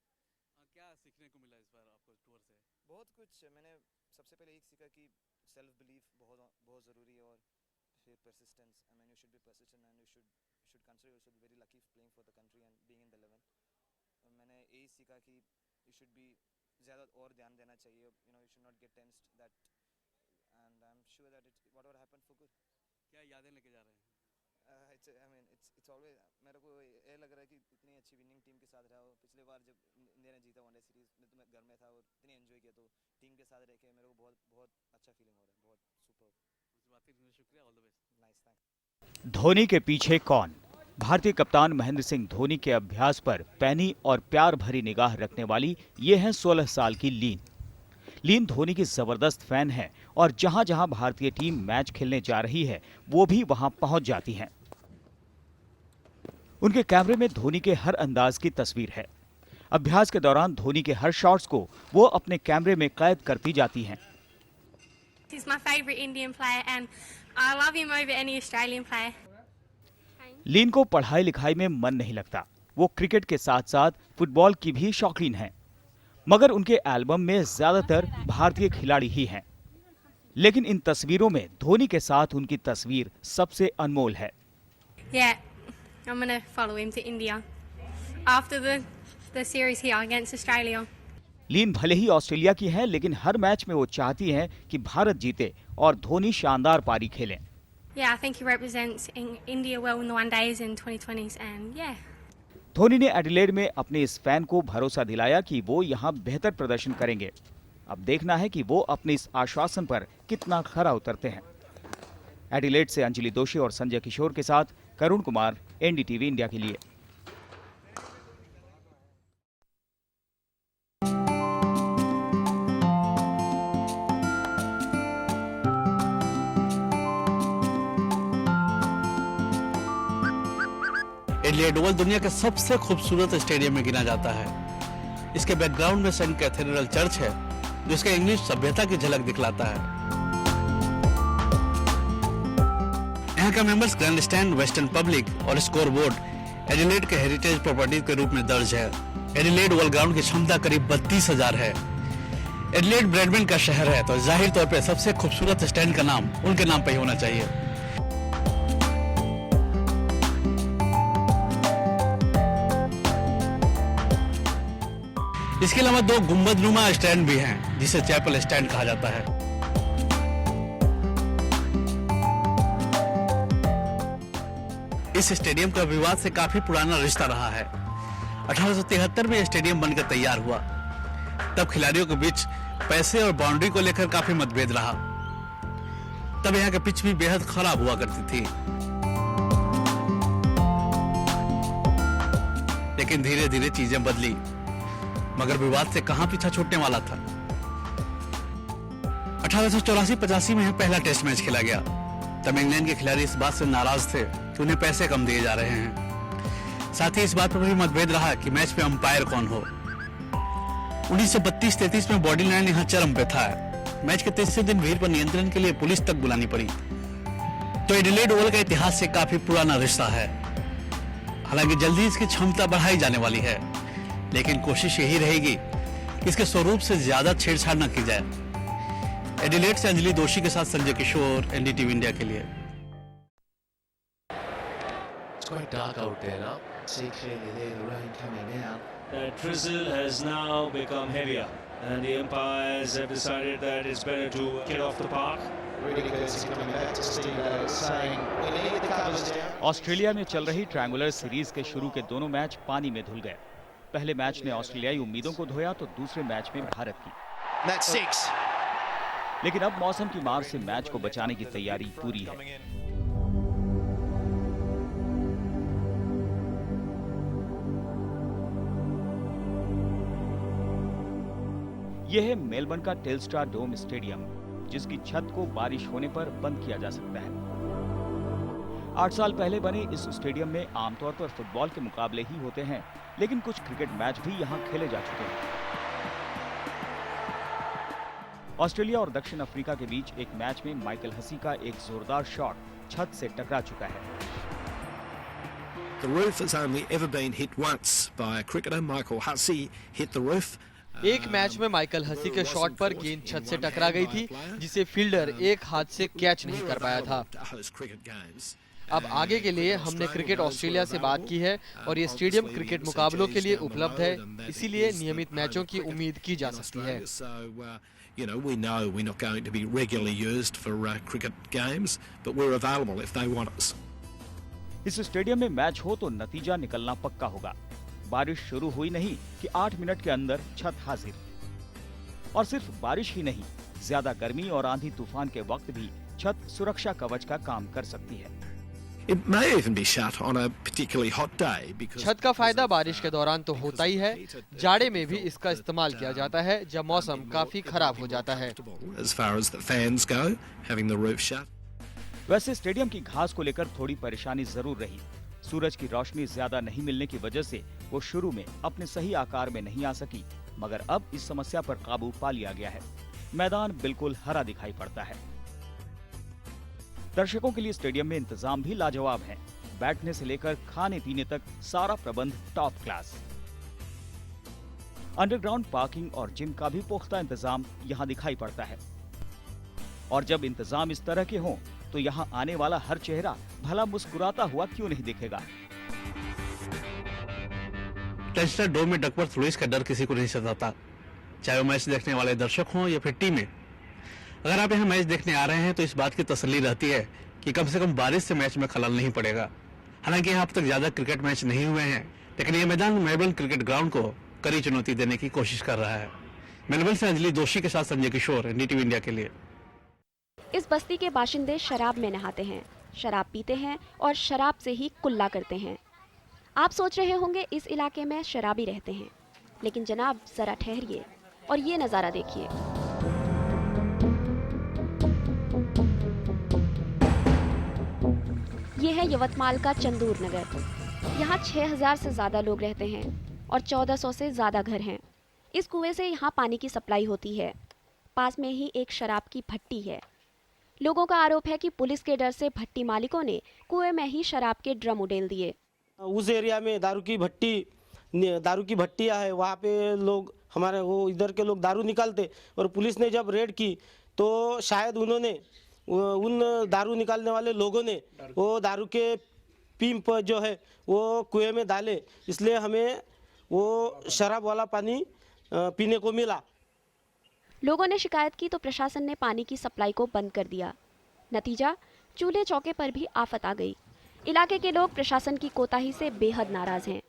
क्या सीखने को मिला इस बार आपको टूर से? बहुत कुछ। मैंने सबसे पहले एक सीखा कि सेल्फ बिलीफ बहुत ज़रूरी है, और फिर persistence. I mean you should be persistent, and you should consider yourself very lucky playing for the country and being in the 11। मैंने यही सीखा कि यू शुड बी ज़्यादा और ध्यान देना चाहिए, you should not gate tensed that, and I am sure that it whatever happened for good. क्या यादें लेके जा रहे हैं? it's always मेरे को ये लग रहा है कि इतनी अच्छी विनिंग टीम के साथ रहा हो। पिछले बार जब इंडिया ने जीता वनडे सीरीज में तो मैं घर में था और इतनी एंजॉय किया, तो टीम के साथ रह के मेरे को बहुत बहुत अच्छा फीलिंग हो रहा है, बहुत सुपर। शुक्रिया, all the best. Nice, thanks. Dhoni के पीछे कौन? भारतीय कप्तान महेंद्र सिंह धोनी के अभ्यास पर पैनी और प्यार भरी निगाह रखने वाली ये है 16 साल की लीन। लीन धोनी की जबरदस्त फैन है और जहां जहां भारतीय टीम मैच खेलने जा रही है वो भी वहां पहुंच जाती हैं। उनके कैमरे में धोनी के हर अंदाज की तस्वीर है। अभ्यास के दौरान धोनी के हर शॉट्स को वो अपने कैमरे में कैद करती जाती हैं। He's my favorite Indian player and I love him over any Australian player. लीन को पढ़ाई लिखाई में मन नहीं लगता। वो क्रिकेट के साथ साथ फुटबॉल की भी शौकीन हैं। मगर उनके एल्बम में ज्यादातर भारतीय खिलाड़ी ही हैं। लेकिन इन तस्वीरों में धोनी के साथ उनकी तस्वीर सबसे अनमोल है। Yeah, I'm gonna follow him to India after the series here against Australia. लीन भले ही ऑस्ट्रेलिया की हैं, लेकिन हर मैच में वो चाहती हैं कि भारत जीते और धोनी शानदार पारी खेलें। Yeah, I think he represents India well in the one days and 2020s and yeah. Dhoni ने एडिलेड में अपने इस फैन को भरोसा दिलाया कि वो यहाँ बेहतर प्रदर्शन करेंगे। अब देखना है कि वो अपने इस आश्वासन पर कितना खरा उतरते हैं। एडिलेड से अंजलि दोषी और संजय किशोर के साथ करुण कुमार, एनडीटीवी इंडिया के लिए। एडिलेड ओवल दुनिया के सबसे खूबसूरत स्टेडियम में गिना जाता है। इसके बैकग्राउंड में सेंट कैथेड्रल चर्च है, जो इसके इंग्लिश सभ्यता की झलक दिखलाता है। यहाँ का members grand stand, western public और स्कोर बोर्ड एडिलेड के हेरिटेज प्रॉपर्टी के रूप में दर्ज है। एडिलेड ओवल ग्राउंड की क्षमता करीब 32,000 है। एडिलेड ब्रैडमैन का शहर है, तो जाहिर तौर पर सबसे खूबसूरत स्टैंड का नाम उनके नाम पर ही होना चाहिए। इसके अलावा 2 गुंबदनुमा स्टैंड भी हैं, जिसे चैपल स्टैंड कहा जाता है। इस स्टेडियम का विवाद से काफी पुराना रिश्ता रहा है। 1873 में यह स्टेडियम बनकर तैयार हुआ। तब खिलाड़ियों के बीच पैसे और बाउंड्री को लेकर काफी मतभेद रहा। तब यहाँ की पिच भी बेहद खराब हुआ करती थी। लेकिन धीरे धीरे चीजें बदली, मगर विवाद से कहां पीछा छूटने वाला था। 1884-85 में पहला टेस्ट मैच खेला गया। तब इंग्लैंड के खिलाड़ी इस बात से नाराज थे कि उन्हें पैसे कम दिए जा रहे हैं। साथ ही इस बात पर भी मतभेद रहा कि मैच में अंपायर कौन हो। 1932-33 में बॉडी लाइन यहाँ चरम पे था। मैच के तीसरे दिन भीड़ पर नियंत्रण के लिए पुलिस तक बुलानी पड़ी। तो एडिलेड ओवल का इतिहास से काफी पुराना रिश्ता है। हालांकि जल्दी इसकी क्षमता बढ़ाई जाने वाली है, लेकिन कोशिश यही रहेगी कि इसके स्वरूप से ज्यादा छेड़छाड़ न की जाए। एडिलेड से अंजलि दोषी के साथ संजय किशोर, एनडीटीवी इंडिया के लिए। It's quite dark out there now. See clearly there the rain coming down. The drizzle has now become heavier, and the umpires have decided that it's better to get off the park. Really good is coming back to Steve saying we need the covers down. Australia में चल रही triangular series के शुरू के दोनों match पानी में धुल गए। पहले मैच ने ऑस्ट्रेलियाई उम्मीदों को धोया तो दूसरे मैच में भारत की। That's 6. लेकिन अब मौसम की मार से मैच को बचाने की तैयारी पूरी है। यह है मेलबर्न का टेलस्टार डोम स्टेडियम, जिसकी छत को बारिश होने पर बंद किया जा सकता है। 8 साल पहले बने इस स्टेडियम में आमतौर पर फुटबॉल के मुकाबले ही होते हैं, लेकिन कुछ क्रिकेट मैच भी यहां खेले जा चुके हैं। ऑस्ट्रेलिया और दक्षिण अफ्रीका के बीच एक मैच में माइकल हसी का एक जोरदार शॉट छत से टकरा चुका है। The roof has only ever been hit once by a cricketer. Michael Hussey hit the roof. एक मैच में माइकल हसी के शॉट पर गेंद छत से टकरा गई थी, जिसे फील्डर एक हाथ से कैच नहीं कर पाया था। अब आगे के लिए हमने क्रिकेट ऑस्ट्रेलिया से बात की है और ये स्टेडियम क्रिकेट मुकाबलों के लिए उपलब्ध है, इसीलिए नियमित मैचों की उम्मीद की जा सकती है। You know, we know we're not going to be regularly used for cricket games, but we're available if they want us. इस स्टेडियम में मैच हो तो नतीजा निकलना पक्का होगा। बारिश शुरू हुई नहीं कि 8 मिनट के अंदर छत हाजिर। और सिर्फ बारिश ही नहीं, ज्यादा गर्मी और आंधी तूफान के वक्त भी छत सुरक्षा कवच का काम कर सकती है। It may even be shut on a particularly hot day because छत का फायदा बारिश के दौरान तो होता ही है, जाड़े में भी इसका इस्तेमाल किया जाता है जब मौसम काफी खराब हो जाता है। as far as the fans go, having the roof shut. वैसे स्टेडियम की घास को लेकर थोड़ी परेशानी जरूर रही। सूरज की रोशनी ज्यादा नहीं मिलने की वजह से वो शुरू में अपने सही आकार में नहीं आ सकी, मगर अब इस समस्या पर काबू पा लिया गया है। मैदान बिल्कुल हरा दिखाई पड़ता है। दर्शकों के लिए स्टेडियम में इंतजाम भी लाजवाब है। बैठने से लेकर खाने पीने तक सारा प्रबंध टॉप क्लास। अंडरग्राउंड पार्किंग और जिम का भी पुख्ता इंतजाम यहाँ दिखाई पड़ता है। और जब इंतजाम इस तरह के हों, तो यहाँ आने वाला हर चेहरा भला मुस्कुराता हुआ क्यों नहीं दिखेगा। टेस्टर डो में डकवर्थ लुईस का डर किसी को नहीं सताता, चाहे वो मैच देखने वाले दर्शक हों या फिर टीमें। अगर आप यहाँ मैच देखने आ रहे हैं तो इस बात की तसल्ली रहती है कि कम से कम बारिश से मैच में खलल नहीं पड़ेगा। हालांकि यहाँ अब तक ज्यादा क्रिकेट मैच नहीं हुए हैं, लेकिन ये मैदान मेलबर्न क्रिकेट ग्राउंड को कड़ी चुनौती देने की कोशिश कर रहा है। मेलबर्न से अंजलि दोषी के साथ संजय किशोर, NDTV इंडिया के लिए। इस बस्ती के बाशिंदे शराब में नहाते हैं, शराब पीते हैं और शराब से ही कुल्ला करते हैं। आप सोच रहे होंगे इस इलाके में शराबी रहते हैं, लेकिन जनाब जरा ठहरिए और ये नज़ारा देखिए। ये है यवतमाल का चंदूर नगर। यहाँ 6000 से ज़्यादा लोग रहते हैं और 1400 से ज़्यादा घर हैं। इस कुएं से यहाँ पानी की सप्लाई होती है। पास में ही एक शराब की भट्टी है। लोगों का आरोप है कि पुलिस के डर से भट्टी मालिकों ने कुएं में ही शराब के ड्रम उड़ेल दिए। उस एरिया में दारू की भट्टियाँ है, वहाँ पे लोग हमारे वो इधर के लोग दारू निकालते और पुलिस ने जब रेड की तो शायद उन्होंने उन दारू निकालने वाले लोगों ने वो दारू के पिंप जो है वो कुएं में डाले, इसलिए हमें वो शराब वाला पानी पीने को मिला। लोगों ने शिकायत की तो प्रशासन ने पानी की सप्लाई को बंद कर दिया। नतीजा, चूल्हे चौके पर भी आफत आ गई। इलाके के लोग प्रशासन की कोताही से बेहद नाराज हैं।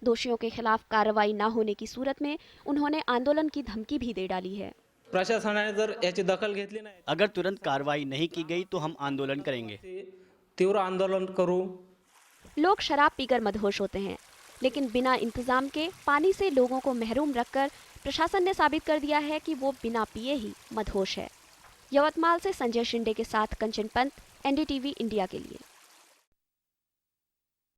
दोषियों के खिलाफ कार्रवाई न होने की सूरत में उन्होंने आंदोलन की धमकी भी दे डाली है। प्रशासनाने जर याची दखल घेतली नाही, अगर तुरंत कार्रवाई नहीं की गई तो हम आंदोलन करेंगे, तीव्र आंदोलन करूं। लोग शराब पीकर मदहोश होते हैं, लेकिन बिना इंतजाम के पानी से लोगों को महरूम रखकर प्रशासन ने साबित कर दिया है कि वो बिना पिए ही मदहोश है। यवतमाल से संजय शिंदे के साथ कंचन पंत, NDTV इंडिया के लिए।